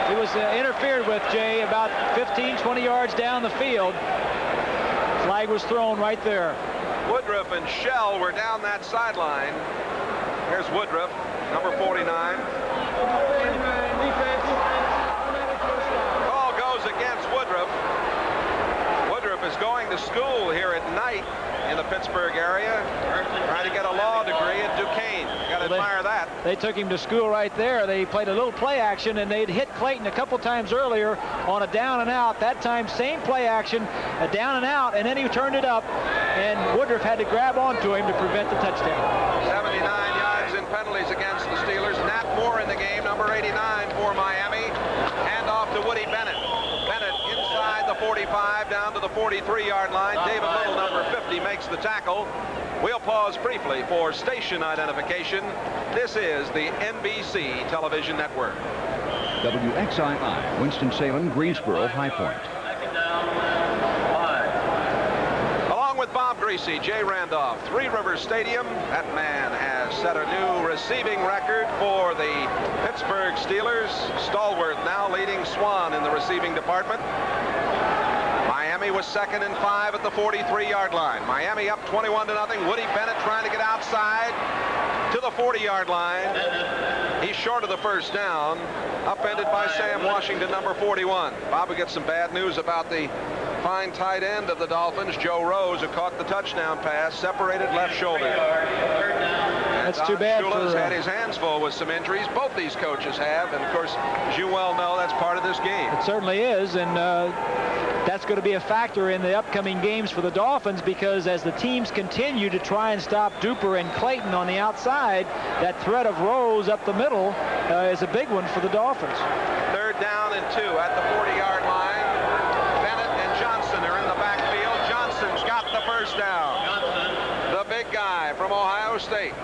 He was interfered with, Jay, about 15, 20 yards down the field. Flag was thrown right there. Woodruff and Shell were down that sideline. Here's Woodruff, number 49. Ball goes against Woodruff. Woodruff is going to school here at night in the Pittsburgh area, trying to get a law degree at Duquesne. You got to admire that. They took him to school right there. They played a little play action, and they'd hit Clayton a couple times earlier on a down and out. That time, same play action, a down and out, and then he turned it up, and Woodruff had to grab onto him to prevent the touchdown. 79 yards in penalties against the Steelers. Nat Moore in the game, number 89 for Miami. Hand off to Woody Bennett. Bennett inside the 45 down to the 43-yard line. David Little, number 50, makes the tackle. We'll pause briefly for station identification. This is the NBC television network. WXII, Winston-Salem, Greensboro, High Point. Along with Bob Greasy, Jay Randolph, Three Rivers Stadium. That man has set a new receiving record for the Pittsburgh Steelers. Stallworth now leading Swan in the receiving department. Miami was 2nd and 5 at the 43-yard line. Miami up 21-0. Woody Bennett trying to get outside to the 40-yard line. He's short of the first down. Upended by Sam Washington, number 41. Bob will get some bad news about the fine tight end of the Dolphins, Joe Rose, who caught the touchdown pass, separated left shoulder. That's too bad. Shula's had his hands full with some injuries. Both these coaches have, and of course, as you well know, that's part of this game. It certainly is, and that's going to be a factor in the upcoming games for the Dolphins, because as the teams continue to try and stop Duper and Clayton on the outside, that threat of Rose up the middle is a big one for the Dolphins. 3rd down and 2 at the 40-yard line. Bennett and Johnson are in the backfield. Johnson's got the first down. The big guy from Ohio State.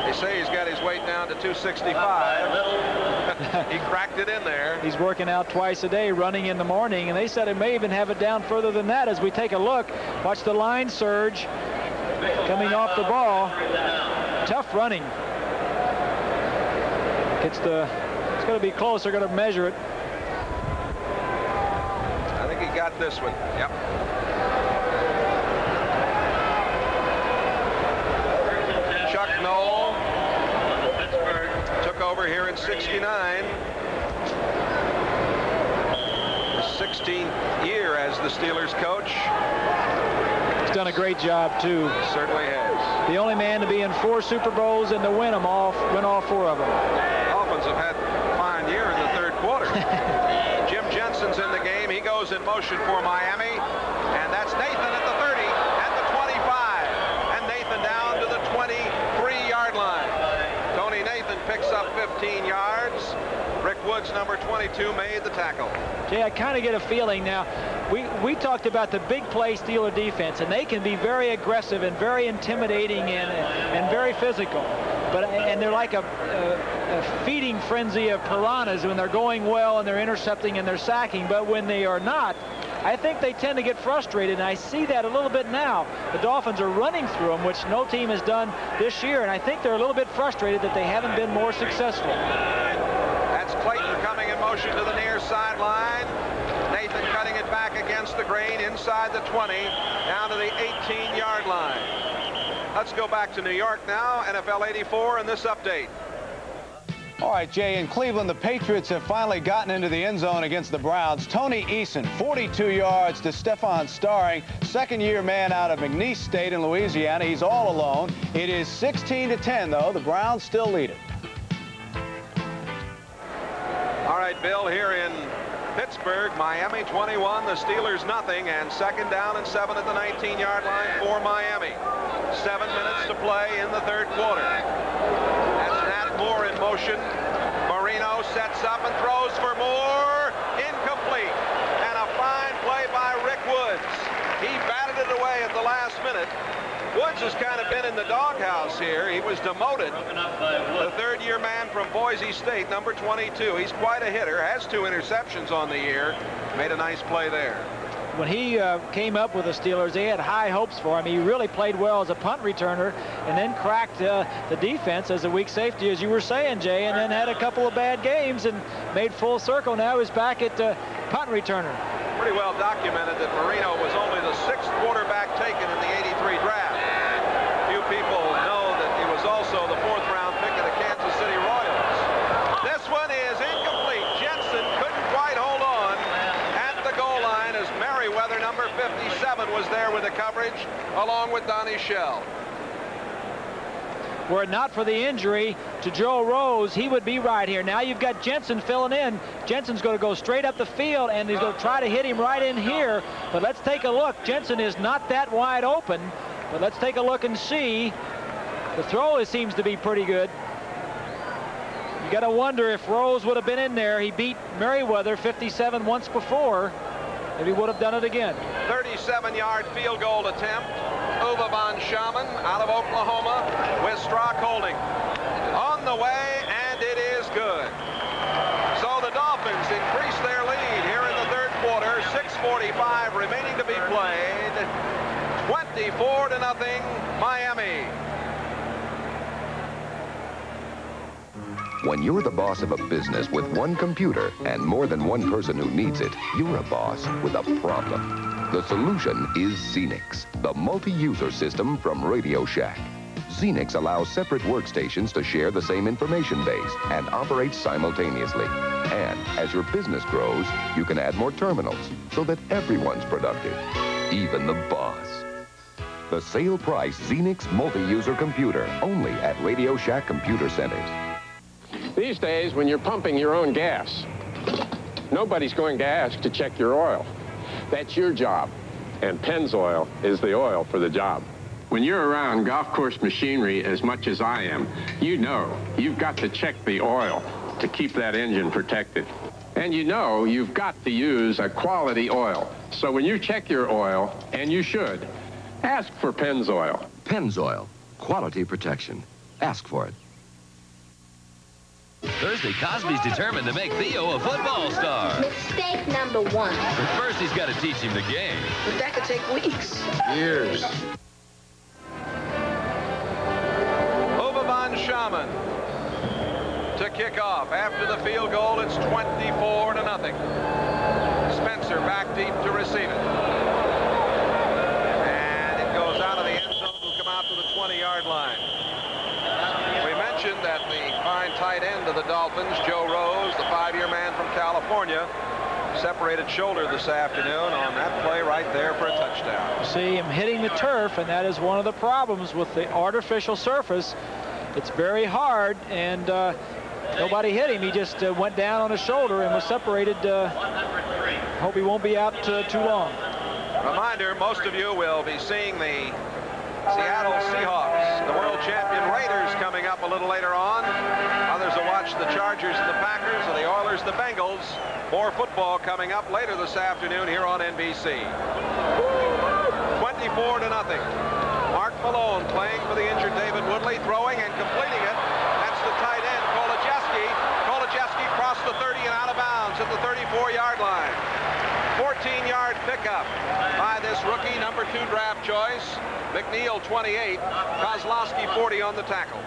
They say he's got his weight down to 265. He cracked it in there. He's working out twice a day, running in the morning, and they said it may even have it down further than that. As we take a look, watch the line surge coming off the ball. Tough running. It's going to be close. They're going to measure it. I think he got this one. Yep. Chuck Knoll took over here in '69. His 16th year as the Steelers coach. He's done a great job, too. He certainly has. The only man to be in 4 Super Bowls and to win them all, win all 4 of them. Dolphins have had a fine year in the 3rd quarter. Jim Jensen's in the game. He goes in motion for Miami, and that's Nathan at the 30, at the 25, and Nathan down to the 23-yard line. Tony Nathan picks up 15 yards. Rick Woods, number 22, made the tackle. Jay, I kind of get a feeling now. We talked about the big play Steeler defense, and they can be very aggressive and very intimidating and very physical. And they're like a feeding frenzy of piranhas when they're going well and they're intercepting and they're sacking. But when they are not, I think they tend to get frustrated, and I see that a little bit now. The Dolphins are running through them, which no team has done this year, and I think they're a little bit frustrated that they haven't been more successful. That's Clayton coming in motion to the near sideline. Nathan cutting it back against the grain inside the 20, down to the 18-yard line. Let's go back to New York now. NFL 84 and this update. All right, Jay, in Cleveland, the Patriots have finally gotten into the end zone against the Browns. Tony Eason, 42 yards to Stephon Starring, second-year man out of McNeese State in Louisiana. He's all alone. It is 16-10, though. The Browns still lead it. All right, Bill, here in Pittsburgh, Miami 21, the Steelers nothing, and second down and 7 at the 19-yard line for Miami. 7 minutes to play in the third quarter. That's Nat Moore in motion. Marino sets up and throws for Moore. Incomplete. And a fine play by Rick Woods. He batted it away at the last minute. Woods has kind of been in the doghouse here. He was demoted. The third-year man from Boise State, number 22. He's quite a hitter. Has 2 interceptions on the year. Made a nice play there. When he came up with the Steelers, they had high hopes for him. He really played well as a punt returner and then cracked the defense as a weak safety, as you were saying, Jay, and then had a couple of bad games and made full circle. Now he's back at punt returner. Pretty well documented that Marino was only the 6th quarterback taken in the 83 draft. Few people know that he was also the 4th-round pick of the Kansas City Royals. This one is incomplete. Jensen couldn't quite hold on at the goal line as Merriweather, number 57, was there with the coverage, along with Donnie Shell. Were it not for the injury to Joe Rose, he would be right here. Now you've got Jensen filling in. Jensen's going to go straight up the field, and he's going to try to hit him right in here. But let's take a look. Jensen is not that wide open, but let's take a look and see. The throw seems to be pretty good. You got to wonder if Rose would have been in there. He beat Merriweather 57 once before. If he would have done it again. 37-yard field goal attempt. Uwe von Schaman out of Oklahoma with Strzok holding. On the way, and it is good. So the Dolphins increase their lead here in the third quarter. 6:45 remaining to be played. 24-0, Miami. When you're the boss of a business with one computer and more than one person who needs it, you're a boss with a problem. The solution is Xenix, the multi-user system from Radio Shack. Xenix allows separate workstations to share the same information base and operate simultaneously. And as your business grows, you can add more terminals so that everyone's productive, even the boss. The sale price Xenix multi-user computer, only at Radio Shack Computer Centers. These days, when you're pumping your own gas, nobody's going to ask to check your oil. That's your job, and Pennzoil is the oil for the job. When you're around golf course machinery as much as I am, you know you've got to check the oil to keep that engine protected. And you know you've got to use a quality oil. So when you check your oil, and you should, ask for Pennzoil. Pennzoil, quality protection. Ask for it. Thursday, Cosby's determined to make Theo a football star. Mistake number 1. But first, he's got to teach him the game. But that could take weeks. Years. Uwe von Schaman to kick off. After the field goal, it's 24-0. Spencer back deep to receive it. And it goes out of the end zone. Will come out to the 20-yard line. We mentioned that the fine tight end of the Dolphins, Joe Rose, the 5-year man from California, separated shoulder this afternoon on that play right there for a touchdown. You see him hitting the turf, and that is one of the problems with the artificial surface. It's very hard, and nobody hit him. He just went down on his shoulder and was separated. Hope he won't be out too long. Reminder, most of you will be seeing the Seattle Seahawks, the world champion Raiders, coming up a little later on. Others will watch the Chargers and the Packers, and the Oilers, the Bengals. More football coming up later this afternoon here on NBC. 24-0. Mark Malone playing for the injured David Woodley, throwing and completing it. That's the tight end, Kolodziejski. Kolodziejski crossed the 30 and out of bounds at the 34-yard line. 14-yard pickup by this rookie, number 2 draft choice. McNeil, 28. Kozlowski, 40 on the tackle.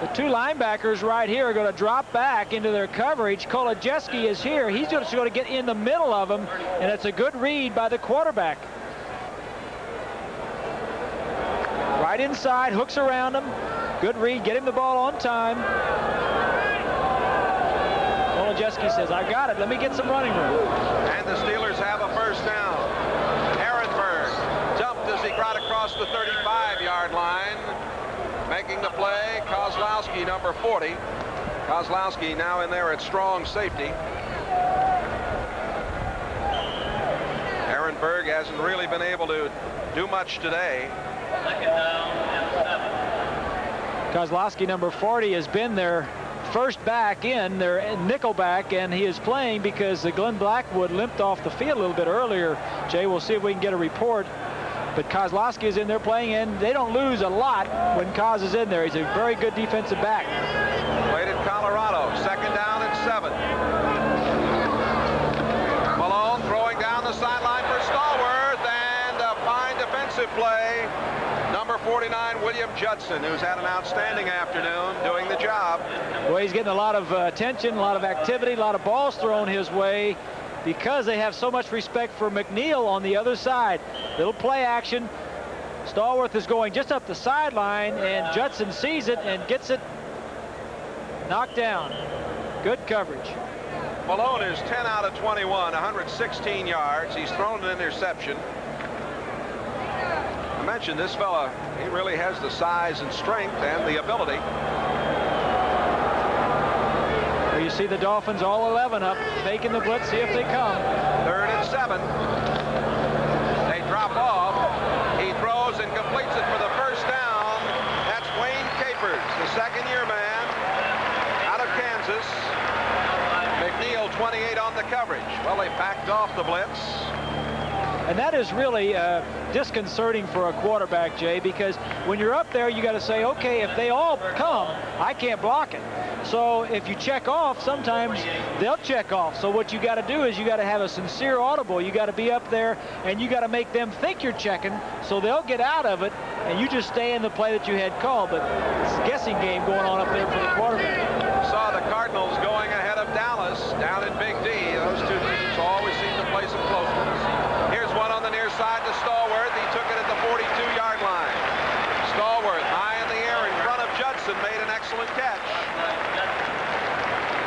The 2 linebackers right here are going to drop back into their coverage. Kolodziejski is here. He's just going to get in the middle of them, and it's a good read by the quarterback. Right inside, hooks around him. Good read, get him the ball on time. Kolodziejski says, I got it. Let me get some running room. And the Steelers have a first down. Ehrenberg jumped as he got across the 35-yard line. Making the play, Kozlowski, number 40. Kozlowski now in there at strong safety. Ehrenberg hasn't really been able to do much today. Kozlowski, number 40, has been their first back in, their nickel back, and he is playing because Glenn Blackwood limped off the field a little bit earlier. Jay, we'll see if we can get a report. But Kozlowski is in there playing, and they don't lose a lot when Koz is in there. He's a very good defensive back. Played at Colorado, second down and 7. Malone throwing down the sideline for Stallworth, and a fine defensive play. Number 49, William Judson, who's had an outstanding afternoon doing the job. Well, he's getting a lot of attention, a lot of activity, a lot of balls thrown his way because they have so much respect for McNeil on the other side. Little play action. Stallworth is going just up the sideline, and Judson sees it and gets it knocked down. Good coverage. Malone is 10 out of 21, 116 yards. He's thrown an interception. I mentioned this fella, he really has the size and strength and the ability. Well, you see the Dolphins, all 11 up, making the blitz, see if they come. 3rd and 7. They drop off. He throws and completes it for the first down. That's Wayne Capers, the second-year man out of Kansas. McNeil, 28 on the coverage. Well, they backed off the blitz. And that is really disconcerting for a quarterback, Jay, because when you're up there, you got to say, okay, if they all come, I can't block it. So if you check off, sometimes they'll check off. So what you got to do is you got to have a sincere audible. You got to be up there, and you got to make them think you're checking, so they'll get out of it, and you just stay in the play that you had called. But it's a guessing game going on up there for the quarterback. Saw the Cardinals going ahead of Dallas down in Big D. Those two teams always seem to play some close ones. Here's one on the near side to Stallworth. He took it at the 42-yard line. Stallworth high in the air in front of Judson, made an excellent catch.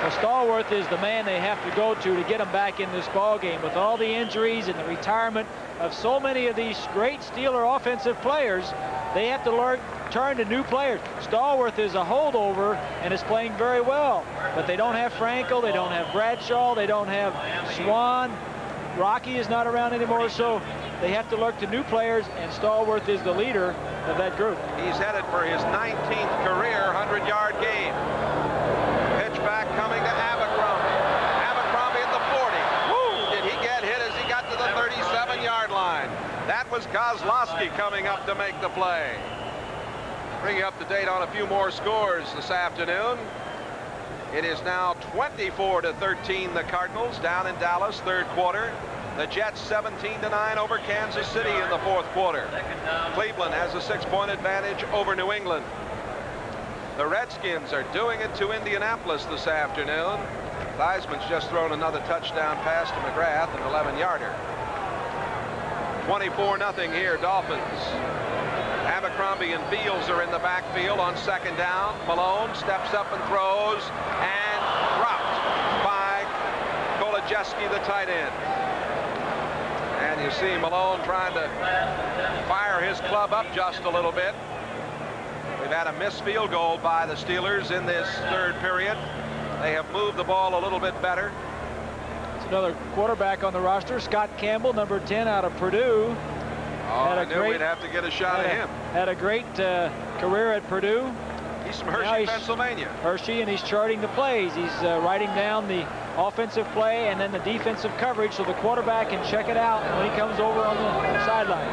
Well, Stallworth is the man they have to go to get him back in this ball game. With all the injuries and the retirement of so many of these great Steeler offensive players, they have to turn to new players. Stallworth is a holdover and is playing very well, but they don't have Frankel, they don't have Bradshaw, they don't have Swan. Rocky is not around anymore, so they have to look to new players, and Stallworth is the leader of that group. He's headed for his 19th career 100-yard game. Pitch back coming to Abercrombie. Abercrombie at the 40. Woo! Did he get hit as he got to the 37-yard line? That was Kozlowski coming up to make the play. Bring you up to date on a few more scores this afternoon. It is now 24-13, the Cardinals down in Dallas, 3rd quarter. The Jets 17-9 over Kansas City in the 4th quarter. Cleveland has a 6-point advantage over New England. The Redskins are doing it to Indianapolis this afternoon. Theismann's just thrown another touchdown pass to McGrath, an 11-yarder. 24-0 here, Dolphins. Abercrombie and Fields are in the backfield on 2nd down. Malone steps up and throws, and dropped by Kolodziejski, the tight end. And you see Malone trying to fire his club up just a little bit. We've had a missed field goal by the Steelers in this 3rd period. They have moved the ball a little bit better. It's another quarterback on the roster, Scott Campbell, number 10 out of Purdue. I knew we'd have to get a shot at him. Had a great career at Purdue. He's from Hershey, Pennsylvania. Hershey, and he's charting the plays. He's writing down the offensive play and then the defensive coverage so the quarterback can check it out when he comes over on the sideline.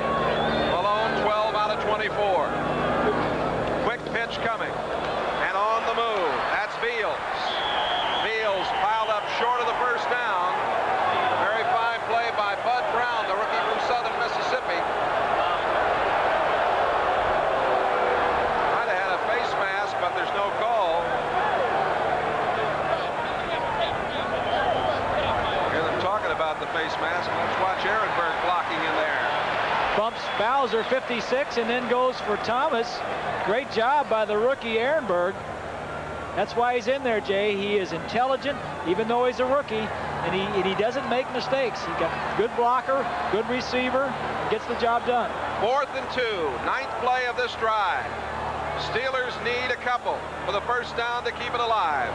Malone, 12 out of 24. Quick pitch coming. And on the move. That's Fields. Fields piled up short of the first down. Very fine play by Bud Brown, the rookie from Southern Mississippi. Might have had a face mask, but there's no call. Hear them talking about the face mask. Let's watch Ehrenberg blocking in there. Bumps Bowser, 56, and then goes for Thomas. Great job by the rookie Ehrenberg. That's why he's in there, Jay. He is intelligent, even though he's a rookie, and he doesn't make mistakes. He got good blocker, good receiver, gets the job done. 4th and 2, 9th play of this drive. Steelers need a couple for the first down to keep it alive.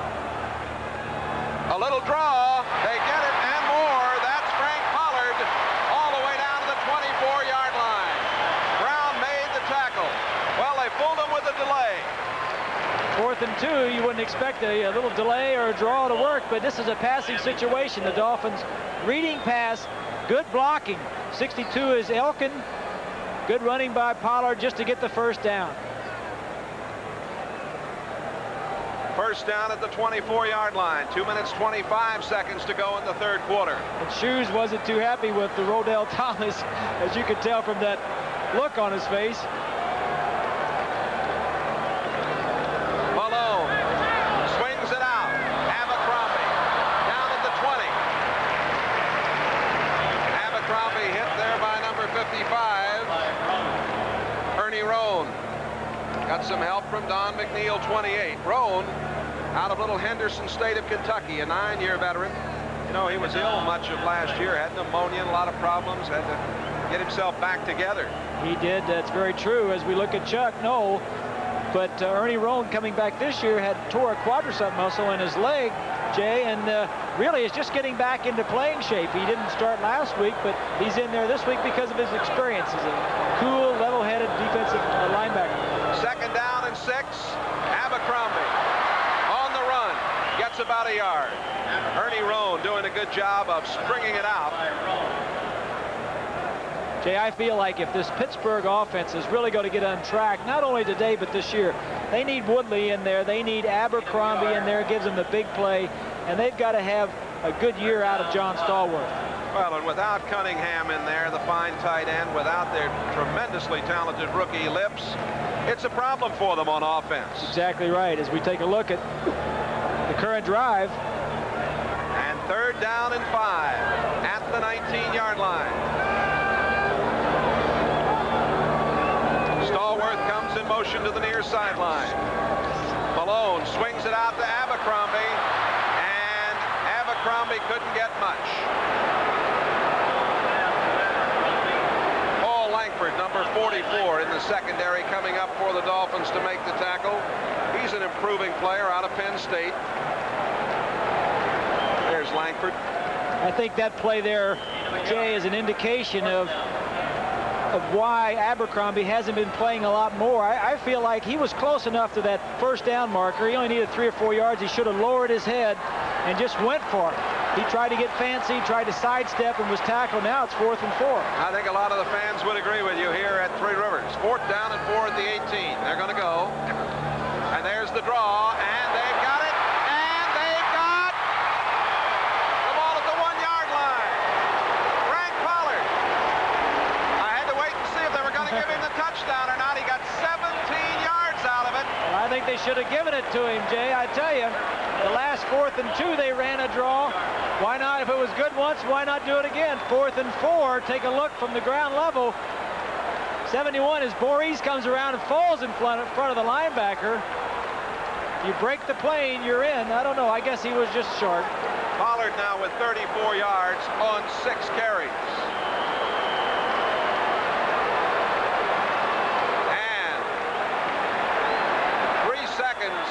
A little draw, they get it and more. That's Frank Pollard all the way down to the 24-yard line. Brown made the tackle. Well, they fooled him with a delay. 4th and 2, you wouldn't expect a little delay or a draw to work, but this is a passing situation. The Dolphins reading pass, good blocking. 62 is Elkin. Good running by Pollard just to get the first down. First down at the 24-yard line. 2 minutes, 25 seconds to go in the third quarter. And Shoes wasn't too happy with the Rodell Thomas, as you could tell from that look on his face. Malone swings it out. Abercrombie down at the 20. Abercrombie hit there by number 55. Ernie Roan got some help from Don McNeil, 28. Roan out of Little Henderson, state of Kentucky, a 9-year veteran. You know, he was ill much of last year, had pneumonia, a lot of problems, had to get himself back together. He did. That's very true. As we look at Chuck, no. But Ernie Roan coming back this year had tore a quadricep muscle in his leg, Jay, and really is just getting back into playing shape. He didn't start last week, but he's in there this week because of his experience. He's a cool, level-headed defensive linebacker. 2nd down and 6. Abercrombie on the run. Gets about a yard. Ernie Roan doing a good job of stringing it out. Jay, I feel like if this Pittsburgh offense is really going to get on track, not only today but this year, they need Woodley in there. They need Abercrombie in there. Gives them the big play. And they've got to have a good year out of John Stallworth. Well, and without Cunningham in there, the fine tight end, without their tremendously talented rookie Lips, it's a problem for them on offense. Exactly right. As we take a look at the current drive. And 3rd down and 5 at the 19-yard line. Stallworth comes in motion to the near sideline. Malone swings it out to Abercrombie, and Abercrombie couldn't get much. Paul Langford, number 44 in the secondary, coming up for the Dolphins to make the tackle. He's an improving player out of Penn State. There's Langford. I think that play there, Jay, is an indication of why Abercrombie hasn't been playing a lot more. I feel like he was close enough to that first down marker. He only needed 3 or 4 yards. He should have lowered his head and just went for it. He tried to get fancy, tried to sidestep, and was tackled. Now it's 4th and 4. I think a lot of the fans would agree with you here at Three Rivers. 4th down and 4 at the 18. They're going to go. And there's the draw, and they've got it. And they've got the ball at the 1-yard line. Frank Pollard. I had to wait and see if they were going to give him the touchdown or not. He got 17 yards out of it. Well, I think they should have given it to him, Jay. I tell you, the last 4th and 2, they ran a draw. Why not? If it was good once, why not do it again? 4th and 4. Take a look from the ground level. 71 as Boris comes around and falls in front of the linebacker. You break the plane, you're in. I don't know. I guess he was just short. Pollard now with 34 yards on 6 carries. And 3 seconds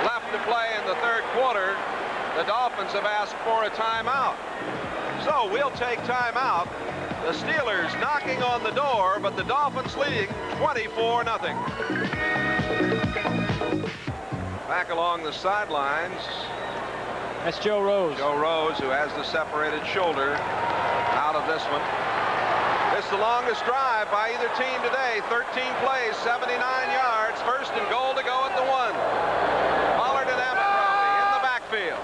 left to play in the third quarter. The Dolphins have asked for a timeout. So we'll take timeout. The Steelers knocking on the door, but the Dolphins leading 24-0. Back along the sidelines. That's Joe Rose. Joe Rose, who has the separated shoulder out of this one. It's the longest drive by either team today. 13 plays, 79 yards. 1st and goal to go at the 1. Pollard and Abercrombie in the backfield.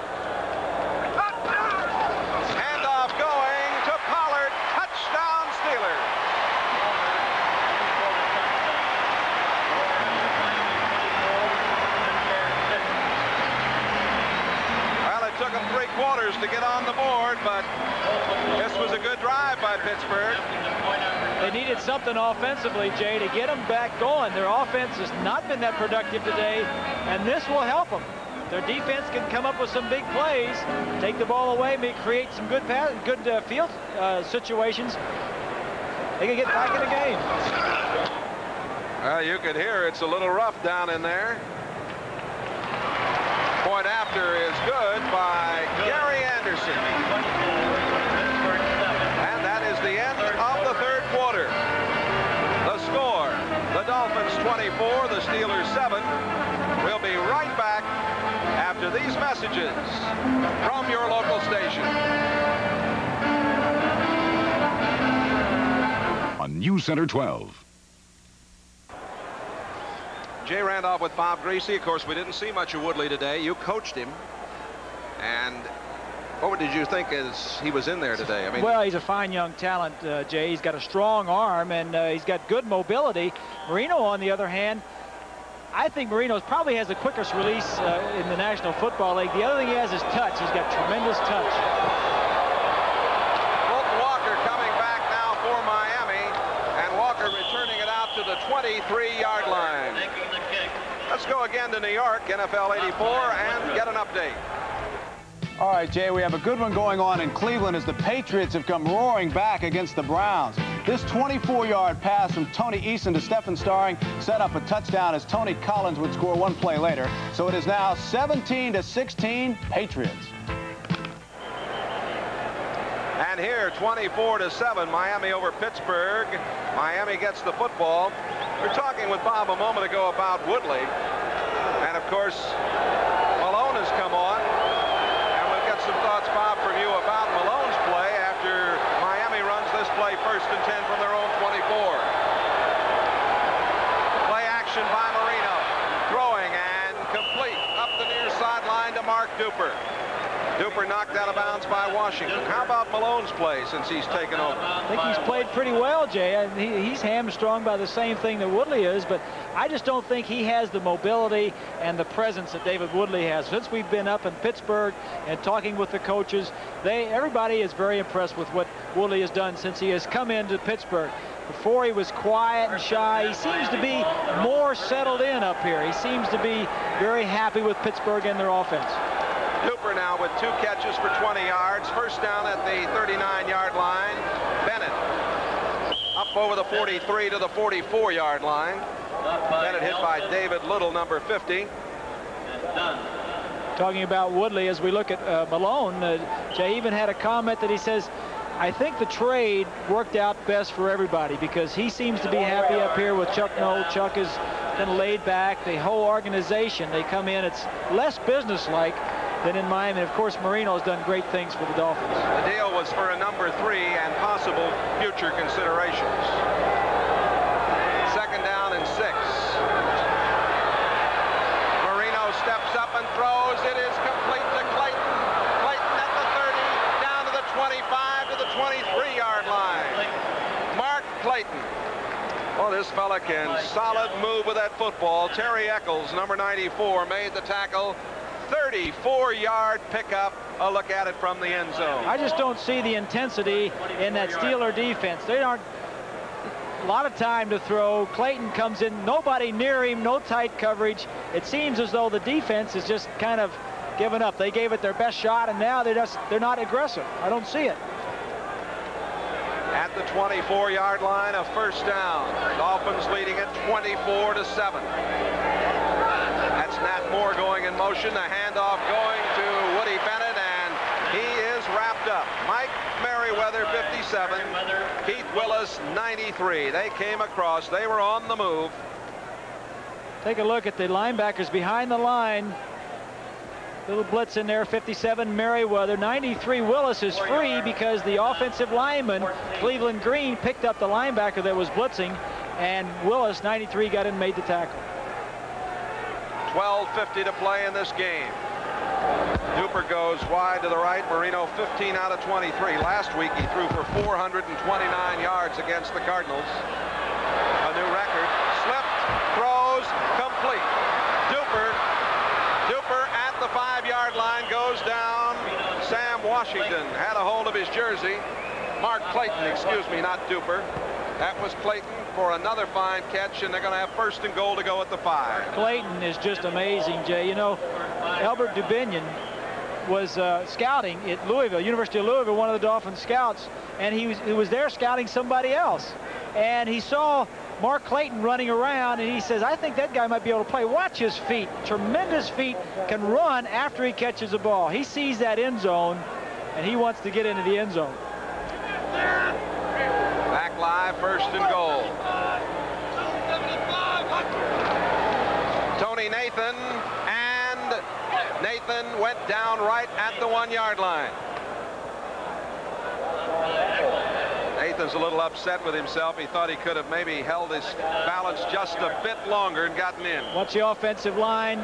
Handoff going to Pollard. Touchdown Steelers. Well, it took them 3 quarters to get on the board, but this was a good drive by Pittsburgh. They needed something offensively, Jay, to get them back going. Their offense has not been that productive today, and this will help them. Their defense can come up with some big plays, take the ball away, create some good field situations. They can get back in the game. Well, you could hear it's a little rough down in there. Point after is good by Gary Anderson. And that is the end of the third quarter. The score, the Dolphins 24, the Steelers 7. We'll be right back after these messages from your local station. On News Center 12. Jay Randolph with Bob Greasy. Of course, we didn't see much of Woodley today. You coached him. And what did you think as he was in there today? I mean, well, he's a fine young talent, Jay. He's got a strong arm, and he's got good mobility. Marino, on the other hand, I think Marino probably has the quickest release in the National Football League. The other thing he has is touch. He's got tremendous touch. Fulton Walker coming back now for Miami, and Walker returning it out to the 23-yard line. Let's go again to New York, NFL 84, and get an update. All right, Jay, we have a good one going on in Cleveland as the Patriots have come roaring back against the Browns. This 24-yard pass from Tony Eason to Stephen Starring set up a touchdown as Tony Collins would score one play later. So it is now 17-16 Patriots. And here, 24-7, Miami over Pittsburgh. Miami gets the football. We were talking with Bob a moment ago about Woodley. And, of course, Malone has come on. And we'll get some thoughts, Bob, from you about Malone's play after Miami runs this play 1st and 10 from their own 24. Play action by Marino. Throwing and complete up the near sideline to Mark Duper. Duper knocked out of bounds by Washington. How about Malone's play since he's taken over? I think he's played pretty well, Jay. He's hamstrung by the same thing that Woodley is, but I just don't think he has the mobility and the presence that David Woodley has. Since we've been up in Pittsburgh and talking with the coaches, everybody is very impressed with what Woodley has done since he has come into Pittsburgh. Before he was quiet and shy. He seems to be more settled in up here. He seems to be very happy with Pittsburgh and their offense. Duper now with 2 catches for 20 yards. First down at the 39-yard line. Bennett up over the 43 to the 44-yard line. Bennett hit by David Little, number 50. Talking about Woodley, as we look at Malone, Jay even had a comment that he says, I think the trade worked out best for everybody because he seems to be happy up here with Chuck Noll. Chuck is kind of laid back. The whole organization, they come in, it's less businesslike than in Miami. And of course, Marino has done great things for the Dolphins. The deal was for a number 3 and possible future considerations. 2nd down and 6. Marino steps up and throws. It is complete to Clayton. Clayton at the 30, down to the 25 to the 23-yard line. Mark Clayton. Well, this fella can solid move with that football. Terry Eccles, number 94, made the tackle. 34-yard pickup. A look at it from the end zone. I just don't see the intensity in that Steeler defense. They aren't a lot of time to throw. Clayton comes in, nobody near him, no tight coverage. It seems as though the defense is just kind of given up. They gave it their best shot, and now they're not aggressive. I don't see it. At the 24-yard line, a first down. Dolphins leading it 24-7. That's Nat Moore going in motion. The handoff going to Woody Bennett, and he is wrapped up. Mike Merriweather, 57. Keith Willis, 93. They came across. They were on the move. Take a look at the linebackers behind the line. Little blitz in there, 57 Merriweather. 93 Willis is free because the offensive lineman, Cleveland Green, picked up the linebacker that was blitzing, and Willis, 93, got in and made the tackle. 12:50 to play in this game. Duper goes wide to the right. Marino 15 out of 23. Last week he threw for 429 yards against the Cardinals. A new record. Slipped, throws, complete. Duper at the 5-yard line goes down. Sam Washington had a hold of his jersey. Mark Clayton, excuse me, not Duper. That was Clayton for another fine catch, and they're going to have 1st and goal to go at the 5. Clayton is just amazing, Jay. You know, Albert Dubinion was scouting at Louisville, University of Louisville, one of the Dolphins scouts, and he was there scouting somebody else. And he saw Mark Clayton running around, and he says, I think that guy might be able to play. Watch his feet. Tremendous feet, can run after he catches the ball. He sees that end zone, and he wants to get into the end zone. Back live, 1st and goal. Tony Nathan, and Nathan went down right at the 1-yard line. Nathan's a little upset with himself. He thought he could have maybe held his balance just a bit longer and gotten in. Watch the offensive line.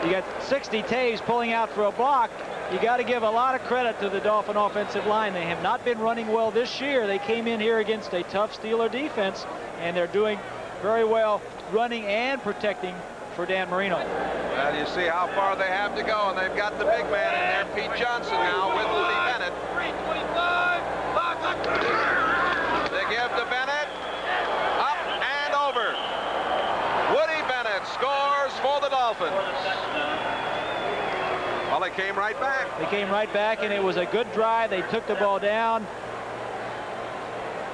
You got 60 Taves pulling out for a block. You got to give a lot of credit to the Dolphin offensive line. They have not been running well this year. They came in here against a tough Steeler defense, and they're doing very well running and protecting for Dan Marino. Well, you see how far they have to go, and they've got the big man in there, Pete Johnson, now with Woody Bennett. They give to Bennett, up and over. Woody Bennett scores for the Dolphins. Well, they came right back. They came right back, and it was a good drive. They took the ball down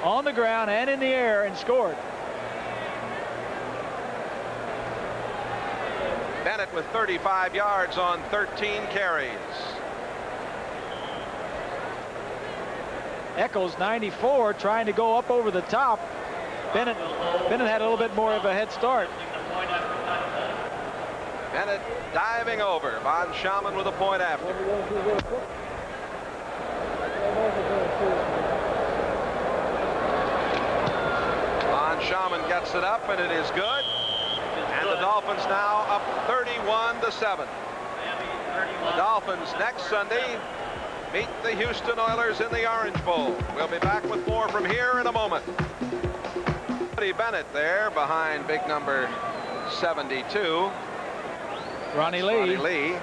on the ground and in the air and scored. Bennett with 35 yards on 13 carries. Eccles, 94, trying to go up over the top. Bennett had a little bit more of a head start. Bennett diving over. Von Schamann with a point after. Von Schamann gets it up, and it is good. And the Dolphins now up 31-7. The Dolphins next Sunday meet the Houston Oilers in the Orange Bowl. We'll be back with more from here in a moment. Woody Bennett there behind big number 72. Ronnie Lee.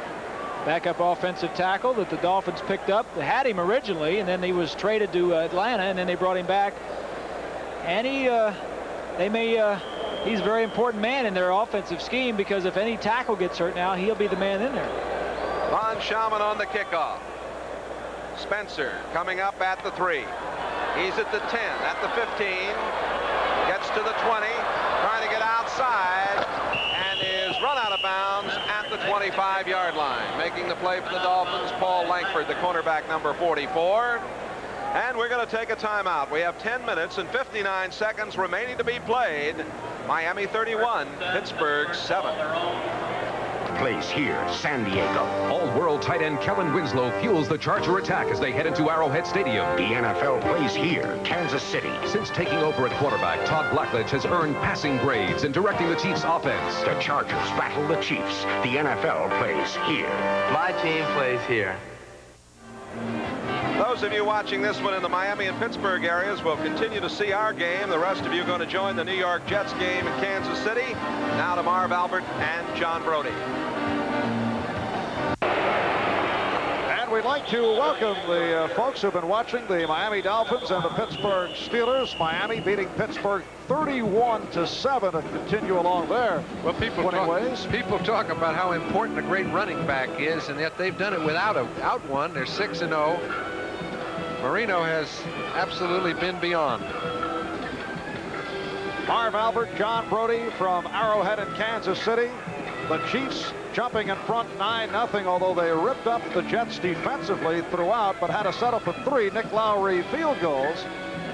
Backup offensive tackle that the Dolphins picked up. They had him originally, and then he was traded to Atlanta, and then they brought him back. And he's a very important man in their offensive scheme, because if any tackle gets hurt now, he'll be the man in there. Von Schamann on the kickoff. Spencer coming up at the 3. He's at the 10, at the 15. Gets to the 20, trying to get outside, and is run out of bounds at the 25-yard line. Making the play for the Dolphins, Paul Langford, the cornerback, number 44. And we're going to take a timeout. We have 10 minutes and 59 seconds remaining to be played. Miami 31, Pittsburgh 7. Plays here, San Diego. All-world tight end Kellen Winslow fuels the Charger attack as they head into Arrowhead Stadium. The NFL plays here, Kansas City. Since taking over at quarterback, Todd Blackledge has earned passing grades in directing the Chiefs' offense. The Chargers battle the Chiefs. The NFL plays here. My team plays here. Those of you watching this one in the Miami and Pittsburgh areas will continue to see our game. The rest of you are going to join the New York Jets game in Kansas City. Now to Marv Albert and John Brody. And we'd like to welcome the folks who've been watching the Miami Dolphins and the Pittsburgh Steelers. Miami beating Pittsburgh 31-7 to continue along there. Well, people talk about how important a great running back is, and yet they've done it without one. They're 6-0. Marino has absolutely been beyond. Marv Albert, John Brody from Arrowhead in Kansas City. The Chiefs jumping in front 9-0, although they ripped up the Jets defensively throughout, but had to settle for 3 Nick Lowry field goals.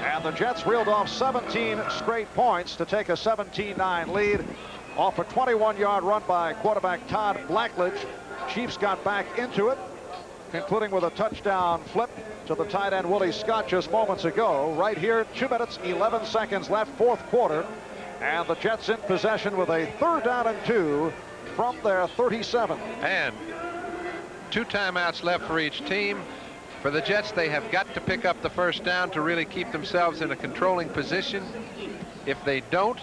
And the Jets reeled off 17 straight points to take a 17-9 lead off a 21-yard run by quarterback Todd Blackledge. Chiefs got back into it, concluding with a touchdown flip to the tight end Willie Scott just moments ago. Right here, 2 minutes, 11 seconds left, fourth quarter. And the Jets in possession with a 3rd down and 2 from their 37. And 2 timeouts left for each team. For the Jets, they have got to pick up the first down to really keep themselves in a controlling position. If they don't,